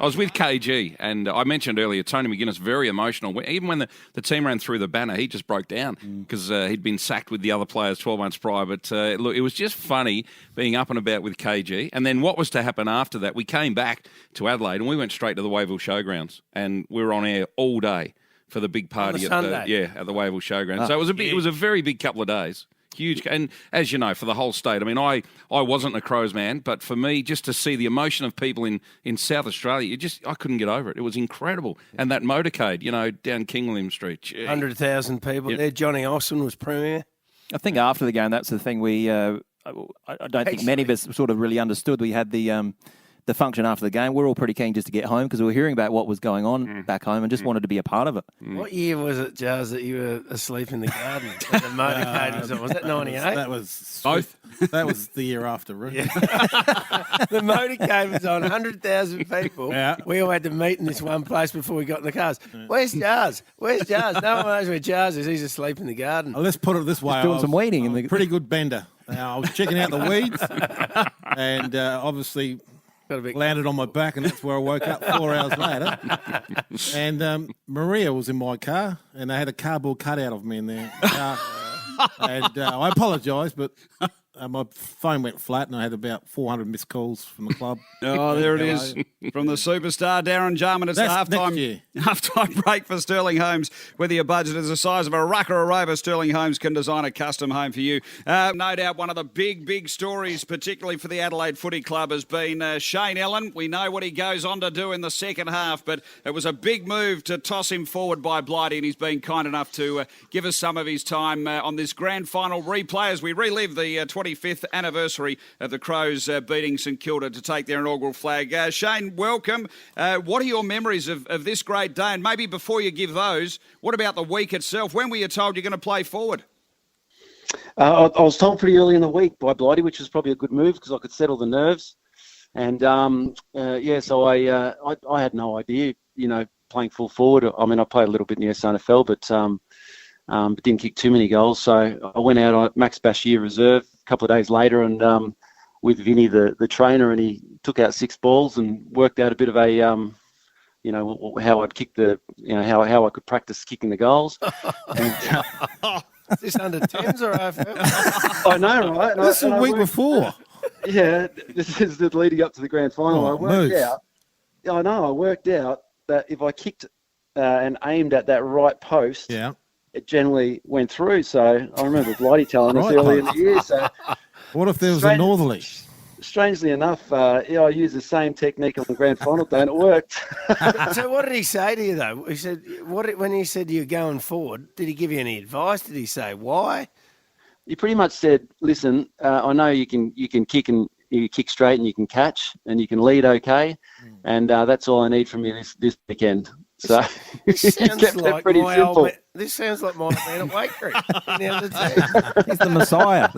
was with KG, and I mentioned earlier Tony McGuinness, very emotional. Even when the team ran through the banner, he just broke down because he'd been sacked with the other players 12 months prior. But look, it was just funny being up and about with KG. And then what was to happen after that? We came back to Adelaide and we went straight to the Wayville Showgrounds, and we were on air all day for the big party at the Wayville Showgrounds. So it was a very big couple of days. Huge, and as you know, for the whole state. I mean, I wasn't a Crows man, but for me, just to see the emotion of people in South Australia, I couldn't get over it. It was incredible. And that motorcade, down King William Street. Gee. 100,000 people there. Johnny Austin was premier. I think after the game, that's the thing I don't think many of us sort of really understood. We had the function after the game. We're all pretty keen just to get home because we were hearing about what was going on back home and just wanted to be a part of it. What year was it, Jars, that you were asleep in the garden? When the motorcade was on? Was that 98? That was Both. That was the year after, really. The motorcade was on, 100,000 people. Yeah. We all had to meet in this one place before we got in the cars. Where's Jars? Where's Jars? No one knows where Jars is. He's asleep in the garden. Let's put it this way. doing some weeding in I was the- pretty good bender. I was checking out the weeds and obviously landed on my back, and that's where I woke up 4 hours later. And Maria was in my car, and they had a cardboard cutout of me in there. And I apologise, but my phone went flat, and I had about 400 missed calls from the club. Oh, there it is. From the superstar, Darren Jarman. It's That's the next year. halftime break for Sterling Homes. Whether your budget is the size of a ruck or a rover, Sterling Homes can design a custom home for you. No doubt one of the big stories, particularly for the Adelaide Footy Club, has been Shane Ellen. We know what he goes on to do in the second half, but it was a big move to toss him forward by Blighty, and he's been kind enough to give us some of his time on this grand final replay as we relive the 25th anniversary of the Crows beating St Kilda to take their inaugural flag. Shane, welcome. What are your memories of this great day? And maybe before you give those, what about the week itself? When were you told you're going to play forward? I was told pretty early in the week by Blighty, which was probably a good move because I could settle the nerves. And so I had no idea, playing full forward. I mean, I played a little bit in the SNFL, but didn't kick too many goals. So I went out on Max Bashir reserve a couple of days later, and with Vinny, the trainer, and he took out 6 balls and worked out a bit of a, how I'd kick how I could practice kicking the goals. And, Is this under 10s or AFL? I know, right? This is a week before. Yeah, this is the leading up to the grand final. I worked out that if I kicked and aimed at that right post, it generally went through. So I remember Blighty telling us earlier in the year. So what if there was a northerly? Strangely enough, I used the same technique on the grand final day, and it worked. So what did he say to you, though? He said, when he said you're going forward, did he give you any advice? Did he say why? He pretty much said, listen, I know you can kick and you kick straight and you can catch and you can lead okay, and that's all I need from you this weekend. So This sounds like pretty my simple. This sounds like my man at Wakery. He's the Messiah.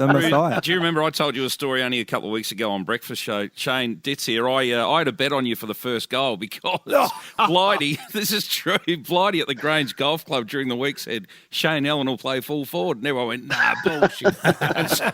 Do you remember I told you a story only a couple of weeks ago on Breakfast Show? Shane Ditz here. I had a bet on you for the first goal because Blighty, this is true, Blighty at the Grange Golf Club during the week said Shane Ellen will play full forward. And everyone went, nah, bullshit. And so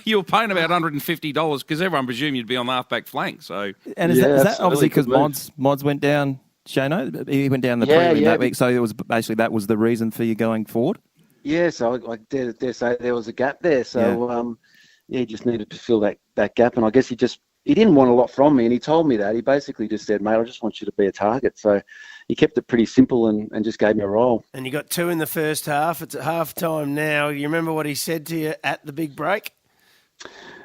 you were paying about $150 because everyone presumed you'd be on the half-back flank. So, And is that obviously because Mods went down, Shano? He went down the prelim that week, so it was basically that was the reason for you going forward? Yeah, so I dare say there was a gap there. So, he just needed to fill that gap. And I guess he didn't want a lot from me, and he told me that. He basically just said, mate, I just want you to be a target. So he kept it pretty simple and just gave me a role. And you got 2 in the first half. It's at half-time now. You remember what he said to you at the big break?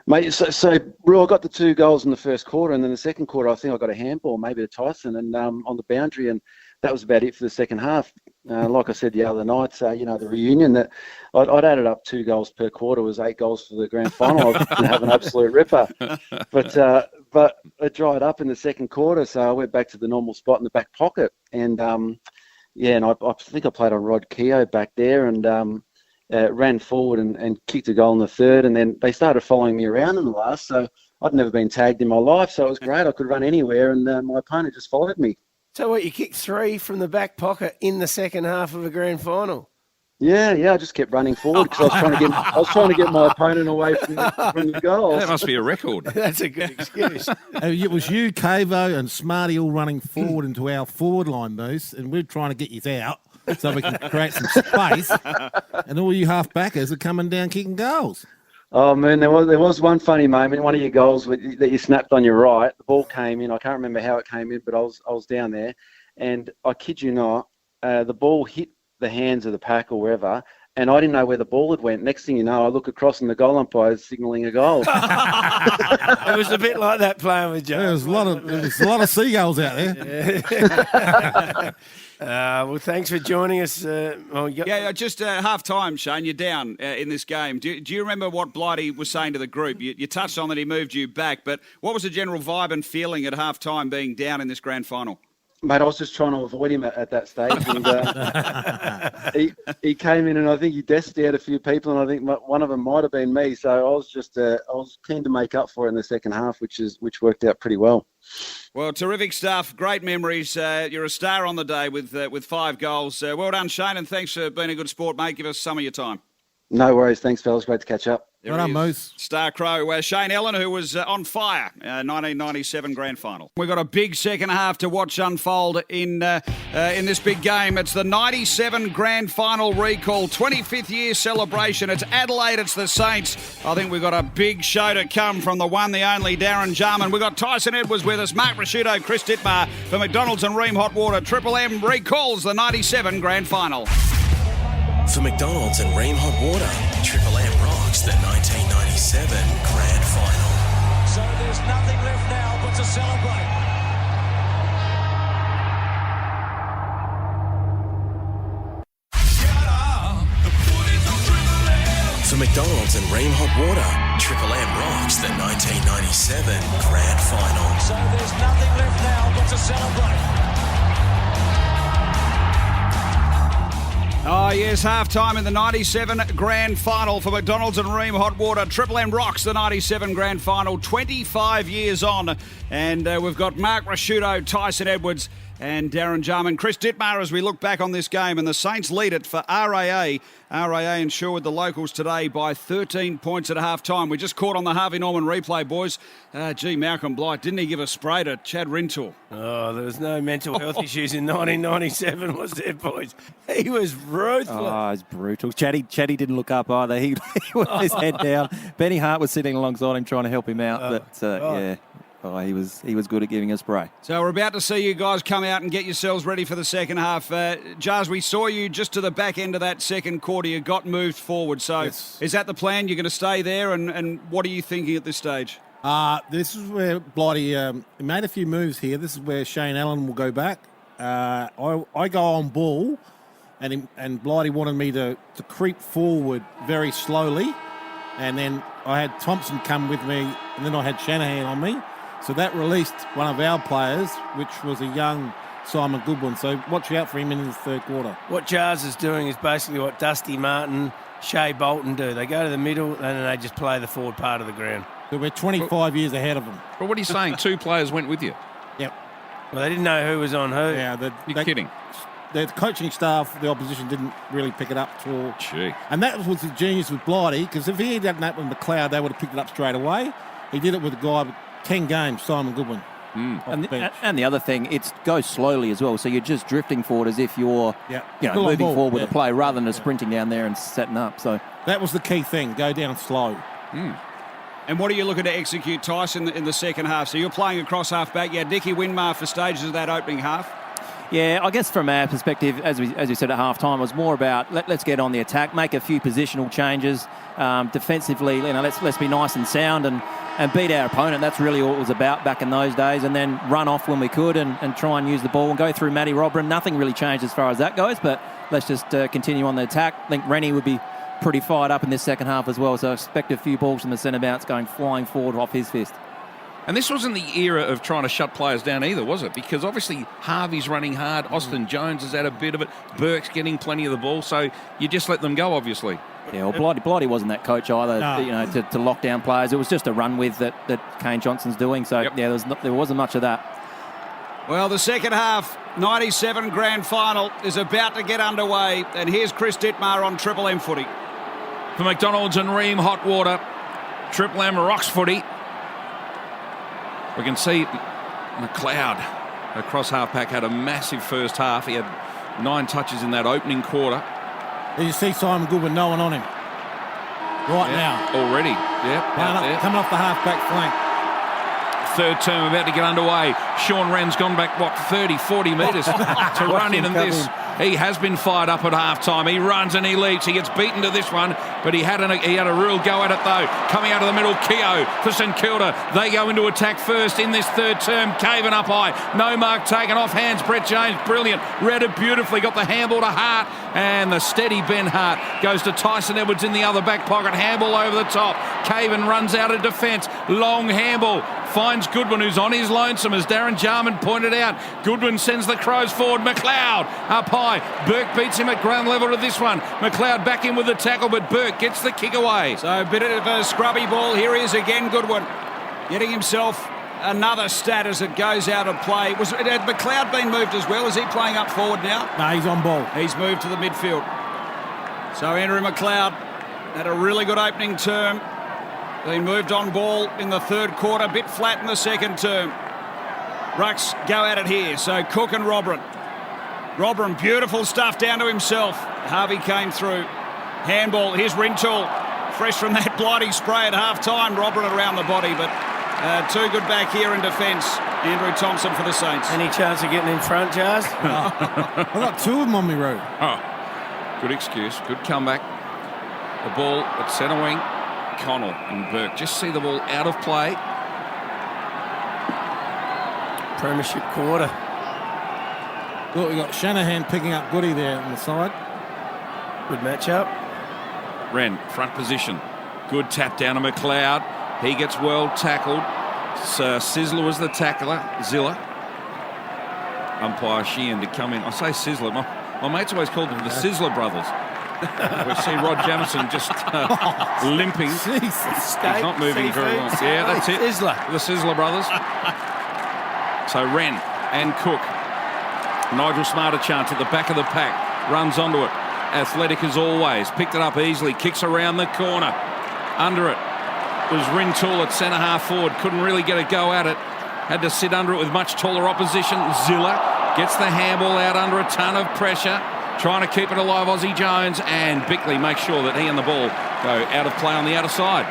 Mate, so Real, I got the 2 goals in the first quarter, and then the second quarter, I think I got a handball, maybe to Tyson, and on the boundary, and that was about it for the second half. Like I said the other night, the reunion, that I'd added up 2 goals per quarter, was 8 goals for the grand final. I was going to have an absolute ripper. But it dried up in the second quarter, so I went back to the normal spot in the back pocket. And, and I think I played on Rod Keogh back there and ran forward and kicked a goal in the third. And then they started following me around in the last, so I'd never been tagged in my life, so it was great. I could run anywhere, and my opponent just followed me. So what, you kicked 3 from the back pocket in the second half of a grand final? Yeah, I just kept running forward because I was trying to get my opponent away from the goals. That must be a record. That's a good excuse. It was you, Cavo, and Smarty all running forward into our forward line, Moose, and we're trying to get you out so we can create some space. And all you half-backers are coming down kicking goals. Oh, man, there was one funny moment. One of your goals that you snapped on your right, the ball came in. I can't remember how it came in, but I was down there. And I kid you not, the ball hit the hands of the pack or wherever, and I didn't know where the ball had went. Next thing you know, I look across and the goal umpire is signalling a goal. It was a bit like that playing with Joe. There was a lot of seagulls out there. Well, thanks for joining us. Just half-time, Shane, you're down in this game. Do you remember what Blighty was saying to the group? You touched on that he moved you back, but what was the general vibe and feeling at half-time being down in this grand final? Mate, I was just trying to avoid him at that stage. And, he came in and I think he desk out a few people, and I think one of them might have been me. So I was keen to make up for it in the second half, which worked out pretty well. Well, terrific stuff. Great memories. You're a star on the day with 5 goals. Well done, Shane, and thanks for being a good sport, mate. Give us some of your time. No worries. Thanks, fellas. Great to catch up. Well done, Moose. Star Crow, Shane Ellen, who was on fire, 1997 grand final. We've got a big second half to watch unfold in this big game. It's the 97 grand final recall, 25th year celebration. It's Adelaide, it's the Saints. I think we've got a big show to come from the one, the only Darren Jarman. We've got Tyson Edwards with us, Mark Rasciuto, Chris Dittmar for McDonald's and Ream Hot Water. Triple M recalls the 97 grand final. For McDonald's and Ream Hot Water, Triple M rocks the 1997 grand final. So there's nothing left now but to celebrate. For McDonald's and Ream Hot Water, Triple M rocks the 1997 grand final. So there's nothing left now but to celebrate. Oh, yes, half-time in the 97 grand final for McDonald's and Ream Hot Water. Triple M rocks the 97 grand final, 25 years on. And we've got Mark Rasciuto, Tyson Edwards and Darren Jarman. Chris Dittmar as we look back on this game, and the Saints lead it for RAA. RAA ensured the locals today by 13 points at half-time. We just caught on the Harvey Norman replay, boys. Malcolm Blight, didn't he give a spray to Chad Rintoul? Oh, there was no mental health issues in 1997, was there, boys? He was ruthless. Oh, it was brutal. Chatty didn't look up either. He had his head down. Benny Hart was sitting alongside him trying to help him out, yeah. Oh, he was good at giving a spray. So we're about to see you guys come out and get yourselves ready for the second half. Jars, we saw you just to the back end of that second quarter. You got moved forward. So Is that the plan? You're going to stay there? And what are you thinking at this stage? This is where Blighty made a few moves here. This is where Shane Allen will go back. I go on ball, and Blighty wanted me to creep forward very slowly. And then I had Thompson come with me, and then I had Shanahan on me. So that released one of our players, which was a young Simon Goodwin. So watch out for him in the third quarter. What Jars is doing is basically what Dusty Martin, Shea Bolton do. They go to the middle and then they just play the forward part of the ground. So we're 25 years ahead of them. But what are you saying? 2 players went with you? Yep. Well, they didn't know who was on who. Yeah, You're kidding. The coaching staff, the opposition, didn't really pick it up at all. Gee. And that was the genius with Blighty, because if he had done that with McLeod, they would have picked it up straight away. He did it with a guy with 10 games, Simon Goodwin. And the other thing, it goes slowly as well. So you're just drifting forward as if you're moving forward with a play rather than sprinting down there and setting up. So that was the key thing, go down slow. And what are you looking to execute, Tyson, in the second half? So you're playing across half-back. You had Nicky Winmar for stages of that opening half. Yeah, I guess from our perspective, as we said at half-time, it was more about let's get on the attack, make a few positional changes. Defensively, let's be nice and sound and beat our opponent. That's really all it was about back in those days. And then run off when we could and try and use the ball and go through Matty Robran. Nothing really changed as far as that goes, but let's just continue on the attack. I think Rennie would be pretty fired up in this second half as well, so I expect a few balls from the centre-bounce going flying forward off his fist. And this wasn't the era of trying to shut players down either, was it? Because obviously Harvey's running hard, Austin Jones has had a bit of it, Burke's getting plenty of the ball, so you just let them go, obviously. Yeah, well, Blighty wasn't that coach either, No. to lock down players. It was just a run with that Kane Johnson's doing, so Yep. yeah, there wasn't much of that. Well, the second half, 97 grand final is about to get underway, and here's Chris Dittmar on Triple M footy. For McDonald's and Ream Hot Water, Triple M rocks footy. We can see McLeod across half-pack had a massive first half. He had 9 touches in that opening quarter. Did you see Simon Goodwin? No one on him. Now. Already, yeah. Coming off the half-back flank. Third term about to get underway. Sean Wren's gone back, 30, 40 metres to run in this. He has been fired up at half-time. He runs and he leads. He gets beaten to this one, but he had a real go at it, though. Coming out of the middle, Keogh for St Kilda. They go into attack first in this third term. Caven up high. No mark taken off hands. Brett James, brilliant. Read it beautifully. Got the handball to Hart, and the steady Ben Hart goes to Tyson Edwards in the other back pocket. Handball over the top. Caven runs out of defence. Long handball. Finds Goodwin, who's on his lonesome, as Darren Jarman pointed out. Goodwin sends the Crows forward. McLeod up high. Burke beats him at ground level to this one. McLeod back in with the tackle, but Burke gets the kick away. So a bit of a scrubby ball. Here he is again, Goodwin, getting himself another stat as it goes out of play. Had McLeod been moved as well? Is he playing up forward now? No, he's on ball. He's moved to the midfield. So Andrew McLeod had a really good opening term. He moved on ball in the third quarter, bit flat in the second term. Rucks go at it here. So Cook and Robran. Robran, beautiful stuff down to himself. Harvey came through. Handball, here's Rintoul. Fresh from that Blighty spray at half-time. Robran around the body, but too good back here in defence. Andrew Thompson for the Saints. Any chance of getting in front, Jars? I've got 2 of them on me road. Oh, good excuse. Good comeback. The ball at centre wing. Connell and Burke just see the ball out of play. Premiership quarter. Look, we got Shanahan picking up Goody there on the side. Good matchup. Wren, front position. Good tap down to McLeod. He gets well tackled. So Sizzler was the tackler. Zilla. Umpire Sheehan to come in. I say Sizzler. My mates always called them the Sizzler brothers. We see Rod Jamison just limping. Jesus. He's not moving very well. Yeah, that's it. Sizzler. The Sizzler brothers. So Wren and Cook. Nigel Smart a chance at the back of the pack. Runs onto it. Athletic as always. Picked it up easily. Kicks around the corner. Under it was Rintoul at centre half forward. Couldn't really get a go at it. Had to sit under it with much taller opposition. Zilla gets the handball out under a ton of pressure. Trying to keep it alive, Aussie Jones, and Bickley makes sure that he and the ball go out of play on the outer side.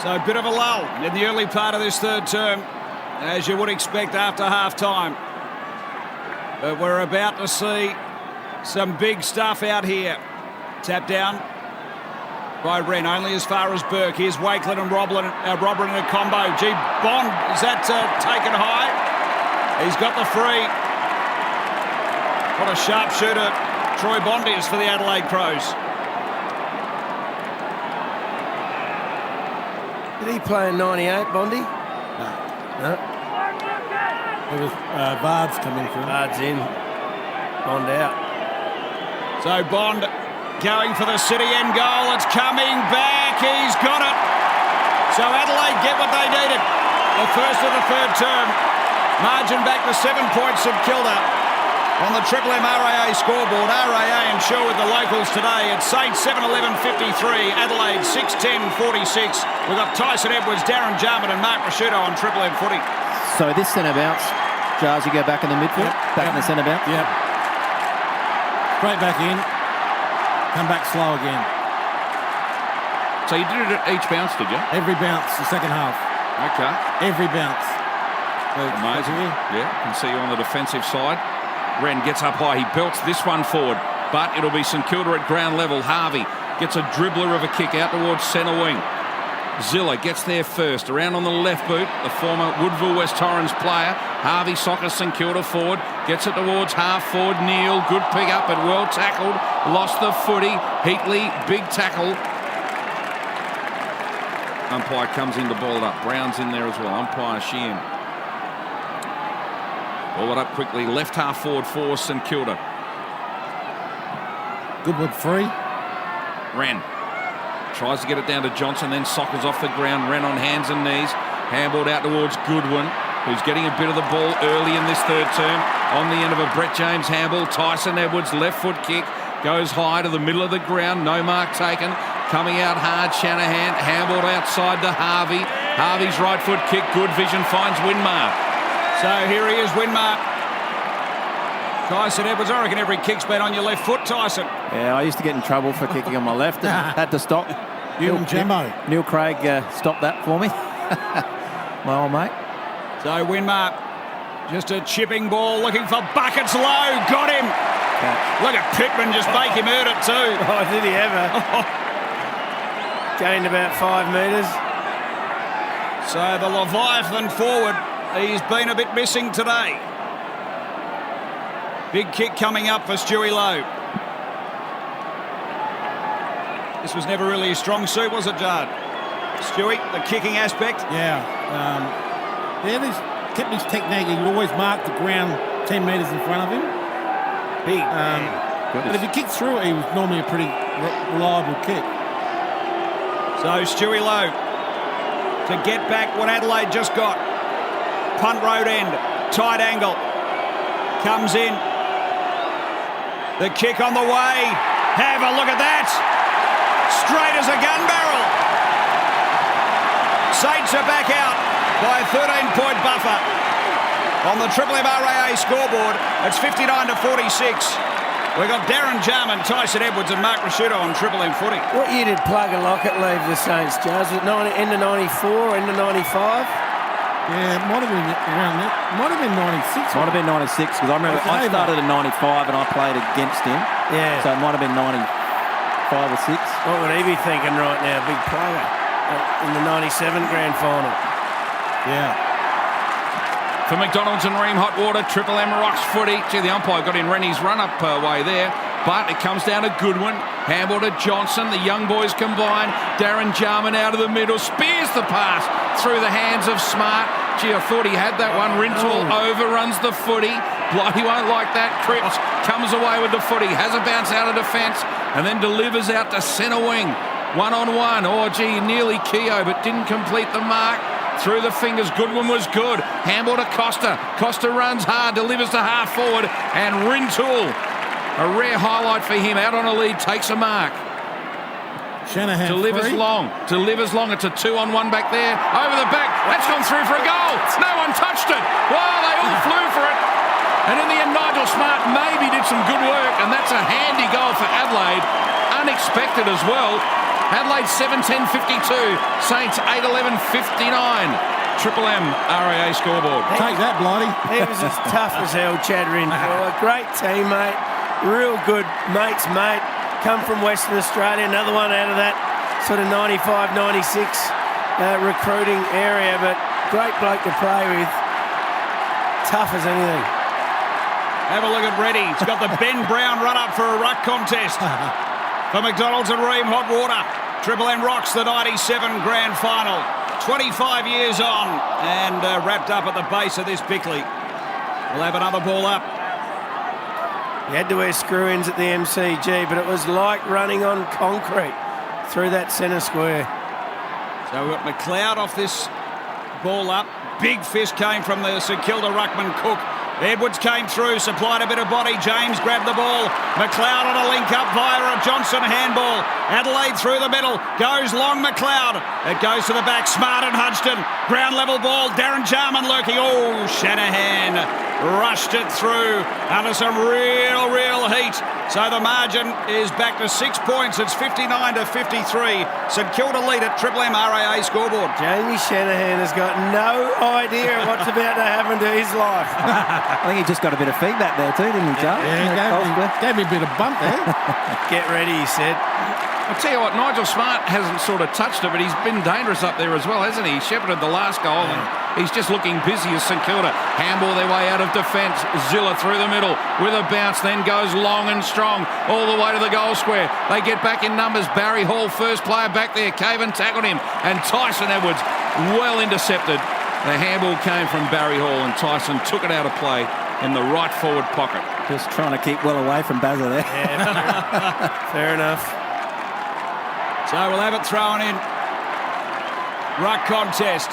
So a bit of a lull in the early part of this third term, as you would expect after half-time. But we're about to see some big stuff out here. Tap down by Wren, only as far as Burke. Here's Wakeland and Robran in a combo. Gee, Bond, is that taken high? He's got the free. What a sharpshooter Troy Bond is for the Adelaide Crows. Did he play in 98, Bondi? No. It was Vard's coming through. Vard's in. Bond out. So Bond going for the City end goal. It's coming back. He's got it. So Adelaide get what they needed. The first of the third term. Margin back to 7 points at Kilda. On the Triple M RAA scoreboard, RAA ensure with the locals today. It's Saints 7-11-53, Adelaide 6-10-46. We've got Tyson Edwards, Darren Jarman and Mark Rasciuto on Triple M footy. So this centre bounce, Jars, you go back in the midfield, back in the centre bounce? Yep. Straight back in. Come back slow again. So you did it at each bounce, did you? Every bounce, the second half. Okay. Every bounce. Amazing. Yeah, can see you on the defensive side. Wren gets up high. He belts this one forward, but it'll be St Kilda at ground level. Harvey gets a dribbler of a kick out towards centre wing. Zilla gets there first, around on the left boot, the former Woodville West Torrens player. Harvey soccers St Kilda forward, gets it towards half forward. Neil, good pick up, but well tackled. Lost the footy. Heatley, big tackle. Umpire comes in to ball it up. Brown's in there as well. Umpire Sheehan. Ball it up quickly. Left half forward for St Kilda. Goodwood free. Wren tries to get it down to Johnson, then soccers off the ground. Wren on hands and knees. Handballed out towards Goodwin, who's getting a bit of the ball early in this third term. On the end of a Brett James handball. Tyson Edwards, left foot kick. Goes high to the middle of the ground. No mark taken. Coming out hard, Shanahan. Handballed outside to Harvey. Harvey's right foot kick. Good vision, finds Winmar. So here he is, Winmar. Tyson Edwards, I reckon every kick's been on your left foot, Tyson. Yeah, I used to get in trouble for kicking on my left and had to stop. You and Jimbo. Neil Craig stopped that for me. My old mate. So Winmar, just a chipping ball, looking for buckets low. Got him. Look at Pittman just make him earn it too. Oh, did he ever? Gained about 5 metres. So the Leviathan forward, he's been a bit missing today. Big kick coming up for Stewie Lowe. This was never really a strong suit, was it, Jard? Stewie, the kicking aspect? Yeah. He's kept his technique. He would always mark the ground 10 metres in front of him. Big. But if he kicked through it, he was normally a pretty reliable kick. So Stewie Lowe to get back what Adelaide just got. Punt road end, tight angle. Comes in. The kick on the way. Have a look at that. Straight as a gun barrel. Saints are back out by a 13-point buffer on the Triple MRAA scoreboard. It's 59-46. We've got Darren Jarman, Tyson Edwards and Mark Rasciuto on Triple M footy. What year did Plug and Lockett leave the Saints, Jazz? Was it end of 94, end of 95? Yeah, it might have been around that. Might have been 96. Might have been 96, because I remember I started in 95 and I played against him. Yeah. So it might have been 95 or 6. What would he be thinking right now? Big player in the 97 grand final. Yeah. For McDonald's and Ream Hot Water, Triple M Rocks footy. Gee, the umpire got in Rennie's run-up way there. But it comes down to Goodwin. Handball to Johnson. The young boys combine. Darren Jarman out of the middle. Spears the pass through the hands of Smart. Gee, I thought he had that one. Rintoul overruns the footy. Blighty won't like that. Cripps comes away with the footy. Has a bounce out of defence. And then delivers out to centre wing. 1-on-1. Oh, gee, nearly Keogh, but didn't complete the mark. Through the fingers, Goodwin was good. Handball to Costa. Costa runs hard, delivers to half forward. And Rintoul, a rare highlight for him, out on a lead, takes a mark. Shanahan delivers long. It's a 2-on-1 back there. Over the back. That's gone through for a goal. No one touched it. Wow, they all flew for it. And in the end, Nigel Smart maybe did some good work. And that's a handy goal for Adelaide. Unexpected as well. Adelaide 7-10-52. Saints 8-11-59. Triple M RAA scoreboard. Take that, Blighty. He was as tough as hell, Chad Rintoul. A great teammate. Real good mate's mate. Come from Western Australia. Another one out of that sort of 95, 96 recruiting area. But great bloke to play with. Tough as anything. Have a look at Reddy. He's got the Ben Brown run-up for a ruck contest. For McDonald's and Ream Hot Water. Triple M rocks the 97 grand final. 25 years on and wrapped up at the base of this Bickley. We'll have another ball up. You had to wear screw-ins at the MCG, but it was like running on concrete through that centre square. So we've got McLeod off this ball up. Big fist came from the St Kilda ruckman Cook. Edwards came through, supplied a bit of body. James grabbed the ball. McLeod on a link up via a Johnson handball. Adelaide through the middle. Goes long McLeod. It goes to the back. Smart and Hodgson. Ground level ball. Darren Jarman lurking. Oh, Shanahan rushed it through under some real heat. So the margin is back to 6 points. It's 59-53. St Kilda lead at Triple M RAA scoreboard. Jamie Shanahan has got no idea what's about to happen to his life. I think he just got a bit of feedback there too, didn't he, Joe? Yeah, gave me a bit of bump there. Get ready, he said. I'll tell you what, Nigel Smart hasn't sort of touched it, but he's been dangerous up there as well, hasn't he? He shepherded the last goal, and he's just looking busy as St Kilda handball their way out of defence. Zilla through the middle with a bounce, then goes long and strong all the way to the goal square. They get back in numbers. Barry Hall, first player back there. Caven tackled him, and Tyson Edwards well intercepted. The handball came from Barry Hall, and Tyson took it out of play in the right forward pocket. Just trying to keep well away from Bazza there. Yeah, fair enough. So we'll have it thrown in. Ruck contest.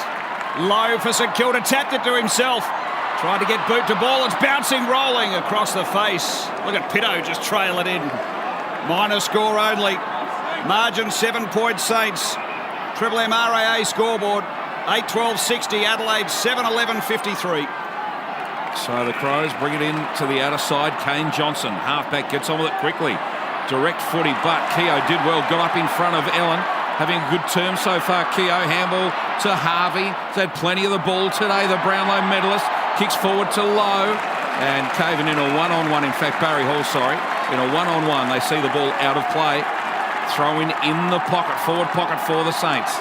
Low for St Kilda. Tapped it to himself. Tried to get boot to ball. It's bouncing, rolling across the face. Look at Pitto just trail it in. Minor score only. Margin 7 points Saints. Triple M RAA scoreboard. 8-12-60. Adelaide 7-11-53. So the Crows bring it in to the outer side. Kane Johnson, halfback, gets on with it quickly. Direct footy, but Keogh did well. Got up in front of Ellen. Having a good term so far. Keogh, handball to Harvey. He's had plenty of the ball today, the Brownlow medalist. Kicks forward to Lowe. And Caven in a one-on-one. In fact, Barry Hall, in a one-on-one. They see the ball out of play. Throw in the pocket, forward pocket for the Saints.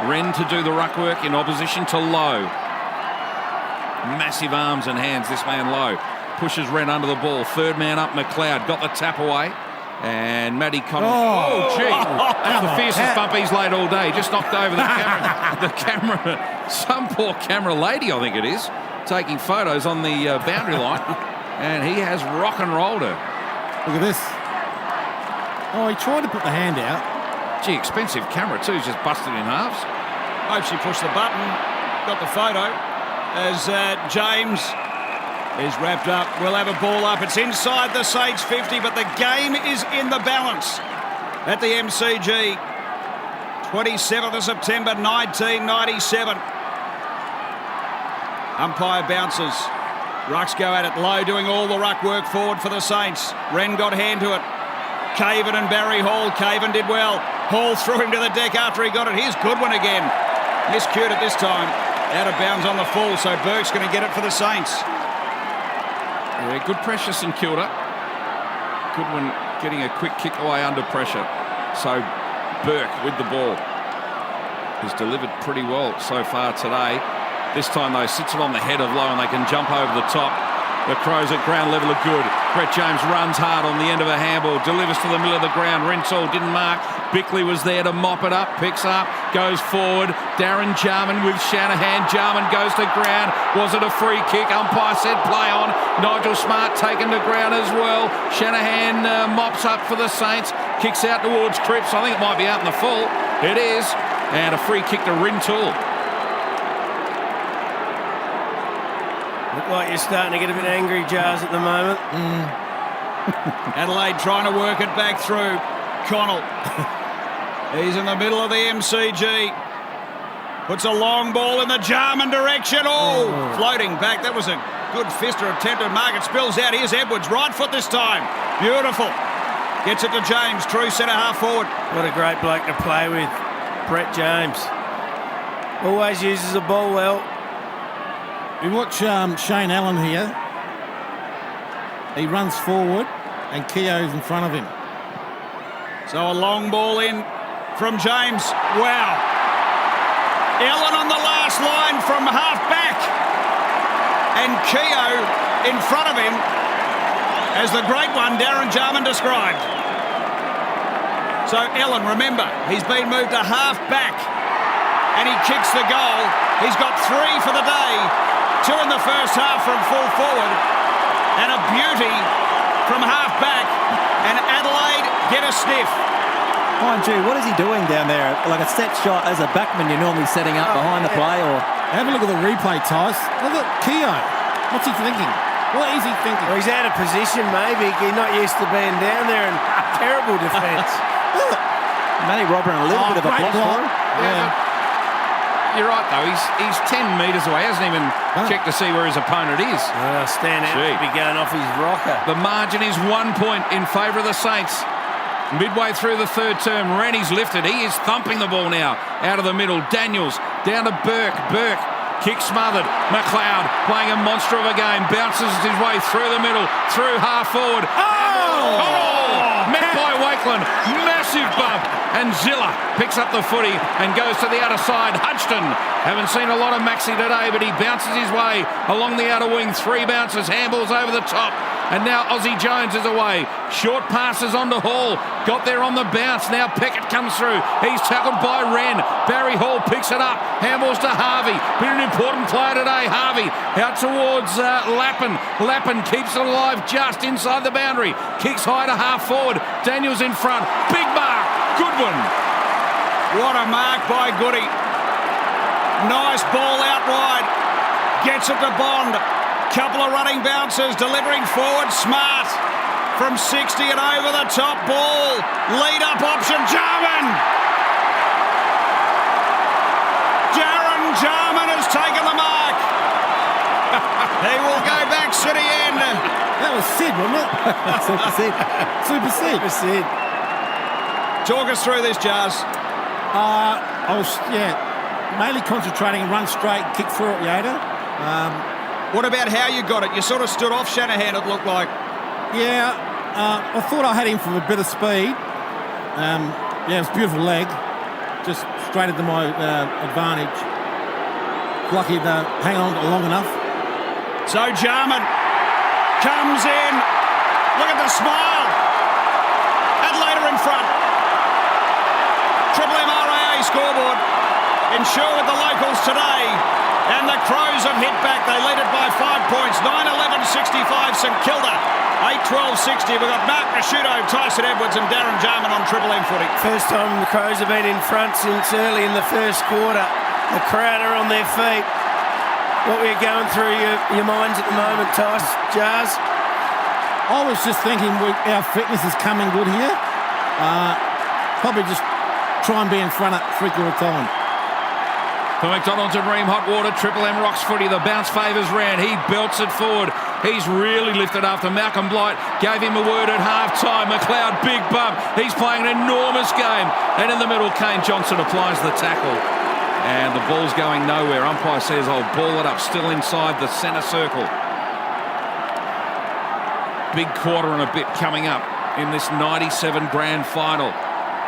Wren to do the ruck work in opposition to Lowe. Massive arms and hands, this man Lowe. Pushes Wren under the ball. Third man up, McLeod. Got the tap away. And Matty Connell. Oh, gee. That's the fiercest bump he's laid all day. Just knocked over the camera. The camera. Some poor camera lady, I think it is, taking photos on the boundary line. And he has rock and rolled her. Look at this. Oh, he tried to put the hand out. Gee, expensive camera too. He's just busted in halves. Hope she pushed the button. Got the photo as James is wrapped up. We'll have a ball up. It's inside the Saints 50, but the game is in the balance at the MCG. 27th of September 1997. Umpire bounces. Rucks go at it. Low doing all the ruck work forward for the Saints. Wren got hand to it. Caven and Barry Hall. Caven did well. Hall threw him to the deck after he got it. Here's Goodwin again. Miscued it this time. Out of bounds on the full, so Burke's going to get it for the Saints. Yeah, good pressure, St Kilda. Goodwin getting a quick kick away under pressure. So Burke with the ball. He's delivered pretty well so far today. This time, though, sits it on the head of Lowe and they can jump over the top. The Crows at ground level are good. Brett James runs hard on the end of a handball, delivers to the middle of the ground. Rensall didn't mark. Bickley was there to mop it up, picks up, goes forward. Darren Jarman with Shanahan. Jarman goes to ground. Was it a free kick? Umpire said play on. Nigel Smart taken to ground as well. Shanahan mops up for the Saints. Kicks out towards Cripps. I think it might be out in the full. It is. And a free kick to Rintoul. Look like you're starting to get a bit angry, Jars, at the moment. Adelaide trying to work it back through. Connell. He's in the middle of the MCG. Puts a long ball in the Jarman direction. Oh, floating back. That was a good fister attempt at mark. It spills out. Here's Edwards. Right foot this time. Beautiful. Gets it to James. True centre half forward. What a great bloke to play with. Brett James. Always uses the ball well. We watch Shane Allen here. He runs forward and Keogh's in front of him. So a long ball in from James. Wow. Allen on the last line from half back. And Keogh in front of him as the great one Darren Jarman described. So Allen, remember, he's been moved to half back and he kicks the goal. He's got 3 for the day. 2 in the first half from full forward. And a beauty from half back. And Adelaide get a sniff. Mind you, what is he doing down there? Like a set shot as a backman, you're normally setting up behind the play, or have a look at the replay, Tice. Look at Keogh. What's he thinking? What is he thinking? Well, he's out of position, maybe. He's not used to being down there, and terrible defence. Matty Robber and a little bit of a block for him. Yeah. you're right, though. He's 10 metres away. He hasn't even checked to see where his opponent is. Stand out to be going off his rocker. The margin is 1 point in favour of the Saints. Midway through the third term, Rennie's lifted. He is thumping the ball now out of the middle. Daniels down to Burke. Burke, kick smothered. McLeod playing a monster of a game. Bounces his way through the middle, through half forward. Met by Wakeland. Massive bump. And Zilla picks up the footy and goes to the outer side. Hudson, haven't seen a lot of Maxi today, but he bounces his way along the outer wing. 3 bounces, handballs over the top. And now Aussie Jones is away. Short passes onto Hall. Got there on the bounce. Now Peckett comes through. He's tackled by Wren. Barry Hall picks it up. Handballs to Harvey. Been an important player today. Harvey out towards Lappin. Lappin keeps it alive just inside the boundary. Kicks high to half forward. Daniels in front. Big mark. Good one. What a mark by Goody. Nice ball out wide. Gets it to Bond. Couple of running bounces, delivering forward, smart. From 60 and over the top ball. Lead up option, Jarman. Jarman has taken the mark. He will go back City end. That was Sid, wasn't it? Super Sid. Talk us through this, Jars. I was, mainly concentrating and run straight, kick through it, Yoda. What about how you got it? You sort of stood off Shanahan, it looked like. Yeah, I thought I had him for a bit of speed. It was a beautiful leg. Just straight into my advantage. Lucky to hang on to it long enough. So Jarman comes in. Look at the smile. Adelaide are in front. Triple M RAA scoreboard. Ensure with the locals today. And the Crows have hit back. They lead it by 5 points. 9-11-65 St Kilda. 8-12-60. We've got Mark Rasciuto, Tyson Edwards and Darren Jarman on Triple M footy. First time the Crows have been in front since early in the first quarter. The crowd are on their feet. What were you going through your minds at the moment, Tyson? Jars? I was just thinking our fitness is coming good here. Probably just try and be in front at frequent time. For McDonald's and Ream Hot Water, Triple M Rocks footy. The bounce favours Rand. He belts it forward. He's really lifted after Malcolm Blight gave him a word at half-time. McLeod, big bump. He's playing an enormous game. And in the middle, Kane Johnson applies the tackle. And the ball's going nowhere. Umpire says, I'll ball it up. Still inside the centre circle. Big quarter and a bit coming up in this 97 grand final.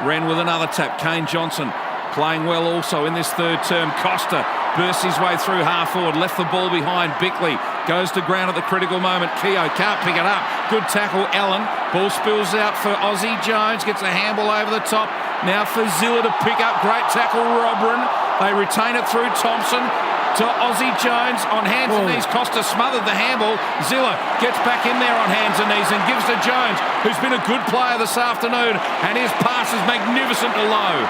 Wren with another tap. Kane Johnson playing well also in this third term. Costa bursts his way through half forward, left the ball behind. Bickley goes to ground at the critical moment. Keogh can't pick it up. Good tackle, Allen. Ball spills out for Aussie Jones. Gets a handball over the top. Now for Zilla to pick up. Great tackle, Robrin. They retain it through Thompson to Aussie Jones on hands and knees. Costa smothered the handball. Zilla gets back in there on hands and knees and gives to Jones, who's been a good player this afternoon, and his pass is magnificent to Lowe.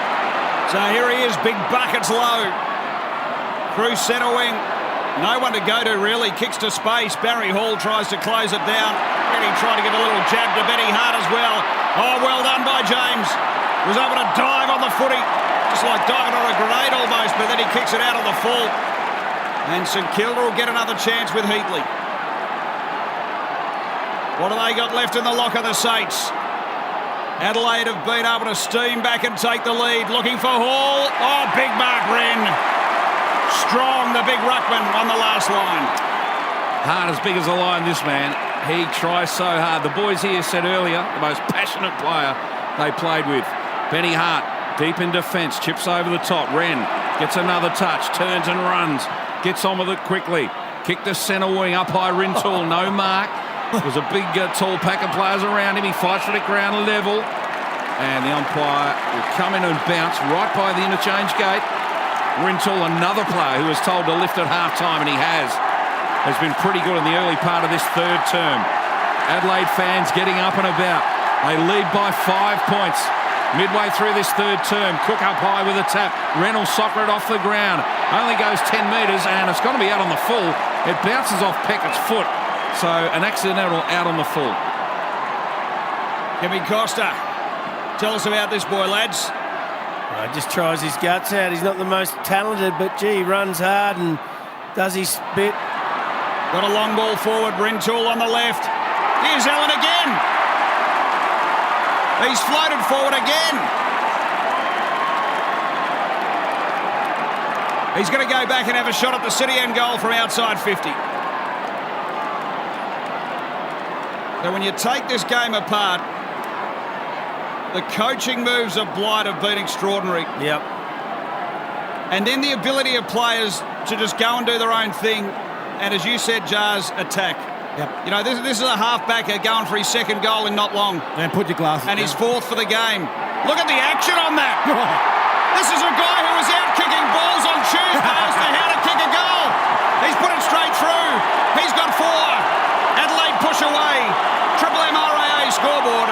So here he is, big buckets low. Through centre wing. No one to go to, really. Kicks to space. Barry Hall tries to close it down. Really trying to give a little jab to Benny Hart as well. Oh, well done by James. Was able to dive on the footy. Just like diving on a grenade almost, but then he kicks it out on the full. And St Kilda will get another chance with Heatley. What have they got left in the locker, the Saints? Adelaide have been able to steam back and take the lead. Looking for Hall. Oh, big mark, Wren. Strong, the big ruckman on the last line. Hard as big as a lion, this man. He tries so hard. The boys here said earlier, the most passionate player they played with. Benny Hart, deep in defence, chips over the top. Wren gets another touch, turns and runs. Gets on with it quickly. Kick to centre wing, up high Rintoul, no mark. There's a big, tall pack of players around him. He fights for it at ground level. And the umpire will come in and bounce right by the interchange gate. Rintoul, another player who was told to lift at half-time, and he has been pretty good in the early part of this third term. Adelaide fans getting up and about. They lead by 5 points. Midway through this third term, Cook up high with a tap. Reynolds soccer it off the ground. Only goes 10 metres, and it's going to be out on the full. It bounces off Peckett's foot. So an accidental out on the full. Kevin Costa. Tell us about this boy, lads. Just tries his guts out. He's not the most talented, but gee, he runs hard and does his bit. Got a long ball forward. Rintoul on the left. Here's Allen again. He's floated forward again. He's going to go back and have a shot at the City end goal from outside 50. So when you take this game apart, the coaching moves of Blight have been extraordinary. Yep. And then the ability of players to just go and do their own thing. And as you said, Jars, attack. Yep. You know, this is a half-backer going for his second goal in not long. And put your glasses and down. His fourth for the game. Look at the action on that. This is a guy who was out kicking balls on Tuesday as to how to kick a goal. He's put it straight through. He's got 4. Adelaide push away. Triple MRAA scoreboard.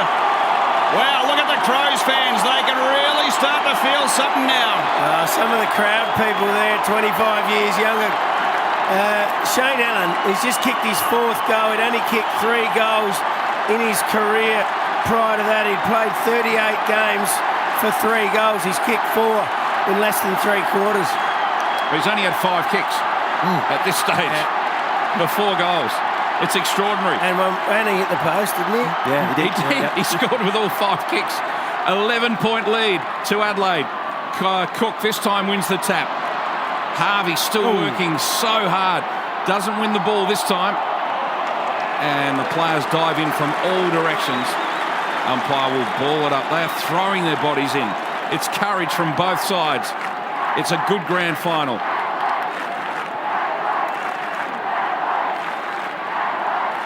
Wow, look at the Crows fans. They can really start to feel something now. Some of the crowd people there, 25 years younger. Shane Allen, he's just kicked his 4th goal. He'd only kicked 3 goals in his career. Prior to that, he'd played 38 games for 3 goals. He's kicked 4 in less than 3 quarters. He's only had 5 kicks at this stage for 4 goals. It's extraordinary. And he hit the post, didn't he? Yeah, he did. He did. He scored with all 5 kicks. 11-point lead to Adelaide. Cook this time wins the tap. Harvey still working so hard. Doesn't win the ball this time. And the players dive in from all directions. Umpire will ball it up. They are throwing their bodies in. It's courage from both sides. It's a good grand final.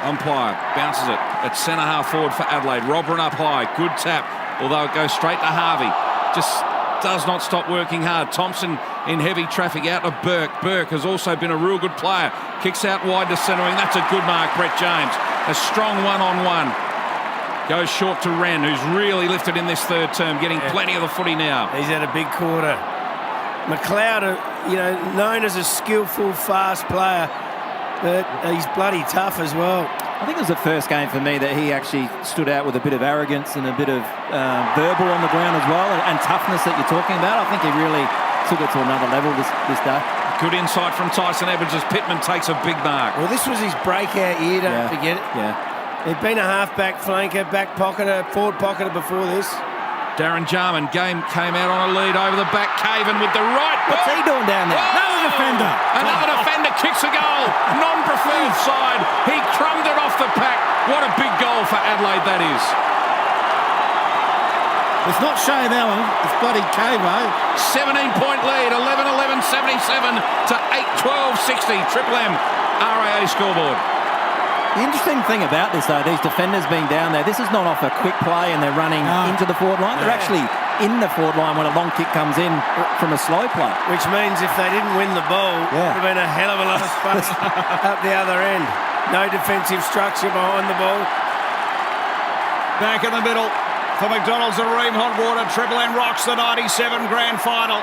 Umpire bounces it at centre half forward for Adelaide. Robben up high. Good tap. Although it goes straight to Harvey. Just does not stop working hard. Thompson in heavy traffic out to Burke. Burke has also been a real good player. Kicks out wide to centering. That's a good mark, Brett James. A strong one-on-one. Goes short to Wren, who's really lifted in this 3rd term, getting plenty of the footy now. He's had a big quarter. McLeod, known as a skillful, fast player, but he's bloody tough as well. I think it was the first game for me that he actually stood out with a bit of arrogance and a bit of verbal on the ground as well, and toughness that you're talking about. I think he really took it to another level this day. Good insight from Tyson Edwards as Pittman takes a big mark. Well, this was his breakout year, don't forget it. Yeah. He'd been a half-back flanker, back pocketer, forward pocketer before this. Darren Jarman came out on a lead over the back. Caven with the right. What's he doing down there? Another defender. Another defender kicks a goal. Non-preferred side. He crumbed it off the pack. What a big goal for Adelaide that is. It's not Shane Allen. It's bloody Cavo. 17-point lead. 11-11-77 to 8-12-60. Triple M RAA scoreboard. The interesting thing about this, though, these defenders being down there, this is not off a quick play and they're running into the forward line. They're actually in the forward line when a long kick comes in from a slow play. Which means if they didn't win the ball, it would have been a hell of a lot of space up the other end. No defensive structure behind the ball. Back in the middle for McDonald's and Ream Hotwater. Triple M rocks the 97 grand final.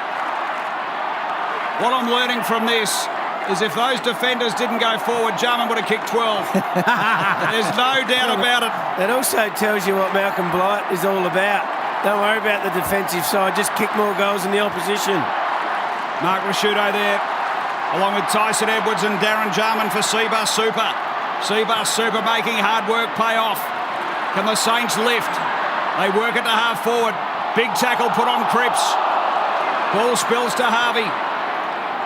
What I'm learning from this is if those defenders didn't go forward, Jarman would have kicked 12. There's no doubt about it. That also tells you what Malcolm Blight is all about. Don't worry about the defensive side, just kick more goals than the opposition. Mark Rasciuto there, along with Tyson Edwards and Darren Jarman for Seabus Super. Seabus Super making hard work pay off. Can the Saints lift? They work it to half forward. Big tackle put on Cripps. Ball spills to Harvey.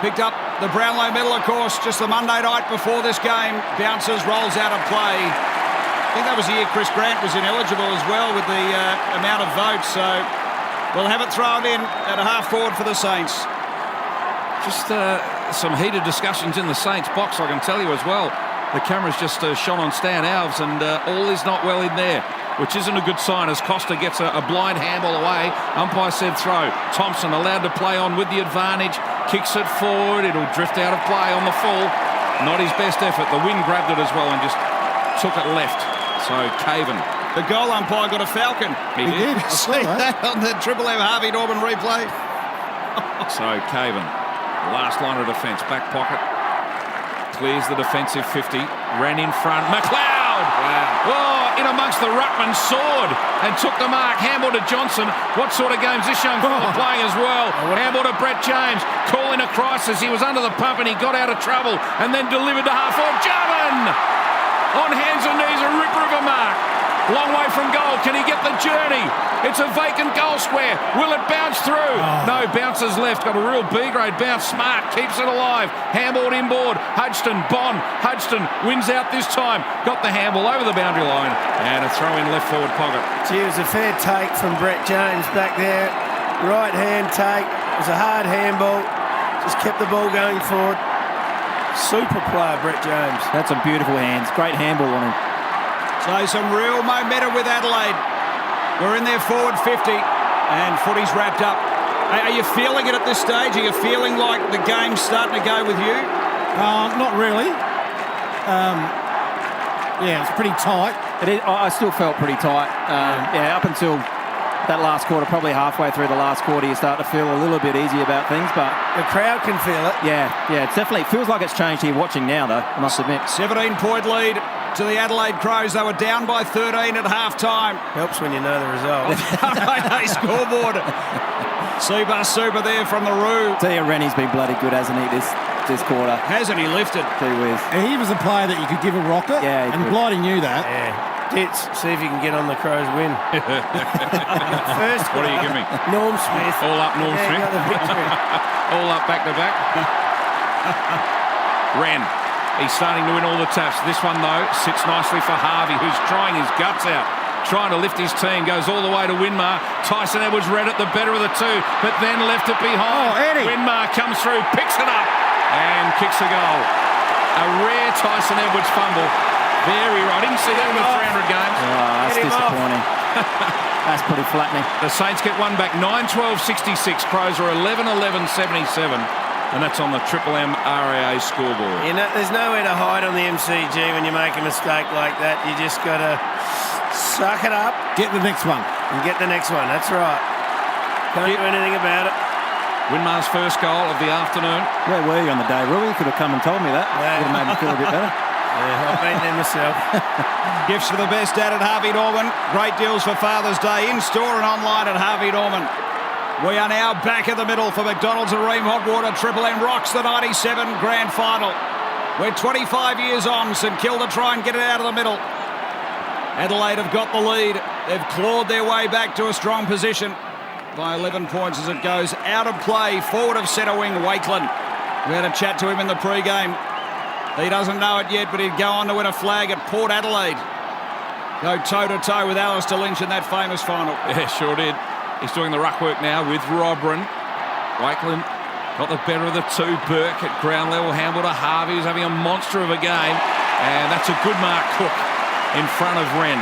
Picked up the Brownlow medal, of course, just the Monday night before this game. Bounces, rolls out of play. I think that was the year Chris Grant was ineligible as well with the amount of votes. So we'll have it thrown in at a half forward for the Saints. Just some heated discussions in the Saints box, I can tell you as well. The camera's just shone on Stan Alves and all is not well in there, which isn't a good sign as Costa gets a blind handball away. Umpire said throw. Thompson allowed to play on with the advantage. Kicks it forward. It'll drift out of play on the full. Not his best effort. The wind grabbed it as well and just took it left. So Caven. The goal umpire got a falcon. He did. See that on the Triple M Harvey Norman replay. So Caven, last line of defence, back pocket. Clears the defensive 50. Ran in front. McLeod. Wow. Oh, in amongst the ruckman, soared and took the mark. Handball to Johnson. What sort of game's this young fella playing as well? Handball to Brett James, calling a crisis. He was under the pump and he got out of trouble and then delivered to half-forward. Jarman! On hands and knees, a ripper of a mark. Long way from goal. Can he get the journey? It's a vacant goal square. Will it bounce through? No, bounces left. Got a real B-grade bounce. Smart keeps it alive. Handball inboard. Hodgson, Bond. Hodgson wins out this time. Got the handball over the boundary line. And a throw in left forward pocket. Gee, it was a fair take from Brett James back there. Right hand take. It was a hard handball. Just kept the ball going forward. Super player, Brett James. That's some beautiful hands. Great handball on him. So some real momentum with Adelaide. We're in their forward 50 and footy's wrapped up. Are you feeling it at this stage? Are you feeling like the game's starting to go with you? Not really. Yeah, it's pretty tight. I still felt pretty tight. Up until that last quarter, probably halfway through the last quarter, you start to feel a little bit easy about things, but the crowd can feel it. Yeah, it definitely feels like it's changed here watching now, though, I must admit. 17-point lead to the Adelaide Crows. They were down by 13 at half-time. Helps when you know the result. They scoreboard. Super there from the Roo. Tell you, Rennie's been bloody good, hasn't he, this quarter? Hasn't he lifted? Gee whiz. And he was a player that you could give a rocket. Yeah, and Blighty knew that. Yeah. Tits, see if you can get on the Crows win. First, what do you give me? Norm Smith. All up, Norm Smith. Got the victory. All up, back to back. Wren. He's starting to win all the taps. This one, though, sits nicely for Harvey, who's trying his guts out. Trying to lift his team. Goes all the way to Winmar. Tyson Edwards read it the better of the two, but then left it behind. Winmar comes through, picks it up, and kicks a goal. A rare Tyson Edwards fumble. Very right. I didn't see that in the 300 games. Oh, that's disappointing. That's pretty flattening. The Saints get one back, 9-12-66. Crows are 11-11-77. And that's on the Triple M RAA scoreboard. You know, there's nowhere to hide on the MCG when you make a mistake like that. You just got to suck it up. Get the next one. And get the next one. That's right. Can't do anything about it. Winmar's first goal of the afternoon. Where were you on the day, Roy? You could have come and told me that. Yeah. Would have made me feel a bit better. Yeah, I've been there myself. Gifts for the best dad at Harvey Norman. Great deals for Father's Day in-store and online at Harvey Norman. We are now back in the middle for McDonald's and Ream Hot Water. Triple M rocks the 97 grand final. We're 25 years on. St Kilda try and get it out of the middle. Adelaide have got the lead. They've clawed their way back to a strong position by 11 points as it goes out of play. Forward of centre wing, Wakeland. We had a chat to him in the pre-game. He doesn't know it yet, but he'd go on to win a flag at Port Adelaide. Go toe-to-toe with Alistair Lynch in that famous final. Yeah, sure did. He's doing the ruck work now with Robran. Wakeland got the better of the two. Burke at ground level. Handball to Harvey, who's having a monster of a game. And that's a good mark, Cook, in front of Wren.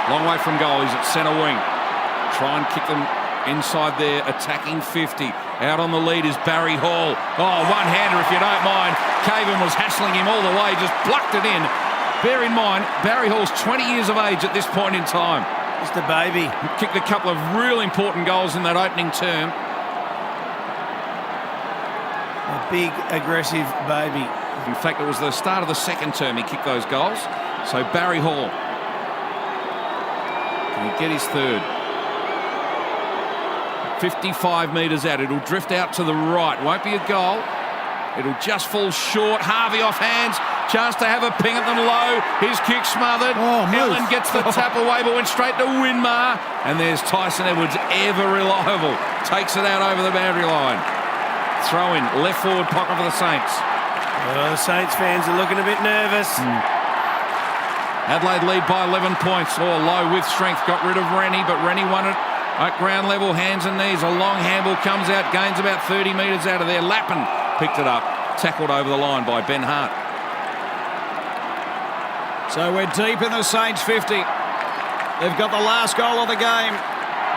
Long way from goal. He's at centre wing. Try and kick them inside their attacking 50. Out on the lead is Barry Hall. Oh, one-hander if you don't mind. Caven was hassling him all the way, just plucked it in. Bear in mind, Barry Hall's 20 years of age at this point in time. Just a baby. Kicked a couple of real important goals in that opening term. A big, aggressive baby. In fact, it was the start of the second term he kicked those goals. So Barry Hall. Can he get his third? 55 metres out. It'll drift out to the right. Won't be a goal. It'll just fall short. Harvey off hands. Chance to have a ping at them low. His kick smothered. Helen gets the tap away, but went straight to Winmar. And there's Tyson Edwards, ever reliable. Takes it out over the boundary line. Throw in, left forward pocket for the Saints. Well, the Saints fans are looking a bit nervous. Adelaide lead by 11 points. Oh, low with strength. Got rid of Rennie, but Rennie won it at ground level, hands and knees. A long handball comes out, gains about 30 metres out of there. Lappin picked it up. Tackled over the line by Ben Hart. So we're deep in the Saints 50. They've got the last goal of the game,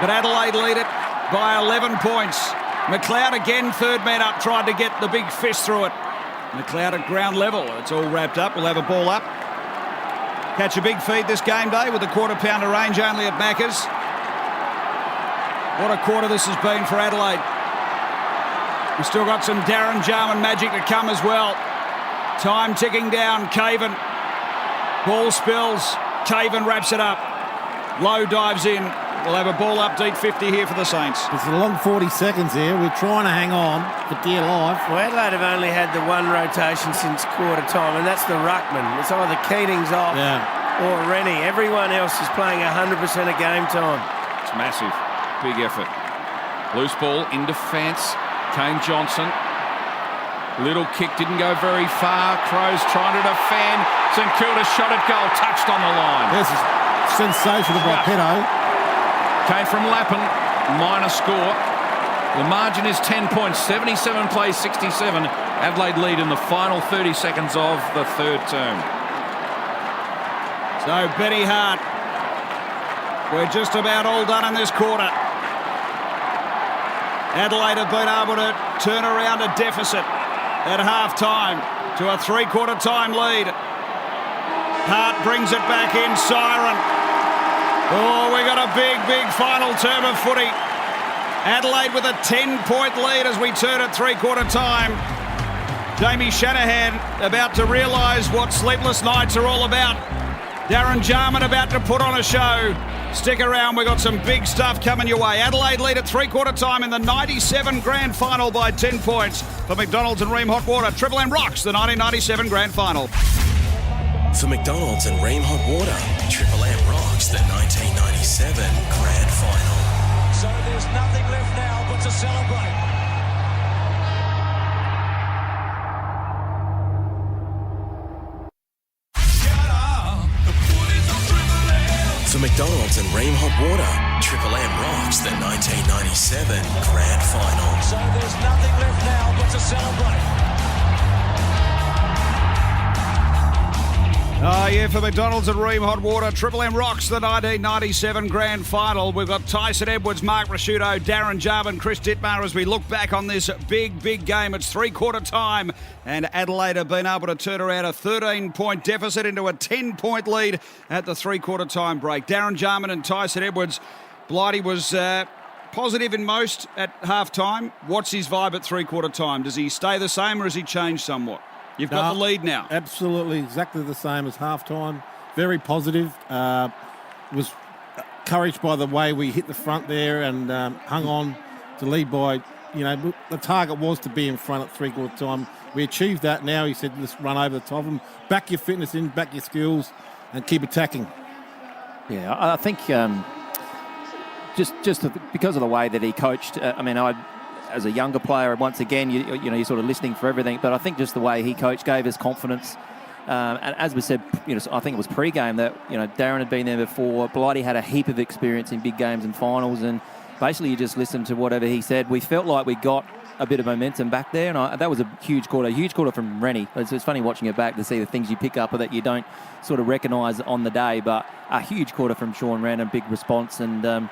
but Adelaide lead it by 11 points. McLeod again, third man up, tried to get the big fist through it. McLeod at ground level. It's all wrapped up. We'll have a ball up. Catch a big feed this game day with a quarter-pounder range only at Macca's. What a quarter this has been for Adelaide. We've still got some Darren Jarman magic to come as well. Time ticking down. Caven Ball spills. Caven wraps it up. Lowe dives in. We'll have a ball up deep 50 here for the Saints. It's a long 40 seconds here. We're trying to hang on for dear life. Well, Adelaide have only had the one rotation since quarter time, and that's the ruckman. It's either Keating's off or Rennie. Everyone else is playing 100% of game time. It's massive. Big effort. Loose ball in defence. Kane Johnson. Little kick, didn't go very far. Crows trying to defend. St Kilda shot at goal, touched on the line. This is sensational by Peto. Came from Lappin, minor score. The margin is 10 points, 77 plays 67. Adelaide lead in the final 30 seconds of the third term. So Betty Hart, we're just about all done in this quarter. Adelaide have been able to turn around a deficit at half-time to a three-quarter time lead. Hart brings it back in, siren. Oh, we got a big final term of footy. Adelaide with a 10-point lead as we turn at three-quarter time. Jamie Shanahan about to realise what sleepless nights are all about. Darren Jarman about to put on a show. Stick around, we've got some big stuff coming your way. Adelaide lead at three-quarter time in the 97 grand final by 10 points. For McDonald's and Ream Hot Water, Triple M rocks the 1997 grand final. For McDonald's and Ream Hot Water, Triple M rocks the 1997 grand final. So there's nothing left now but to celebrate. For McDonald's and Ream Hot Water, Triple M rocks the 1997 grand final. So there's nothing left now but to celebrate. Oh, yeah, for McDonald's and Ream Hot Water, Triple M rocks the 1997 grand final. We've got Tyson Edwards, Mark Rasciuto, Darren Jarman, Chris Dittmar as we look back on this big game. It's three-quarter time, and Adelaide have been able to turn around a 13-point deficit into a 10-point lead at the three-quarter time break. Darren Jarman and Tyson Edwards. Blighty was positive in most at half-time. What's his vibe at three-quarter time? Does he stay the same or has he changed somewhat? You've got the lead now. Absolutely, exactly the same as half-time. Very positive. Was encouraged by the way we hit the front there and hung on to lead by, the target was to be in front at three-quarter time. We achieved that now. He said, let's run over the top of them. Back your fitness in, back your skills, and keep attacking. Yeah, I think just because of the way that he coached, as a younger player, once again, you're sort of listening for everything. But I think just the way he coached gave us confidence. And as we said, I think it was pre-game that Darren had been there before. Blighty had a heap of experience in big games and finals, and basically you just listened to whatever he said. We felt like we got a bit of momentum back there, and that was a huge quarter from Rennie. It's funny watching it back to see the things you pick up that you don't sort of recognise on the day. But a huge quarter from Sean Wren, a big response, and.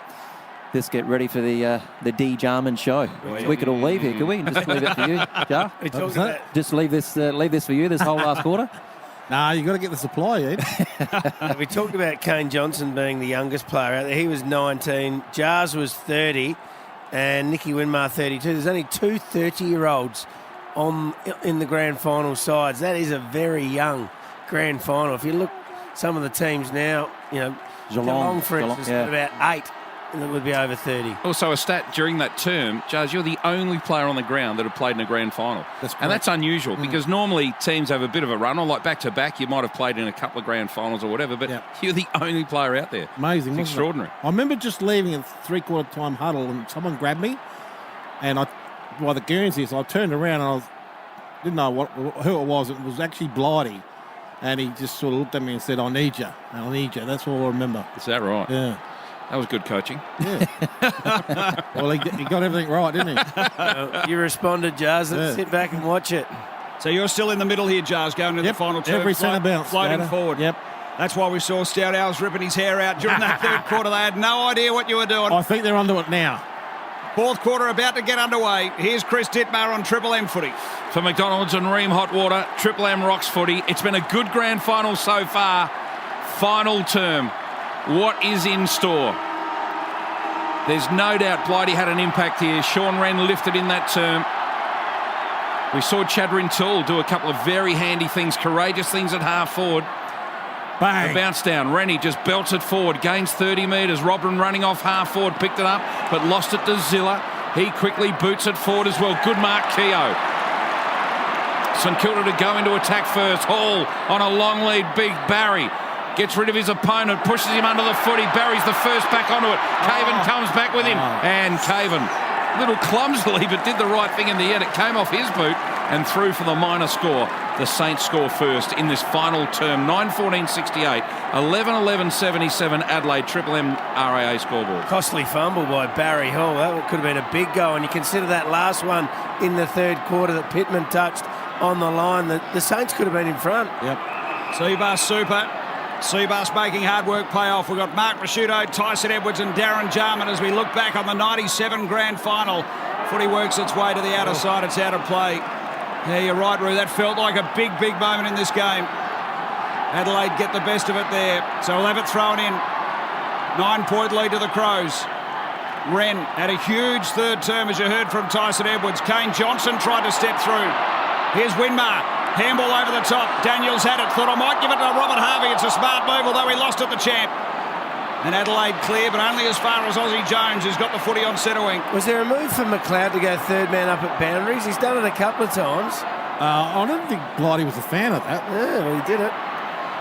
Let's get ready for the D Jarman show. We could all leave here, could we? And just leave it for you, Jar. Just leave this for you this whole last quarter. Nah, you got to get the supply, Ed. We talked about Kane Johnson being the youngest player out there. He was 19, Jars was 30, and Nicky Winmar 32. There's only two 30-year-olds in the grand final sides. That is a very young grand final. If you look some of the teams now, Geelong, for instance, got about 8. And it would be over 30. Also, a stat during that term, Jazz, you're the only player on the ground that have played in a grand final. And that's unusual because normally teams have a bit of a run on, like back-to-back. You might have played in a couple of grand finals or whatever, but you're the only player out there. Amazing. It's extraordinary. I remember just leaving a three-quarter time huddle and someone grabbed me, and by the Guernseys, I turned around and didn't know who it was. It was actually Blighty. And he just sort of looked at me and said, I need you. That's all I remember. Is that right? Yeah. That was good coaching. Yeah. Well, he got everything right, didn't he? You responded, Jars. Let's sit back and watch it. So you're still in the middle here, Jars, going to the final term. Every centre bounce. Floating forward. Yep. That's why we saw Stoudow's ripping his hair out during that third quarter. They had no idea what you were doing. I think they're onto it now. Fourth quarter about to get underway. Here's Chris Dittmar on Triple M footy. For McDonald's and Ream Hot Water, Triple M rocks footy. It's been a good grand final so far. Final term. What is in store? There's no doubt Blighty had an impact here. Sean Wren lifted in that term. We saw Chad Rintoul do a couple of very handy things, courageous things at half forward. Bang. The bounce down. Rennie just belts it forward. Gains 30 metres. Robin running off half forward. Picked it up, but lost it to Zilla. He quickly boots it forward as well. Good mark, Keogh. St Kilda to go into attack first. Hall on a long lead. Big Barry gets rid of his opponent. Pushes him under the footy. Barry's the first back onto it. Caven comes back with him. And Caven, little clumsily, but did the right thing in the end. It came off his boot and through for the minor score. The Saints score first in this final term. 9-14-68, 11-11-77 Adelaide, Triple M RAA scoreboard. Costly fumble by Barry Hall. That could have been a big goal. And you consider that last one in the third quarter that Pittman touched on the line. The Saints could have been in front. Yep. Seabass super. Seabass making hard work pay off. We've got Mark Rasciuto, Tyson Edwards and Darren Jarman as we look back on the 97 grand final. Footy works its way to the outer side. It's out of play. Yeah, you're right, Roo. That felt like a big, big moment in this game. Adelaide get the best of it there. So we'll have it thrown in. 9-point lead to the Crows. Wren had a huge third term, as you heard from Tyson Edwards. Kane Johnson tried to step through. Here's Winmar. Handball over the top. Daniels had it. Thought I might give it to Robert Harvey. It's a smart move, although he lost at the champ. And Adelaide clear, but only as far as Aussie Jones, who's got the footy on centre wing. Was there a move for McLeod to go third man up at boundaries? He's done it a couple of times. I don't think Blighty was a fan of that. Yeah, well, he did it.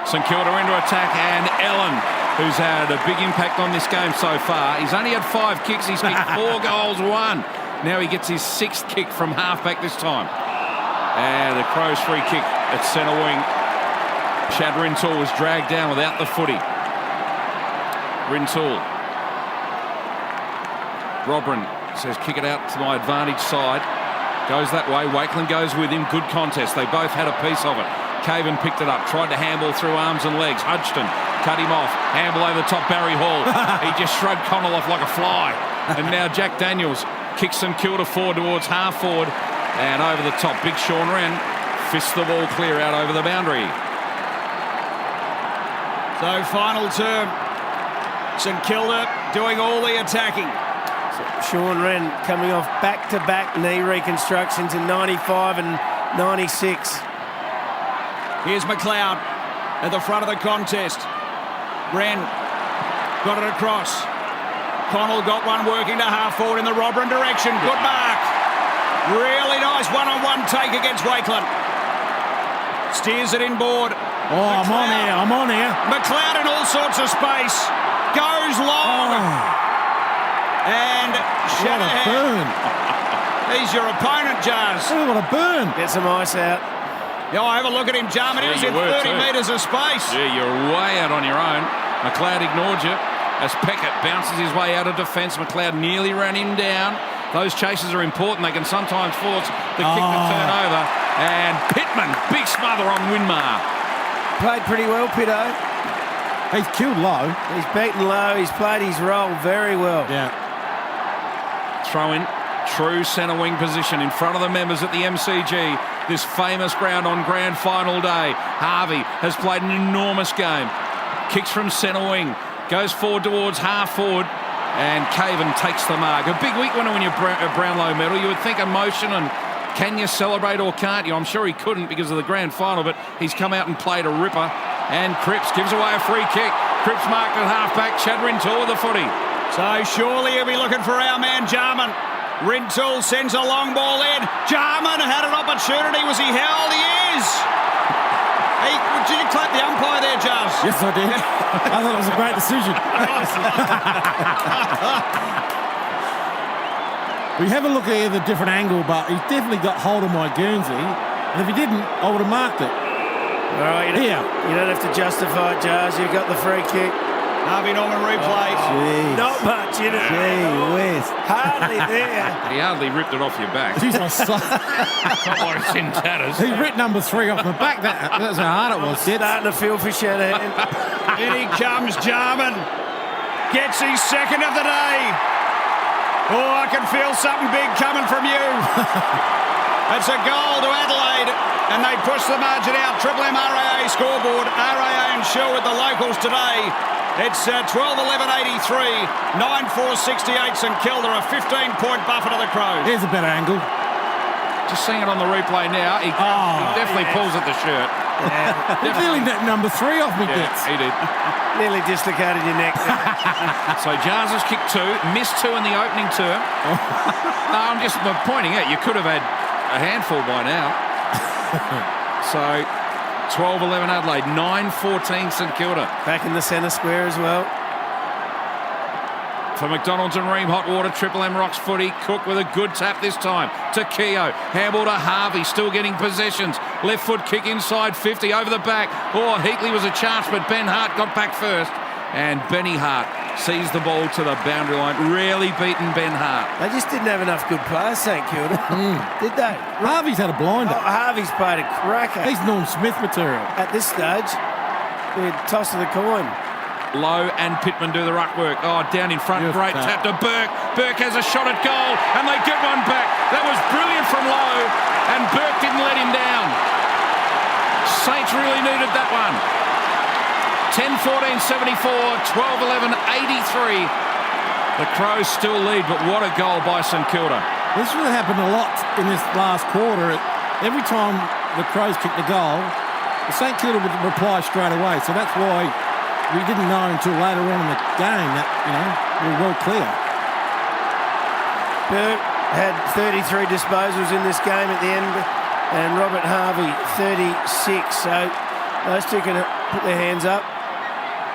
St Kilda into attack, and Ellen, who's had a big impact on this game so far. He's only had 5 kicks. He's kicked 4 goals, 1. Now he gets his 6th kick from halfback this time. And the Crows free kick at centre wing. Chad Rintoul was dragged down without the footy. Rintoul. Robrin says, kick it out to my advantage side. Goes that way. Wakeland goes with him. Good contest. They both had a piece of it. Caven picked it up. Tried to handball through arms and legs. Hudson cut him off. Handball over the top. Barry Hall. He just shrugged Connell off like a fly. And now Jack Daniels kicks St Kilda forward towards half forward. And over the top. Big Sean Wren fists the ball clear out over the boundary. So final term. St Kilda doing all the attacking. Sean Wren coming off back-to-back knee reconstructions in 95 and 96. Here's McLeod at the front of the contest. Wren got it across. Connell got one working to half forward in the Robrin direction. Good mark. Really nice one-on-one take against Wakeland. Steers it inboard. Oh, McLeod. I'm on here. McLeod in all sorts of space. Goes long. And Shanahan. Burn. He's your opponent, Jars. Oh, what a burn. Get some ice out. Yeah, have a look at him, Jarman. He was in 30 metres of space. Yeah, you're way out on your own. McLeod ignored you as Peckett bounces his way out of defence. McLeod nearly ran him down. Those chases are important. They can sometimes force the kick to turn over. And Pittman, big smother on Winmar. Played pretty well, Pitto. He's killed low. He's beaten low. He's played his role very well. Yeah. Throw in, true centre wing position in front of the members at the MCG. This famous ground on grand final day. Harvey has played an enormous game. Kicks from centre wing, goes forward towards half forward, and Caven takes the mark. A big week when you Brownlow medal. You would think emotion and can you celebrate or can't you? I'm sure he couldn't because of the grand final, but he's come out and played a ripper. And Cripps gives away a free kick. Cripps marked at halfback. Chad Rintoul with the footy. So surely he'll be looking for our man Jarman. Rintoul sends a long ball in. Jarman had an opportunity. Was he held? He is. Did you clap the umpire there, Jars? Yes, I did. I thought it was a great decision. We have a look at the different angle, but he's definitely got hold of my Guernsey. And if he didn't, I would have marked it. All right, you don't have to justify it, Jars. You've got the free kick. Harvey Norman replay. Not much, you know. Gee whiz. Hardly there. He hardly ripped it off your back. Jeez, I saw. Not like it's in tatters. He ripped number 3 off my back. That's how hard it was. Starting to feel for Shanahan. In he comes, Jarman. Gets his second of the day. Oh, I can feel something big coming from you. It's a goal to Adelaide, and they push the margin out. Triple M RAA scoreboard. RAA and Shaw with the locals today. It's 12-11-83, 9-4-68 St Kilda, a 15-point buffer to the Crows. Here's a better angle. Just seeing it on the replay now. He definitely pulls at the shirt. He nearly net number 3 off me, Gets. he did. Nearly dislocated your neck there. So Jars has kicked 2, missed 2 in the opening term. No, I'm just pointing out you could have had a handful by now. So 12-11 Adelaide, 9-14 St Kilda. Back in the centre square as well. For McDonald's and Ream, hot water, Triple M Rocks footy. Cook with a good tap this time to Keogh. Handball to Harvey, still getting possessions. Left foot kick inside 50, over the back. Oh, Heatley was a chance, but Ben Hart got back first. And Benny Hart sees the ball to the boundary line. Really beaten Ben Hart. They just didn't have enough good players, St Kilda. Did they? Harvey's had a blinder. Oh, Harvey's played a cracker. He's Norm Smith material. At this stage, the toss of the coin. Lowe and Pittman do the ruck work. Oh, down in front. Great tap to Burke. Burke has a shot at goal, and they get one back. That was brilliant from Lowe, and Burke didn't let him down. Saints really needed that one. 10-14, 74, 12-11, 83. The Crows still lead, but what a goal by St Kilda. This really happened a lot in this last quarter. Every time the Crows kicked the goal, the St Kilda would reply straight away. So that's why we didn't know until later on in the game that, we were well clear. Burke had 33 disposals in this game at the end, and Robert Harvey 36. So those two can put their hands up.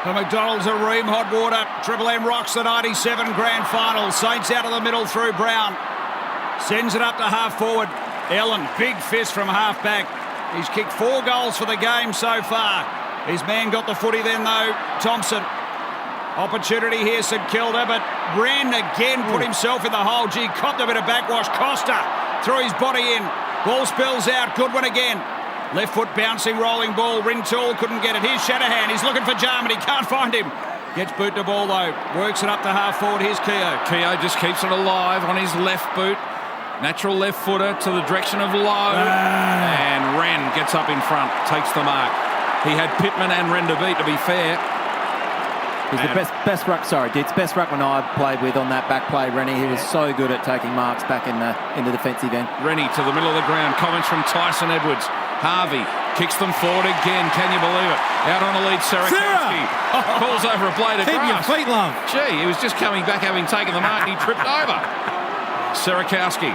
For McDonald's and Ream, hot water. Triple M rocks the 97 grand final. Saints out of the middle through Brown. Sends it up to half forward. Ellen, big fist from half back. He's kicked 4 goals for the game so far. His man got the footy then, though, Thompson. Opportunity here, St Kilda, but Wren again put himself in the hole. Gee, copped a bit of backwash. Costa threw his body in. Ball spills out. Goodwin again. Left foot bouncing, rolling ball. Rintoul couldn't get it. Here's Shanahan. He's looking for Jarman. He can't find him. Gets boot to ball, though. Works it up to half forward. Here's Keogh. Keogh just keeps it alive on his left boot. Natural left footer to the direction of Lowe. And Wren gets up in front, takes the mark. He had Pittman and Wren to beat, to be fair. He's the best ruck. Sorry, Ditz, best ruckman I played with on that back play. Rennie, he was so good at taking marks back in the defensive end. Rennie to the middle of the ground. Comments from Tyson Edwards. Harvey kicks them forward again. Can you believe it? Out on the lead, Serakowski pulls over a blade of grass. Keep your feet, love. Gee, he was just coming back having taken the mark and he tripped over. Serakowski,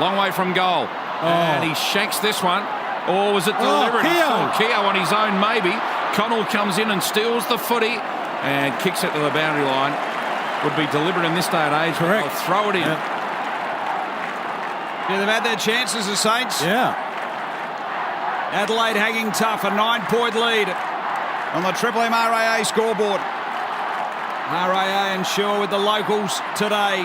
long way from goal. And he shanks this one. Or was it deliberate? Keogh on his own, maybe. Connell comes in and steals the footy and kicks it to the boundary line. Would be deliberate in this day and age. Correct. They'll throw it in. Yeah, they've had their chances, the Saints. Yeah. Adelaide hanging tough, a 9-point lead on the Triple M RAA scoreboard. RAA and Shaw with the locals today.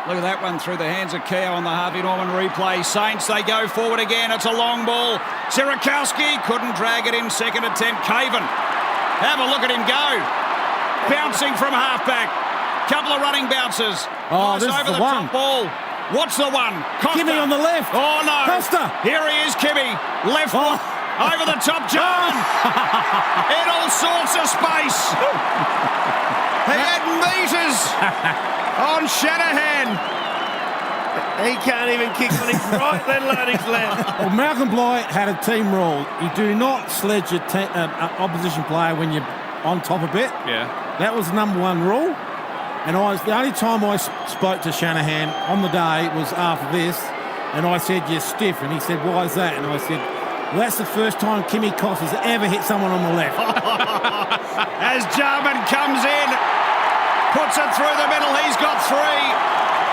Look at that one through the hands of Keogh on the Harvey Norman replay. Saints, they go forward again. It's a long ball. Serakowski couldn't drag it in. Second attempt. Caven. Have a look at him go. Bouncing from halfback. Couple of running bounces. This is over the one. top ball. What's the one? Costa. Kimmy on the left. Oh, no. Costa. Here he is, Kimmy. Left foot. Over the top, John. In all sorts of space. He had meters on Shanahan. He can't even kick on his right, let alone his left. Well, Malcolm Bligh had a team rule. You do not sledge your opposition player when you're on top a bit. Yeah. That was the number 1 rule. And the only time I spoke to Shanahan on the day was after this, and I said, "You're stiff." And he said, "Why is that?" And I said, "Well, that's the first time Kimmy Costa's ever hit someone on the left." As Jarman comes in, puts it through the middle, he's got 3.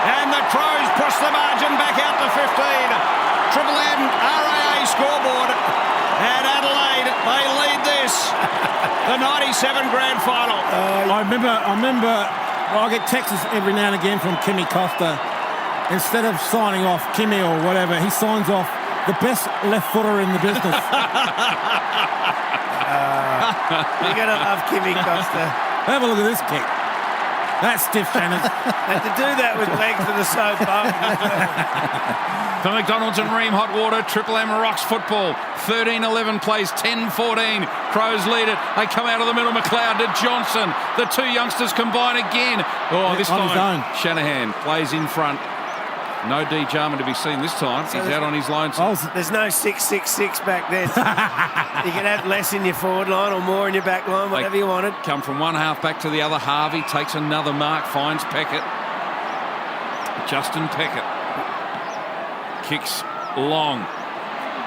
And the Crows push the margin back out to 15. Triple M RAA scoreboard. And Adelaide, they lead this. The 97 grand final. I remember I get texts every now and again from Kimmy Costa. Instead of signing off Kimmy or whatever, he signs off the best left footer in the business. You're going to love Kimmy Costa. Have a look at this kick. That's stiff, Shannon. And to do that with legs that are so bumped. For McDonald's and Ream, hot water, Triple M rocks football. 13-11 plays 10-14. Crows lead it. They come out of the middle. McLeod to Johnson. The 2 youngsters combine again. Oh, this on his time own. Shanahan plays in front. No D. Jarman to be seen this time. He's out on his lonesome. There's no 6-6-6 back then. You can have less in your forward line or more in your back line, whatever you wanted. Come from one half back to the other. Harvey takes another mark, finds Peckett. Justin Peckett kicks long.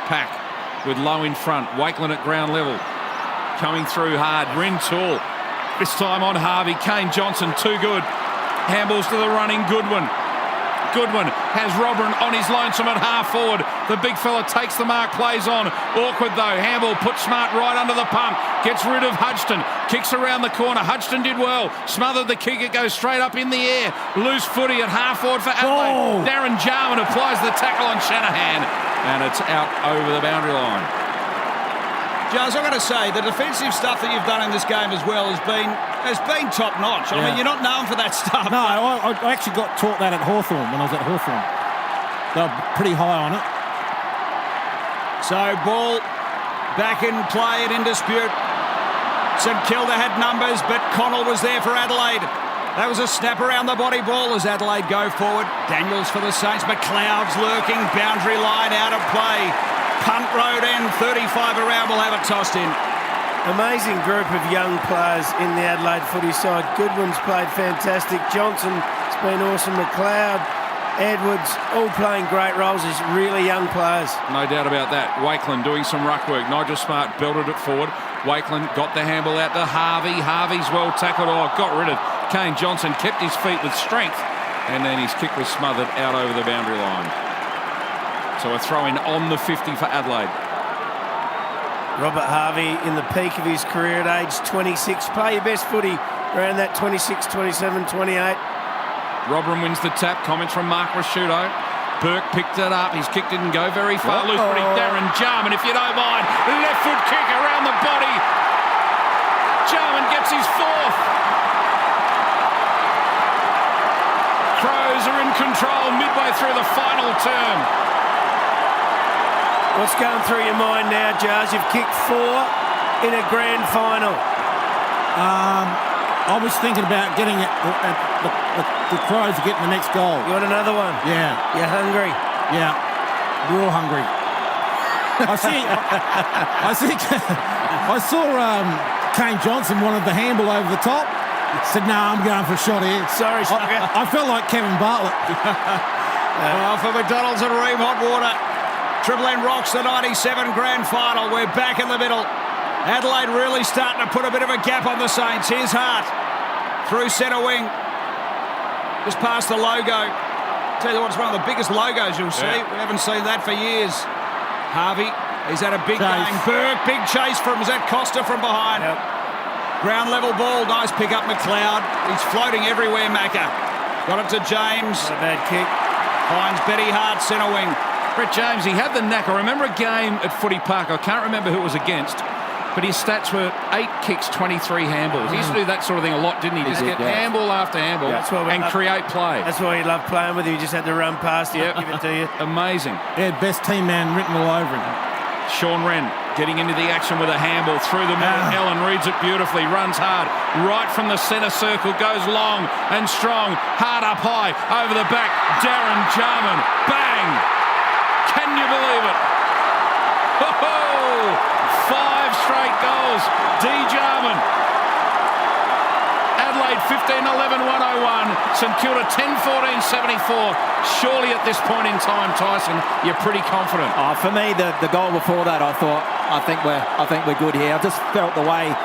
Pack with Lowe in front. Wakeland at ground level. Coming through hard. Rintoul. This time on Harvey. Kane Johnson, too good. Handballs to the running Goodwin. Goodwin has Robin on his lonesome at half forward. The big fella takes the mark, plays on. Awkward though. Handball puts Smart right under the pump. Gets rid of Hudson. Kicks around the corner. Hudson did well. Smothered the kick. It goes straight up in the air. Loose footy at half forward for Adelaide. Darren Jarman applies the tackle on Shanahan. And it's out over the boundary line. Giles, I've got to say, the defensive stuff that you've done in this game as well has been top-notch. I mean, you're not known for that stuff. No, I actually got taught that at Hawthorn when I was at Hawthorn. They were pretty high on it. So, ball back in play and in dispute. St Kilda had numbers, but Connell was there for Adelaide. That was a snap around the body ball as Adelaide go forward. Daniels for the Saints. McLeod's lurking. Boundary line out of play. Punt road end, 35 around, we'll have it tossed in. Amazing group of young players in the Adelaide footy side. Goodwin's played fantastic. Johnson's been awesome. McLeod, Edwards, all playing great roles as really young players. No doubt about that. Wakeland doing some ruck work. Nigel Smart belted it forward. Wakeland got the handball out to Harvey. Harvey's well tackled. Got rid of Kane Johnson. Kept his feet with strength. And then his kick was smothered out over the boundary line. So a throw-in on the 50 for Adelaide. Robert Harvey in the peak of his career at age 26. Play your best footy around that 26, 27, 28. Robin wins the tap. Comments from Mark Rasciuto. Burke picked it up. His kick didn't go very far. Loose footy. Darren Jarman, if you don't mind. Left foot kick around the body. Jarman gets his fourth. Crows are in control midway through the final term. What's going through your mind now, Jars? You've kicked 4 in a grand final. I was thinking about getting the Crows to get the next goal. You want another one? Yeah. You're hungry? Yeah. We're all hungry. I saw Kane Johnson wanted the handball over the top. Said, no, I'm going for a shot here. Sorry, sucker. I felt like Kevin Bartlett. For McDonald's and Ream Hot Water. Triple M rocks the 97 grand final. We're back in the middle. Adelaide really starting to put a bit of a gap on the Saints. Here's Hart through centre wing. Just past the logo. Tell you what, it's one of the biggest logos you'll see. We haven't seen that for years. Harvey, he's had a big game. Burke, big chase from, is that Costa from behind? Yep. Ground level ball, nice pick up McLeod. He's floating everywhere, Macca. Got it to James. Not a bad kick. Finds Betty Hart, centre wing. Brett James, he had the knack. I remember a game at Footy Park. I can't remember who it was against, but his stats were 8 kicks, 23 handballs. He used to do that sort of thing a lot, didn't he? Just get handball after handball and create play. That's why he loved playing with you. You just had to run past him, give it to you. Amazing. He had best team man written all over him. Sean Wren getting into the action with a handball through the middle. Ellen reads it beautifully, runs hard, right from the centre circle, goes long and strong, hard up high, over the back. Darren Jarman, bang! Can you believe it? Oh, 5 straight goals. D. Jarman. Adelaide 15-11-101. St Kilda 10-14-74. Surely at this point in time, Tyson, you're pretty confident. For me, the goal before that, I think we're good here. I just felt the way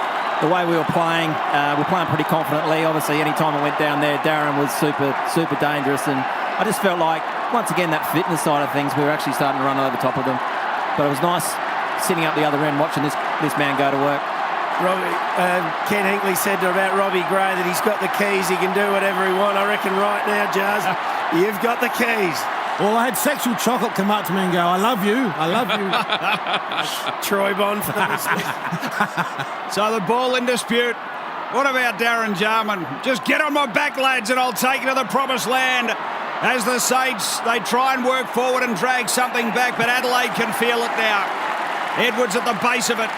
we were playing. We're playing pretty confidently. Obviously, any time I went down there, Darren was super dangerous, and I just felt like, once again, that fitness side of things, we were actually starting to run over the top of them. But it was nice sitting up the other end watching this man go to work. Ken Hinkley said about Robbie Gray that he's got the keys, he can do whatever he wants. I reckon right now, Jars, you've got the keys. Well, I had Sexual Chocolate come up to me and go, I love you. Troy Bond for the listeners. So the ball in dispute. What about Darren Jarman? Just get on my back, lads, and I'll take you to the promised land. As the Saints, they try and work forward and drag something back, but Adelaide can feel it now. Edwards at the base of it.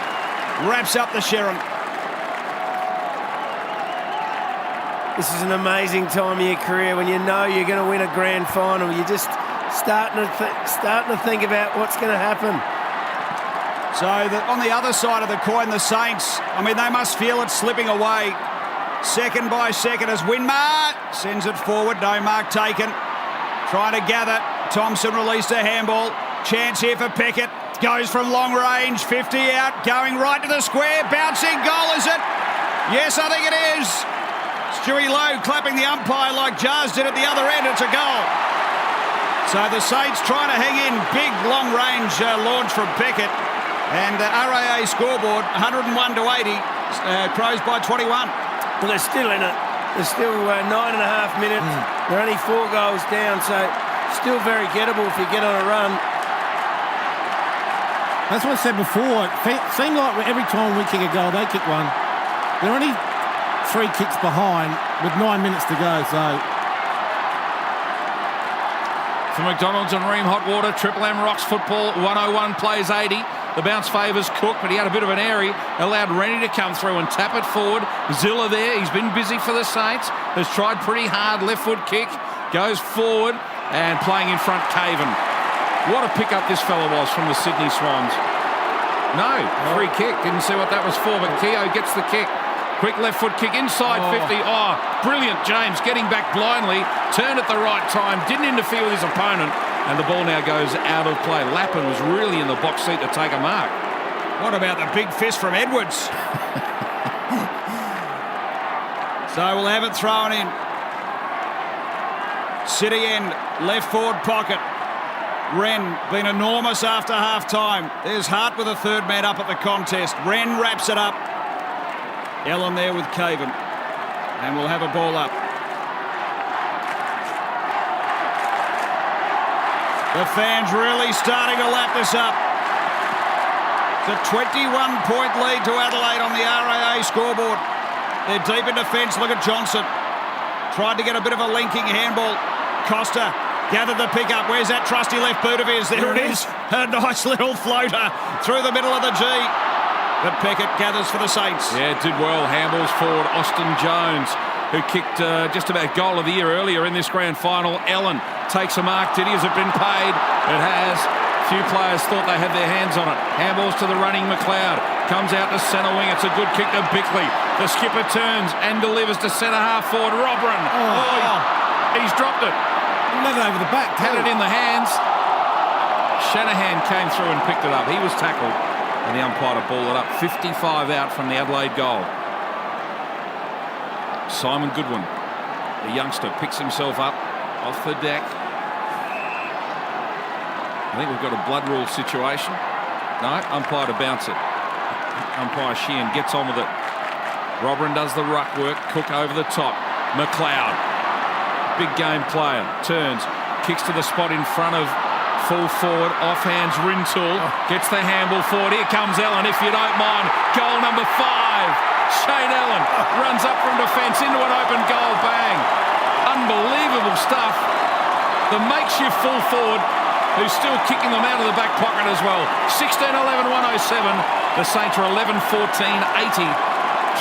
Wraps up the Sherrin. This is an amazing time of your career when you know you're going to win a grand final. You just starting to think about what's going to happen. So on the other side of the coin, the Saints, I mean, they must feel it slipping away. Second by second as Winmar sends it forward. No mark taken. Trying to gather. Thompson released a handball. Chance here for Pickett. Goes from long range. 50 out. Going right to the square. Bouncing goal, is it? Yes, I think it is. Stewie Lowe clapping the umpire like Jars did at the other end. It's a goal. So the Saints trying to hang in. Big long range launch from Pickett. And RAA scoreboard 101 to 80. Crows by 21. Well, they're still in it. There's still 9.5 minutes. They're only 4 goals down, so still very gettable if you get on a run. That's what I said before. It seemed like every time we kick a goal, they kick one. They're only 3 kicks behind with 9 minutes to go, so... For McDonald's and Ream Hot Water, Triple M Rocks football, 101 plays 80. The bounce favours Cook, but he had a bit of an airy. Allowed Rennie to come through and tap it forward. Zilla there, he's been busy for the Saints. Has tried pretty hard, left foot kick. Goes forward and playing in front, Caven. What a pick-up this fella was from the Sydney Swans. No, free kick. Didn't see what that was for, but Keogh gets the kick. Quick left foot kick inside 50. Oh, brilliant, James, getting back blindly. Turned at the right time, didn't interfere with his opponent. And the ball now goes out of play. Lappin was really in the box seat to take a mark. What about the big fist from Edwards? So we'll have it thrown in. City end, left forward pocket. Wren been enormous after half-time. There's Hart with a third man up at the contest. Wren wraps it up. Ellen there with Caven. And we'll have a ball up. The fans really starting to lap this up. It's a 21-point lead to Adelaide on the RAA scoreboard. They're deep in defence. Look at Johnson. Tried to get a bit of a linking handball. Costa gathered the pick-up. Where's that trusty left boot of his? There it is. A nice little floater through the middle of the G. But Pickett gathers for the Saints. Yeah, did well. Handballs forward. Austin Jones, who kicked just about goal of the year earlier in this grand final. Ellen takes a mark. Did he? Has it been paid? It has. Few players thought they had their hands on it. Handballs to the running McLeod. Comes out to centre wing. It's a good kick to Bickley. The skipper turns and delivers to centre half forward. Robran. Oh, he's dropped it. Let it over the back. Had it in the hands. Shanahan came through and picked it up. He was tackled. And the umpire to ball it up. 55 out from the Adelaide goal. Simon Goodwin, the youngster, picks himself up off the deck. I think we've got a blood rule situation. No, umpire to bounce it. Umpire Sheehan gets on with it. Robran does the ruck work. Cook over the top. McLeod, big game player, turns, kicks to the spot in front of full forward, offhands Rintoul, gets the handball forward. Here comes Ellen, if you don't mind. Goal number 5. Shane Ellen runs up from defence into an open goal. Bang. Unbelievable stuff. The makeshift full forward, who's still kicking them out of the back pocket as well. 16-11, 107. The Saints are 11-14, 80.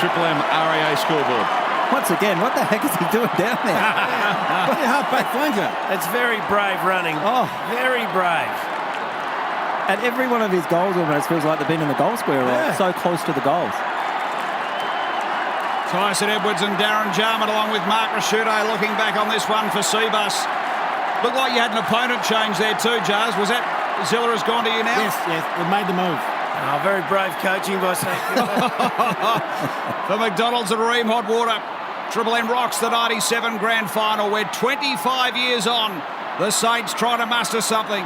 Triple M RAA scoreboard. Once again, what the heck is he doing down there? Half-back flanker. It's very brave running. Oh, very brave. And every one of his goals almost feels like they've been in the goal square, right? So close to the goals. Tyson Edwards and Darren Jarman along with Mark Raschuto looking back on this one for Seabus. Looked like you had an opponent change there too, Jars. Was that Zilla has gone to you now? Yes, we made the move. Oh, very brave coaching by St Kilda. For McDonald's and Ream Hot Water, Triple M rocks the 97 grand final. We're 25 years on. The Saints trying to muster something.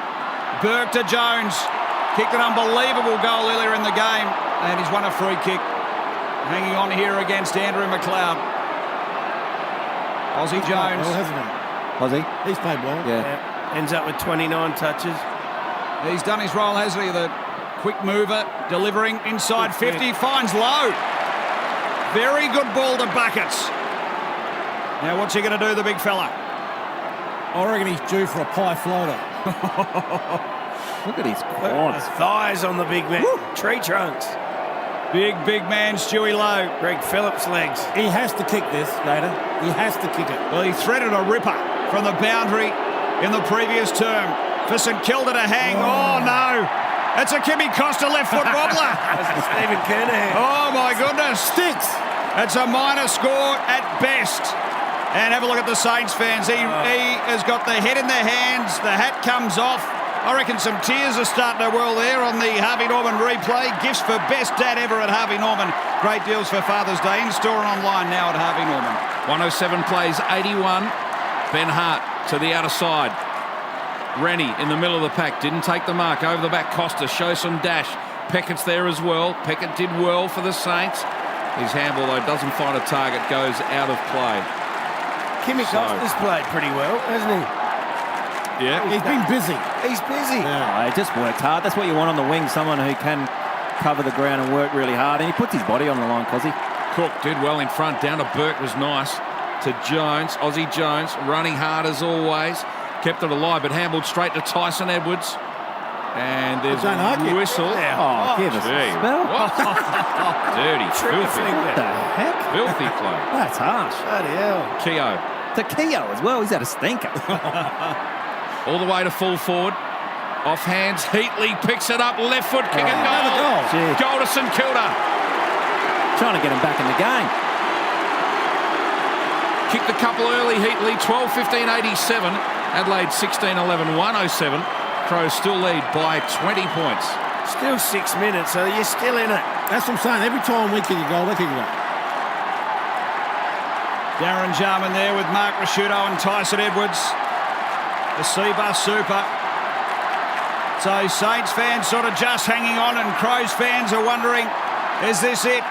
Burke to Jones. Kicked an unbelievable goal earlier in the game. And he's won a free kick. Hanging on here against Andrew McLeod. Aussie Jones. Well, hasn't he? Aussie? He's played well. Yeah. Ends up with 29 touches. He's done his role, hasn't he? The quick mover, delivering inside 50, finds Lowe. Very good ball to Buckets. Now what's he going to do, the big fella? I reckon he's due for a pie floater. Look at his quads. Thighs on the big man. Woo. Tree trunks. Big man, Stewie Lowe. Greg Phillips' legs. He has to kick this, Gator. He has to kick it. Well, he threaded a ripper from the boundary. in the previous term. For St Kilda to hang. Oh, no. It's a Kimmy Costa left foot wobbler. Stephen Kernahan. Oh, my goodness. Sticks. It's a minor score at best. And have a look at the Saints fans. He has got the head in their hands. The hat comes off. I reckon some tears are starting to whirl there on the Harvey Norman replay. Gifts for best dad ever at Harvey Norman. Great deals for Father's Day. In-store and online now at Harvey Norman. 107 plays 81. Ben Hart to the outer side. Rennie in the middle of the pack. Didn't take the mark. Over the back, Costa shows some dash. Peckett's there as well. Peckett did well for the Saints. His handball, though, doesn't find a target. Goes out of play. Kimmy Costa's played pretty well, hasn't he? Yeah. He's been busy. He's busy. Oh, he just worked hard. That's what you want on the wing, someone who can cover the ground and work really hard. And he puts his body on the line, Cozzy. Cook did well in front. Down to Burke was nice. To Jones. Aussie Jones running hard as always. Kept it alive, but handled straight to Tyson Edwards. And there's a whistle. Oh, give us a spell. What? Dirty, filthy. What the heck? Filthy play. That's harsh. Bloody hell. Keogh. To Keogh as well. He's had a stinker. All the way to full forward. Off hands. Heatley picks it up. Left foot kick and goal. Goal to St Kilda. Trying to get him back in the game. Kicked a couple early, Heatley. 12-15, 87. Adelaide 16-11, 107. Crows still lead by 20 points. Still 6 minutes, so you're still in it. That's what I'm saying. Every time we kick a goal, they kick a goal. Darren Jarman there with Mark Rasciuto and Tyson Edwards. The C-Bus Super. So Saints fans sort of just hanging on, and Crows fans are wondering, is this it?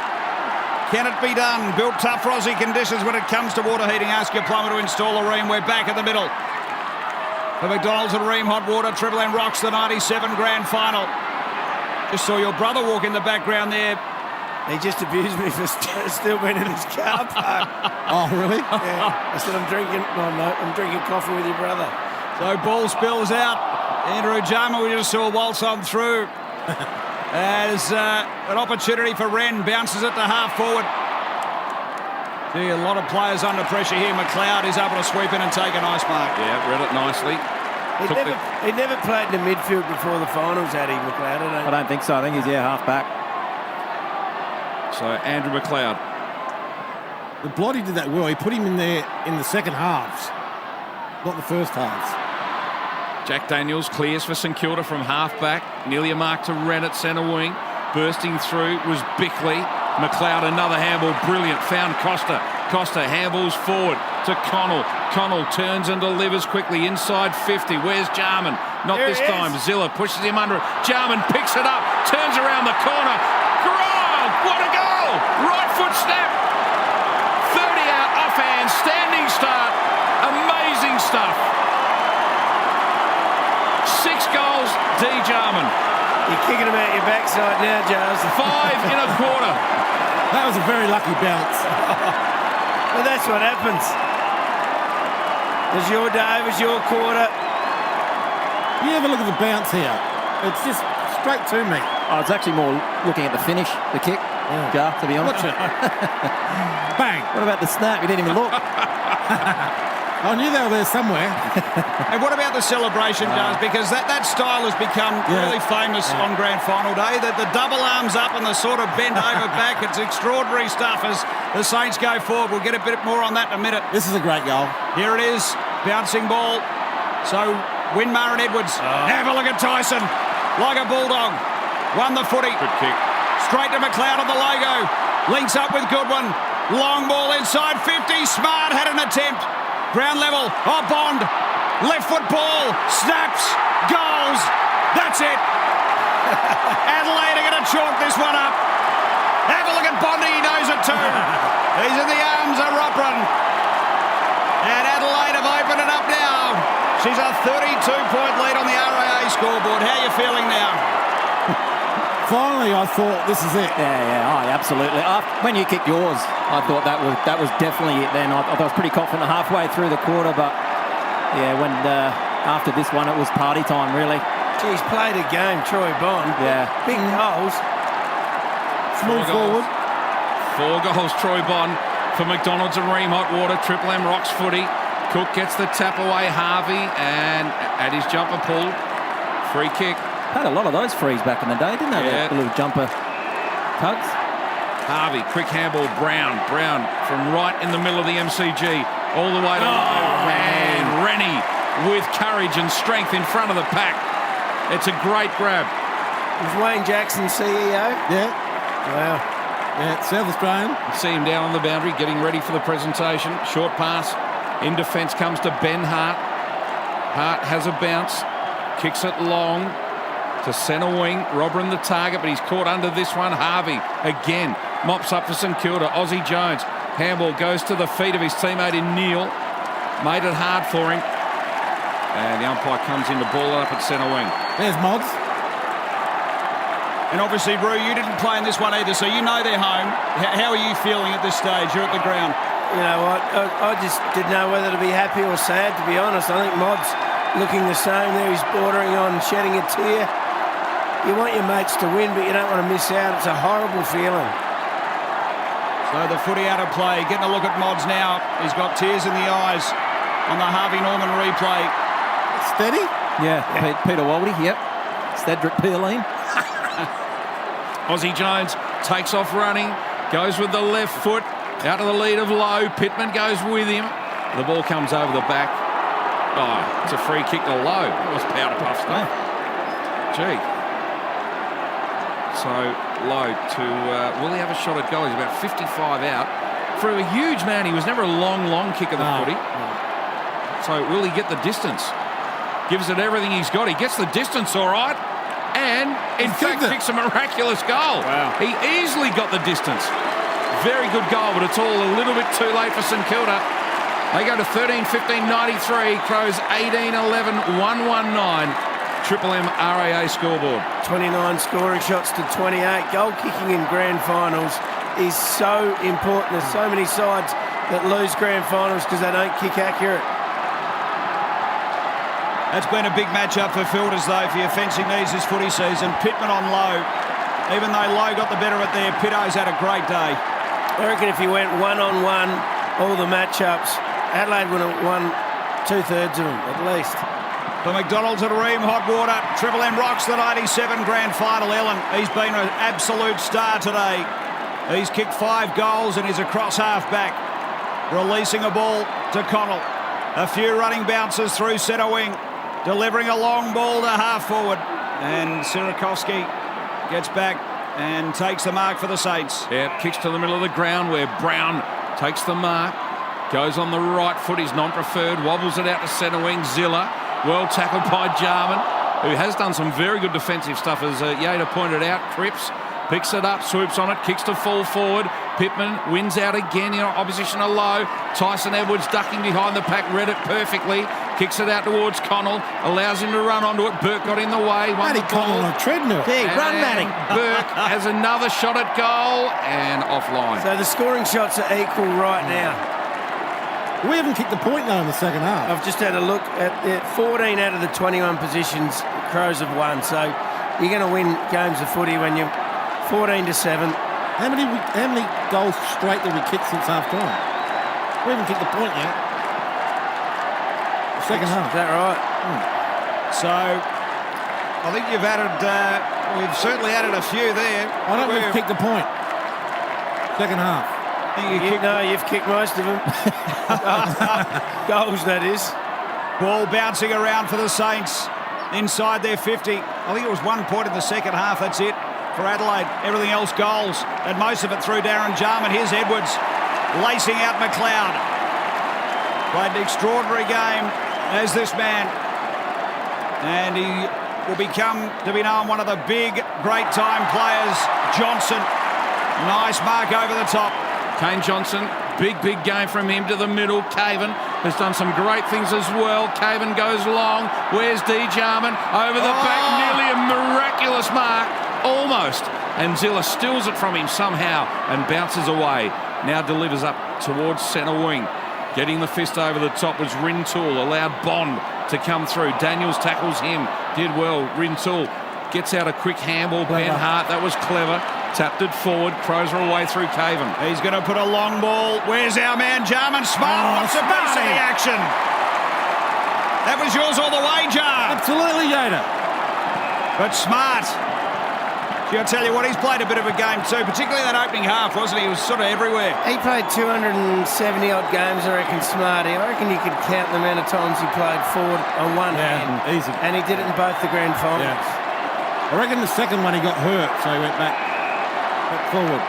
Can it be done? Built tough Aussie conditions when it comes to water heating. Ask your plumber to install a ream. We're back in the middle. For McDonald's and Ream Hot Water, Triple M rocks the 97 grand final. Just saw your brother walk in the background there. He just abused me for still being in his car park. Oh, really? Yeah. I said, I'm drinking coffee with your brother. So ball spills out. Andrew Jarman, we just saw waltz on through. As an opportunity for Wren, bounces it to half forward. See, a lot of players under pressure here. McLeod is able to sweep in and take a nice mark. Yeah, read it nicely. He never played in the midfield before the finals, had he, McLeod? I don't think so. I think he's, half back. So, Andrew McLeod. The Blighty did that well. He put him in there in the second halves, not the first halves. Jack Daniels clears for St Kilda from half-back. Nearly a mark to Wren at centre wing. Bursting through was Bickley. McLeod, another handball, brilliant. Found Costa. Costa handballs forward to Connell. Connell turns and delivers quickly inside 50. Where's Jarman? Not this time. Zilla pushes him under it. Jarman picks it up, turns around the corner. Oh, what a goal! Right foot snap. 30 out, offhand, standing start. Amazing stuff. 6 goals, D. Jarman. You're kicking him out your backside now, Giles. 5 in a quarter. That was a very lucky bounce. Well, that's what happens. It was your day, it was your quarter. You have a look at the bounce here. It's just straight to me. Oh, it's actually more looking at the finish, the kick, Jar, to be honest. Watch it. Bang. What about the snap? You didn't even look. I knew they were there somewhere. And what about the celebration, Jars? Because that style has become really famous on Grand Final Day. The double arms up and the sort of bent over back. It's extraordinary stuff as the Saints go forward. We'll get a bit more on that in a minute. This is a great goal. Here it is. Bouncing ball. So Winmar and Edwards. Have a look at Tyson. Like a bulldog. Won the footy. Good kick. Straight to McLeod on the logo. Links up with Goodwin. Long ball inside 50. Smart had an attempt. Ground level. Oh, Bond. Left foot ball. Snaps. Goals. That's it. Adelaide are going to chalk this one up. Have a look at Bondi. He knows it too. He's in the arms of Ropran. And Adelaide have opened it up now. She's a 32-point lead on the RAA scoreboard. How are you feeling now? Finally, I thought this is it. Yeah, absolutely. When you kicked yours, I thought that was definitely it then. I was pretty confident halfway through the quarter, but yeah, when after this one, it was party time, really. He's played a game, Troy Bond. Yeah. Big goals. Small forward. 4 goals, Troy Bond for McDonald's and Ream Hot Water. Triple M rocks footy. Cook gets the tap away, Harvey, and at his jumper pull, free kick. Had a lot of those frees back in the day, didn't they? Yeah. The little jumper tugs. Harvey, quick handball, Brown from right in the middle of the MCG, all the way to and Rennie with courage and strength in front of the pack. It's a great grab. Was Wayne Jackson CEO? Yeah. Wow. Yeah, South Australian. See him down on the boundary, getting ready for the presentation. Short pass. In defence comes to Ben Hart. Hart has a bounce. Kicks it long to centre wing. Robrin the target, but he's caught under this one. Harvey again mops up for St Kilda. Aussie Jones. Handball goes to the feet of his teammate in Neil. Made it hard for him. And the umpire comes in to ball it up at centre wing. There's Mods. And obviously, Roo, you didn't play in this one either, so you know they're home. How are you feeling at this stage? You're at the ground. You know what? I just didn't know whether to be happy or sad, to be honest. I think Mod's looking the same there. He's bordering on shedding a tear. You want your mates to win, but you don't want to miss out. It's a horrible feeling. So the footy out of play. Getting a look at Mods now. He's got tears in the eyes on the Harvey Norman replay. Steady? Yeah. Peter Waldy, yep. Cedric Pearline. Aussie Jones takes off running, goes with the left foot, out of the lead of Lowe. Pittman goes with him. The ball comes over the back. Oh, it's a free kick to Lowe. That was powder puff stuff. Gee. So Lowe to, will he have a shot at goal? He's about 55 out. For a huge man, he was never a long kick of the footy. So will he get the distance? Gives it everything he's got. He gets the distance all right. And, in fact, kicks a miraculous goal. Wow. He easily got the distance. Very good goal, but it's all a little bit too late for St Kilda. They go to 13-15-93. Crows 18-11, 119. Triple M RAA scoreboard. 29 scoring shots to 28. Goal kicking in grand finals is so important. There's so many sides that lose grand finals because they don't kick accurate. That's been a big matchup for fielders, though, for your fencing needs this footy season. Pittman on Lowe. Even though Lowe got the better of it there, Pitto's had a great day. I reckon if he went one-on-one, all the matchups, Adelaide would have won 2/3 of them, at least. The McDonald's at Ream, hot water. Triple M rocks the 97 grand final. Ellen, he's been an absolute star today. He's kicked 5 goals and he's across half-back. Releasing a ball to Connell. A few running bounces through centre wing. Delivering a long ball to half-forward. And Sirakovsky gets back and takes the mark for the Saints. Yeah, kicks to the middle of the ground where Brown takes the mark. Goes on the right foot, his non-preferred. Wobbles it out to centre wing. Zilla, well tackled by Jarman, who has done some very good defensive stuff, as Yader pointed out. Cripps picks it up, swoops on it, kicks to full forward. Pittman wins out again in opposition to Lowe. Tyson Edwards ducking behind the pack, read it perfectly. Kicks it out towards Connell, allows him to run onto it. Burke got in the way. Matty Connell on a treadmill. Big run, Matty. Burke has another shot at goal and offline. So the scoring shots are equal right now. We haven't kicked the point though in the second half. I've just had a look at 14 out of the 21 positions Crows have won. So you're going to win games of footy when you're 14-7. How many goals straight did we kick since half time? We haven't kicked the point yet. Second half. Is that right? So I think you've added, we've certainly added a few there. I don't think we've kicked the point. Second half. You've kicked most of them. Goals, that is. Ball bouncing around for the Saints inside their 50. I think it was 1 point in the second half. That's it for Adelaide. Everything else goals, and most of it through Darren Jarman. Here's Edwards lacing out McLeod. Played an extraordinary game as this man, and he will become to be known one of the big, great time players. Johnson, nice mark over the top. Kane Johnson, big game from him to the middle. Caven has done some great things as well. Caven goes long. Where's D. Jarman? Over the back, nearly a miraculous mark. Almost. And Zilla steals it from him somehow and bounces away. Now delivers up towards centre wing. Getting the fist over the top was Rintoul. Allowed Bond to come through. Daniels tackles him. Did well. Rintoul gets out a quick handball. Ben Hart, that was clever. Tapped it forward. Crows are away through Caven. He's going to put a long ball. Where's our man, Jarman? Smart wants a piece of the action. That was yours all the way, Jar. Absolutely, Yoda. But Smart. I tell you what, he's played a bit of a game too, particularly that opening half, wasn't he? He was sort of everywhere. He played 270-odd games, I reckon, Smarty. I reckon you could count the amount of times he played forward on one hand. Easy. And he did it in both the grand finals. Yeah. I reckon the second one he got hurt, so he went back forward.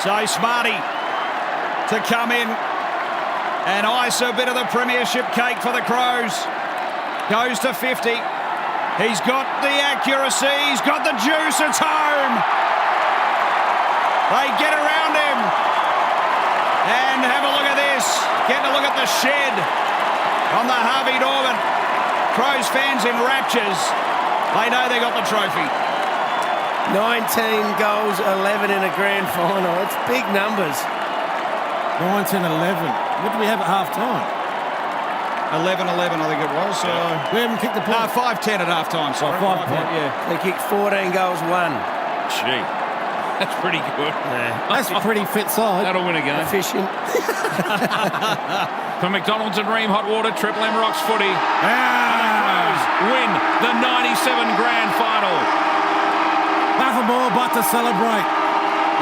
So Smarty to come in and ice a bit of the premiership cake for the Crows. Goes to 50. He's got the accuracy, he's got the juice, it's home. They get around him. And have a look at this. Getting a look at the shed on the Harvey Norman. Crows fans in raptures. They know they got the trophy. 19 goals, 11 in a grand final. It's big numbers. 19-11. What do we have at half-time? 11-11, I think it was. We haven't kicked the point. 5-10 at half-time, sorry. 5-10. Yeah. They kicked 14 goals, 1. Gee, that's pretty good. That's a pretty fit side. That'll win a game. Efficient. For McDonald's and Ream Hot Water, Triple M Rocks footy. And the Crows win the 97 grand final. Nothing more but to celebrate.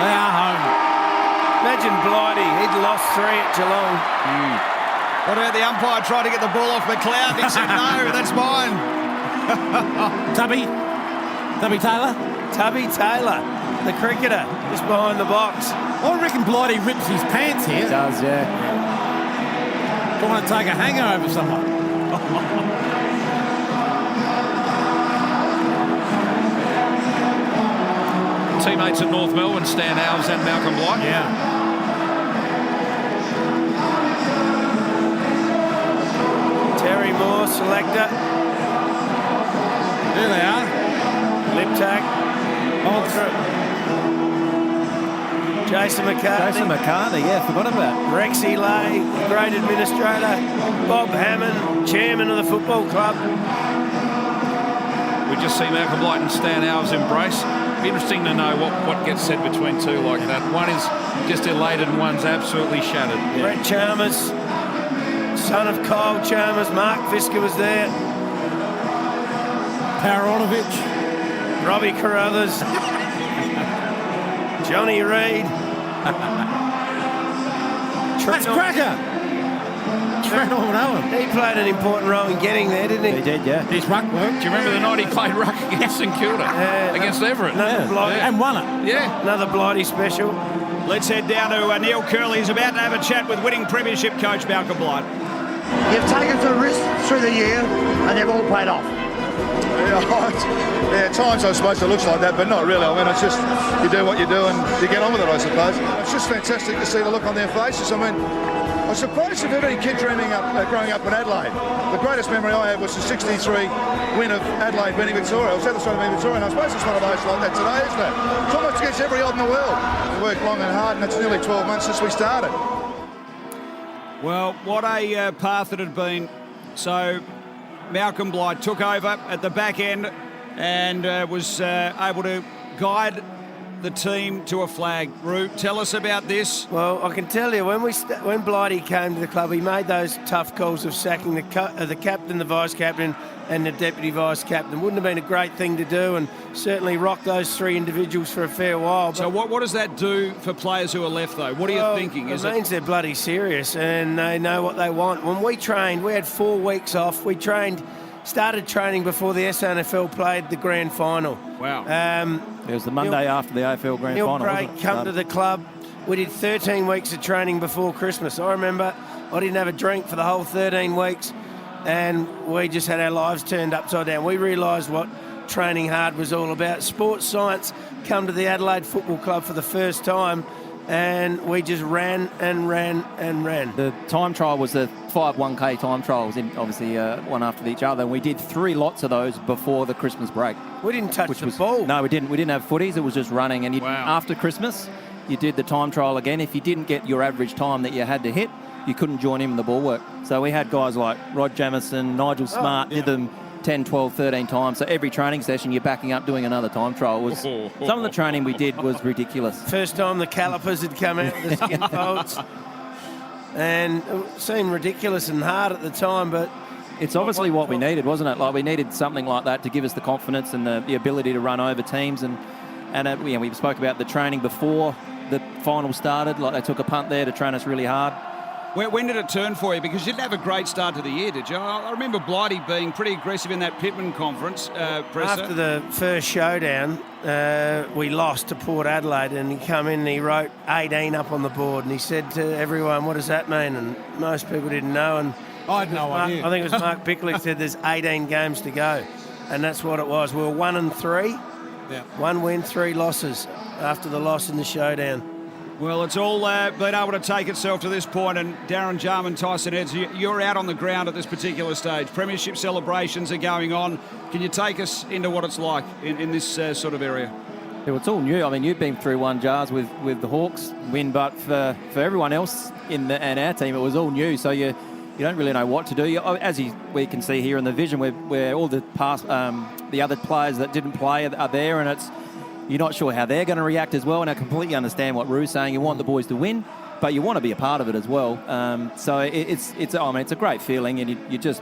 They are home. Imagine Blighty. He'd lost 3 at Geelong. What about the umpire trying to get the ball off McLeod? He said, no, that's mine. Tubby Taylor? Tubby Taylor, the cricketer, just behind the box. I reckon Blighty rips his pants here. He does, yeah. Trying to take a hanger over someone. Teammates at North Melbourne, Stan Alves and Malcolm Blight. Yeah. Terry Moore, selector. There they are. Lip tag. Jason McCartney. Jason McCartney, yeah, forgot about. Rexy Lay, great administrator. Bob Hammond, chairman of the football club. We just see Malcolm Blight and Stan Alves embrace. Be interesting to know what gets said between two like that. One is just elated and one's absolutely shattered. Yeah. Brett Chalmers, son of Kyle Chalmers. Mark Fisker was there. Paranovich. Robbie Carruthers. Johnny Reid. That's Cracker. He played an important role in getting there, didn't he? He did, yeah. His ruck work. Do you remember the night he played ruck against St Kilda? Against Everett? And won it. Yeah. Another Blighty special. Let's head down to Neil Curley. He's about to have a chat with winning premiership coach Malcolm Blight. You've taken some risks through the year and they've all paid off. Yeah, at times I suppose it looks like that, but not really. I mean, it's just you do what you do and you get on with it, I suppose. It's just fantastic to see the look on their faces. I mean, I suppose if any kid growing up in Adelaide, the greatest memory I have was the 63 win of Adelaide beating Victoria. I was at the side of beating Victoria, and I suppose it's one of those like that today, isn't it? It's almost against every odd in the world. We worked long and hard, and it's nearly 12 months since we started. Well, what a path it had been. So Malcolm Blight took over at the back end and was able to guide the team to a flag. Roo, tell us about this. Well, I can tell you, when Blighty came to the club, he made those tough calls of sacking the captain, the vice-captain and the deputy vice-captain. Wouldn't have been a great thing to do, and certainly rocked those 3 individuals for a fair while. But so what does that do for players who are left, though? What are you thinking? It means they're bloody serious and they know what they want. When we trained, we had 4 weeks off. We started training before the SNFL played the grand final. Wow. It was the Monday after the AFL grand Neil final, Craig wasn't it? come to the club. We did 13 weeks of training before Christmas. I remember I didn't have a drink for the whole 13 weeks and we just had our lives turned upside down. We realised what training hard was all about. Sports science come to the Adelaide Football Club for the first time and we just ran and ran and ran. The time trial was the 5 1K time trials, obviously one after each other. And we did 3 lots of those before the Christmas break. We didn't touch the ball. No, we didn't. We didn't have footies. It was just running. And after Christmas, you did the time trial again. If you didn't get your average time that you had to hit, you couldn't join in the ball work. So we had guys like Rod Jamison, Nigel Smart did them 10, 12, 13 times. So every training session, you're backing up doing another time trial. Some of the training we did was ridiculous. First time the calipers had come out, the skin folds. And it seemed ridiculous and hard at the time, but... It's obviously what we needed, wasn't it? Like, we needed something like that to give us the confidence and the ability to run over teams. And we spoke about the training before the final started. Like, they took a punt there to train us really hard. When did it turn for you? Because you didn't have a great start to the year, did you? I remember Blighty being pretty aggressive in that Pittman conference, presser. After the first showdown, we lost to Port Adelaide, and he come in and he wrote 18 up on the board, and he said to everyone, what does that mean? And most people didn't know. And I had no idea. I think it was Mark Bickley said there's 18 games to go, and that's what it was. We were 1-3. Yeah. 1 win, 3 losses after the loss in the showdown. Well, it's all been able to take itself to this point, and Darren Jarman, Tyson Edds, you're out on the ground at this particular stage. Premiership celebrations are going on. Can you take us into what it's like in this sort of area? Yeah, well, it's all new. I mean, you've been through one, Jars, with the Hawks win, but for everyone else and our team, it was all new. So you don't really know what to do. We can see here in the vision, where all the the other players that didn't play are there, and you're not sure how they're going to react as well. And I completely understand what Rue's saying. You want the boys to win, but you want to be a part of it as well. So it's a great feeling, and you're just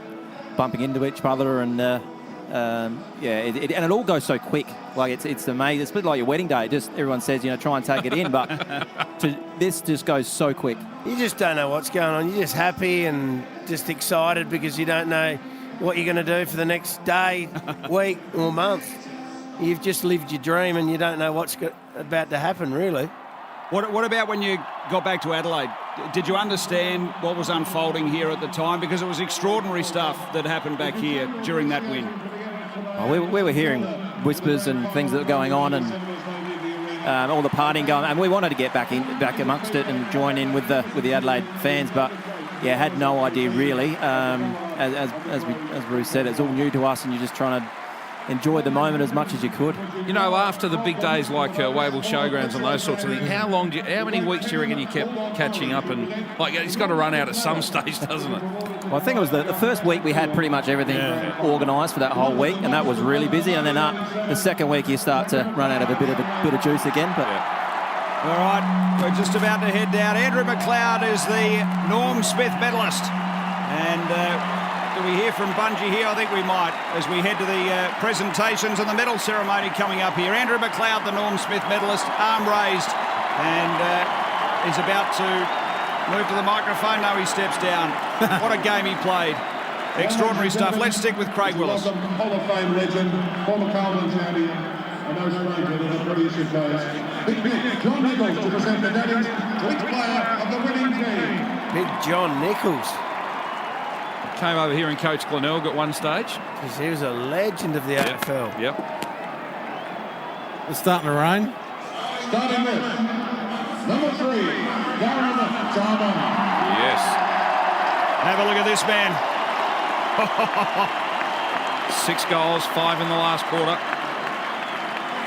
bumping into each other, and and it all goes so quick. Like it's amazing. It's a bit like your wedding day. Just everyone says, try and take it in, but this just goes so quick. You just don't know what's going on. You're just happy and just excited because you don't know what you're going to do for the next day, week or month. You've just lived your dream and you don't know what's about to happen, really. What about when you got back to Adelaide? Did you understand what was unfolding here at the time? Because it was extraordinary stuff that happened back here during that win. Oh, we were hearing whispers and things that were going on, and all the partying going, and we wanted to get back amongst it and join in with the Adelaide fans, but had no idea really. As Bruce said, it's all new to us, and you're just trying to enjoy the moment as much as you could. After the big days like Wavell Showgrounds and those sorts of things, how many weeks do you reckon you kept catching up? And it's got to run out at some stage, doesn't it? Well, I think it was the first week we had pretty much everything organised for that whole week, and that was really busy. And then the second week you start to run out of a bit of juice again. But all right, we're just about to head down. Andrew McLeod is the Norm Smith medalist, and. Do we hear from Bungie here? I think we might, as we head to the presentations and the medal ceremony coming up here. Andrew McLeod, the Norm Smith medalist, arm raised, and is about to move to the microphone. No, he steps down. What a game he played. Extraordinary stuff. Let's stick with Craig Willis. Hall of Fame legend, former Carlton champion, and no stranger to the premiership players. Big John Nichols to present the Daddies lead player of the winning team. Big John Nichols. Came over here and coached Glenelg at one stage. Because he was a legend of the AFL. Yep. It's starting to rain. Starting with number 3, Darren Jarman. Yes. Have a look at this man. 6 goals, 5 in the last quarter.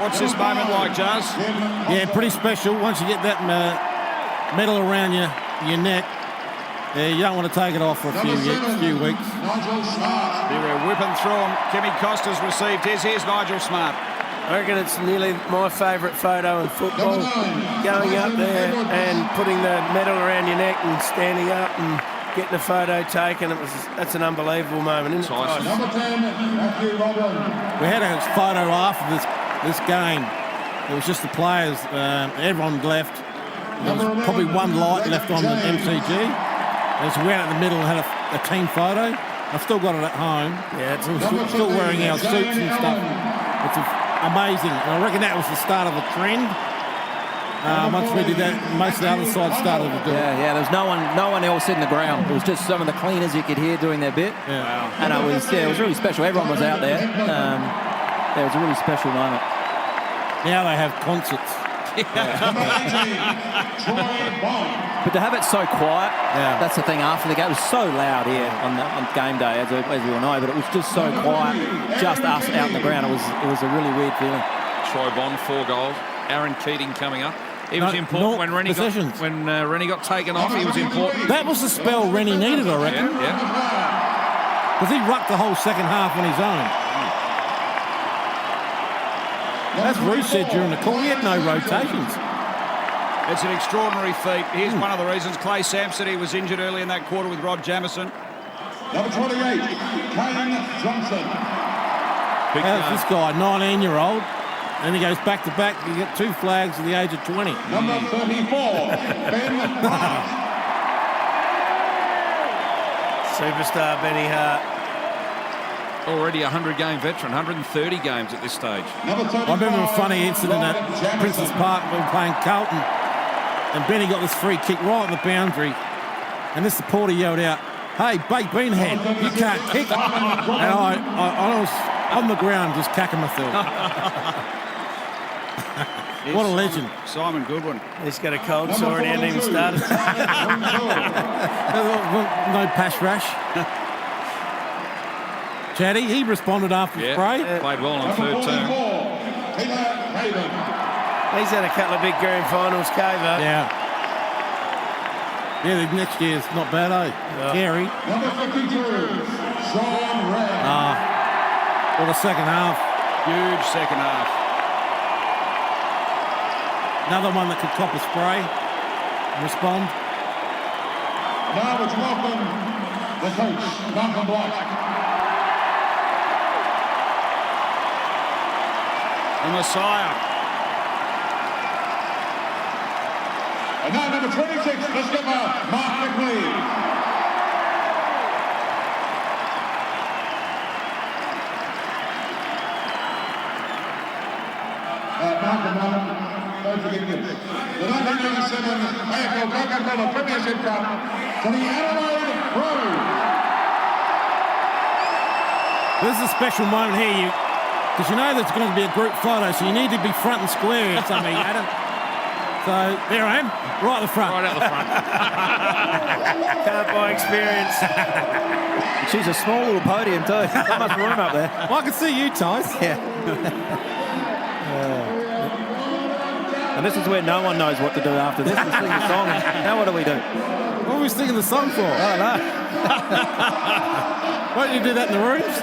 What's this moment like, Jazz? Yeah, pretty special. Once you get that medal around your neck, you don't want to take it off for a few weeks. Here we're whipping through him. Kimmy Costa's received his. Here's Nigel Smart. I reckon it's nearly my favourite photo in football. Going up there and putting the medal around your neck and standing up and getting a photo taken. That's an unbelievable moment, isn't it? Number 10, Matthew Robin. We had a photo after this game. It was just the players. Everyone left. There was probably one light left on the MCG. As we went out in the middle and had a team photo. I've still got it at home. Yeah, we're still wearing our suits and stuff. It's amazing. And I reckon that was the start of a trend. Once we did that, most of the other side started to do it. Yeah, there was no one else in the ground. It was just some of the cleaners you could hear doing their bit. Yeah. Wow. And it was really special. Everyone was out there. It was a really special moment. Now they have concerts. But to have it so quiet, that's the thing after the game. It was so loud here on game day, as we all know, but it was just so quiet, just us out in the ground. It was a really weird feeling. Troy Bond, 4 goals. Aaron Keating coming up. He was important when Rennie got taken off. He was important. That was the spell Rennie needed, I reckon. Yeah. Because he rucked the whole second half on his own. As Bruce said during the call, he had no rotations. It's an extraordinary feat. Here's one of the reasons. Clay Sampson, he was injured early in that quarter with Rod Jamison. Number 28, Kane Johnson. How's this guy, 19-year-old, and he goes back-to-back. You get 2 flags at the age of 20. Number 34, Ben Hart. Superstar Benny Hart. Already a 100-game veteran, 130 games at this stage. I remember a funny incident at Prince's Park. We were playing Carlton, and Benny got this free kick right on the boundary, and this supporter yelled out, "Hey, baked beanhead, you can't kick." And I was on the ground just cacking myself. What a legend. Simon Goodwin. He's got a cold sore and he hasn't even started. No pass rush. Chatty, he responded after the spray. Played well on third term. He's had a couple of big grand finals, Caver. Yeah. Yeah, the next year's not bad, eh? Carey. Number 52, Sean Ray. What a second half. Huge second half. Another one that could cop a spray and respond. Now let's welcome the coach, Malcolm Block. The Messiah. And now number 26, let's give Mark McLean. Don't forget this. The 1997 AFL Coca-Cola Premiership Cup to the Adelaide Crows. This is a special moment here, because you know there's going to be a group photo, so you need to be front and square or something, Adam. So there I am, right at the front. Right out the front. Can't buy experience. She's a small little podium too. Not much room up there. Well, I can see you, Tice. Yeah. And this is where no one knows what to do after this. We sing the song, and now what do we do? What are we singing the song for? I don't know. Why don't you do that in the rooms?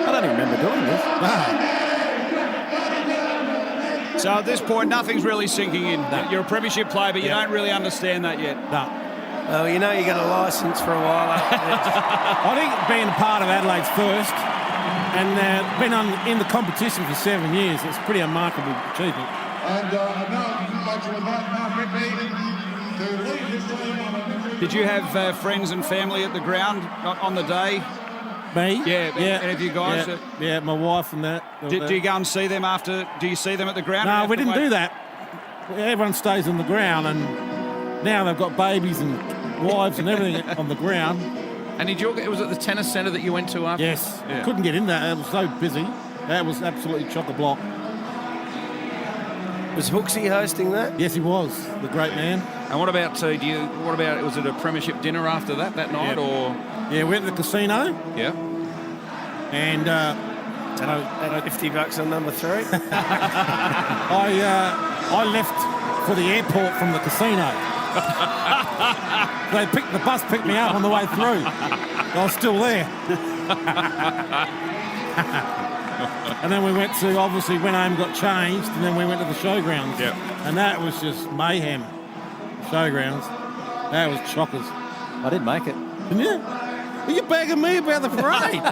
I don't even remember doing this. So at this point, nothing's really sinking in. No. You're a premiership player, but you don't really understand that yet. No. Well, you know you got a licence for a while after this. I think being a part of Adelaide's first and been in the competition for 7 years, it's a pretty remarkable achievement. And now I'd like to invite Mark McLean to lead this team on a victory. Did you have friends and family at the ground on the day? Me? Yeah. Any of you guys? Yeah, my wife and that. Do you go and see them after? Do you see them at the ground? No, we didn't do that. Everyone stays on the ground, and now they've got babies and wives and everything on the ground. And it was at the tennis centre that you went to after? Yes. Yeah. Couldn't get in there. It was so busy. That was absolutely chock-a-block. Was Hooksy hosting that? Yes, he was. The great man. And what about, was it a premiership dinner after that night, or? Yeah, we went to the casino. Yeah. And $50 on number 3. I left for the airport from the casino. The bus picked me up on the way through. I was still there. And then we went home, got changed, and then we went to the showgrounds. Yep. And that was just mayhem. Showgrounds. That was chockers. I didn't make it. Didn't you? Well, you're bagging me about the parade.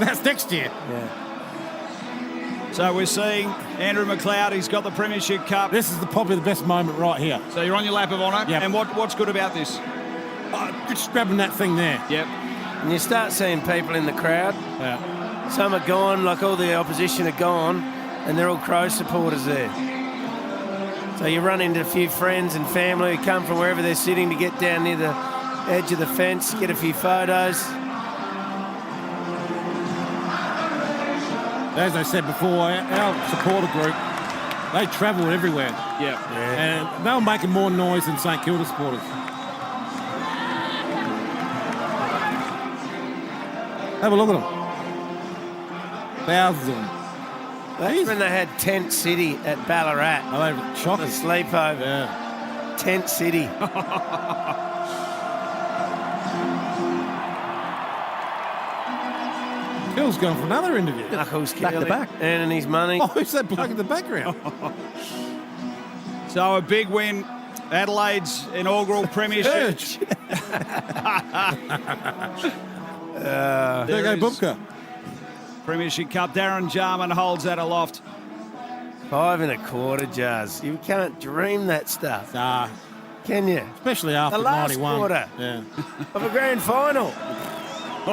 That's next year. Yeah. So we're seeing Andrew McLeod. He's got the Premiership Cup. This is probably the best moment right here. So you're on your lap of honour. Yep. And what's good about this? Just grabbing that thing there. Yep. And you start seeing people in the crowd. Yeah. Some are gone, like all the opposition are gone, and they're all Crow supporters there. So you run into a few friends and family who come from wherever they're sitting to get down near the edge of the fence, get a few photos. As I said before, our supporter group, they travel everywhere. Yeah. And they were making more noise than St Kilda supporters. Have a look at them. Thousands of them. That's when they had Tent City at Ballarat. Oh, they were shocking. The sleepover. Yeah. Tent City. Phil's gone for another interview. Knuckles Back to Keely, back. earning his money. Oh, who's that bloke in the background? So a big win. Adelaide's inaugural premiership. Urge. There go Bubka. Premiership Cup. Darren Jarman holds that aloft. 5 1/4, Jazz. You can't dream that stuff. Nah, Can you? especially after The last 91. quarter. Yeah, Of a grand final.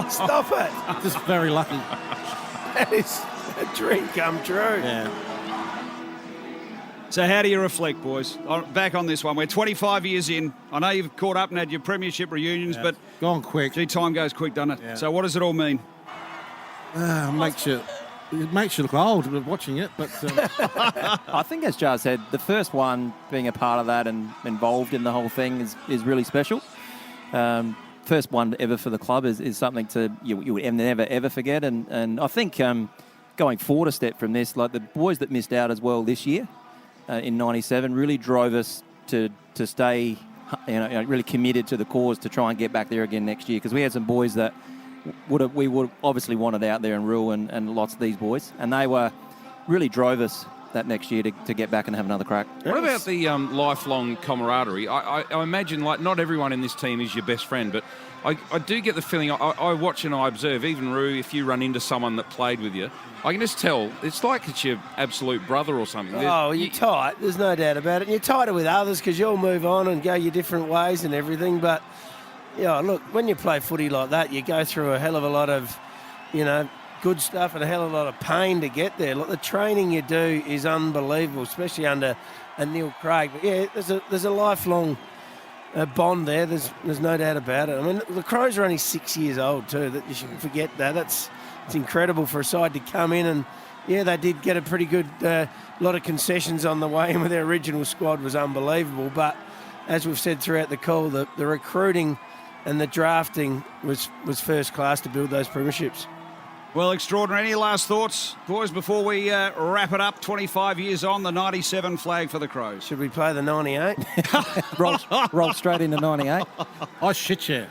Stop it. just very lucky. That is a dream come true. Yeah. So how do you reflect, boys? Back on this one. We're 25 years in. I know you've caught up and had your premiership reunions, but Gone quick. gee, time goes quick, doesn't it? Yeah. So what does it all mean? It makes you look old watching it, but I think, as Jar said, the first one, being a part of that and involved in the whole thing is really special. First one ever for the club is something you would never, ever forget. And I think going forward a step from this, like the boys that missed out as well this year in 97 really drove us to stay really committed to the cause to try and get back there again next year, because we had some boys that we would obviously wanted out there and rule, and lots of these boys, and they really drove us that next year to get back and have another crack. What about the lifelong camaraderie? I imagine, like, not everyone in this team is your best friend, but I do get the feeling, I watch and I observe, even Roo, if you run into someone that played with you, I can just tell, it's like it's your absolute brother or something. Oh, you're tight. There's no doubt about it. And you're tighter with others because you'll move on and go your different ways and everything. But, yeah, look, when you play footy like that, you go through a hell of a lot of, good stuff and a hell of a lot of pain to get there. Look, the training you do is unbelievable, especially under a Neil Craig. But, yeah, there's a lifelong bond there. There's no doubt about it. I mean, the Crows are only 6 years old too. That you shouldn't forget that. It's incredible for a side to come in, and yeah, they did get a pretty good lot of concessions on the way in with their original squad. Was unbelievable. But as we've said throughout the call, the recruiting and the drafting was first class to build those premierships. Well, extraordinary. Any last thoughts, boys, before we wrap it up? 25 years on, the 97 flag for the Crows. Should we play the 98? roll straight into 98. oh shit, yeah.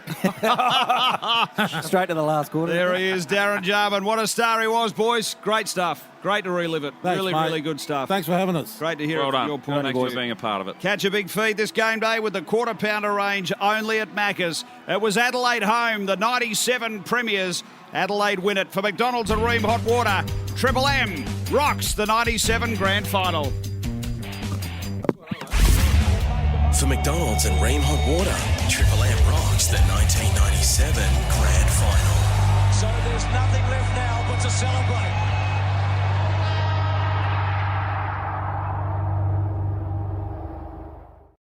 Straight to the last quarter. There he is, Darren Jarman. What a star he was, boys. Great stuff. Great to relive it. Thanks, really, mate. really good stuff. Thanks for having us. Great to hear Well it from done. your point Thanks of for view. being a part of it. Catch a big feed this game day with the quarter pounder range only at Macca's. It was Adelaide home, the 97 premiers. Adelaide win it for McDonald's and Ream Hot Water. Triple M rocks the 97 grand final. For McDonald's and Ream Hot Water, Triple M rocks the 1997 grand final. So there's nothing left now but to celebrate.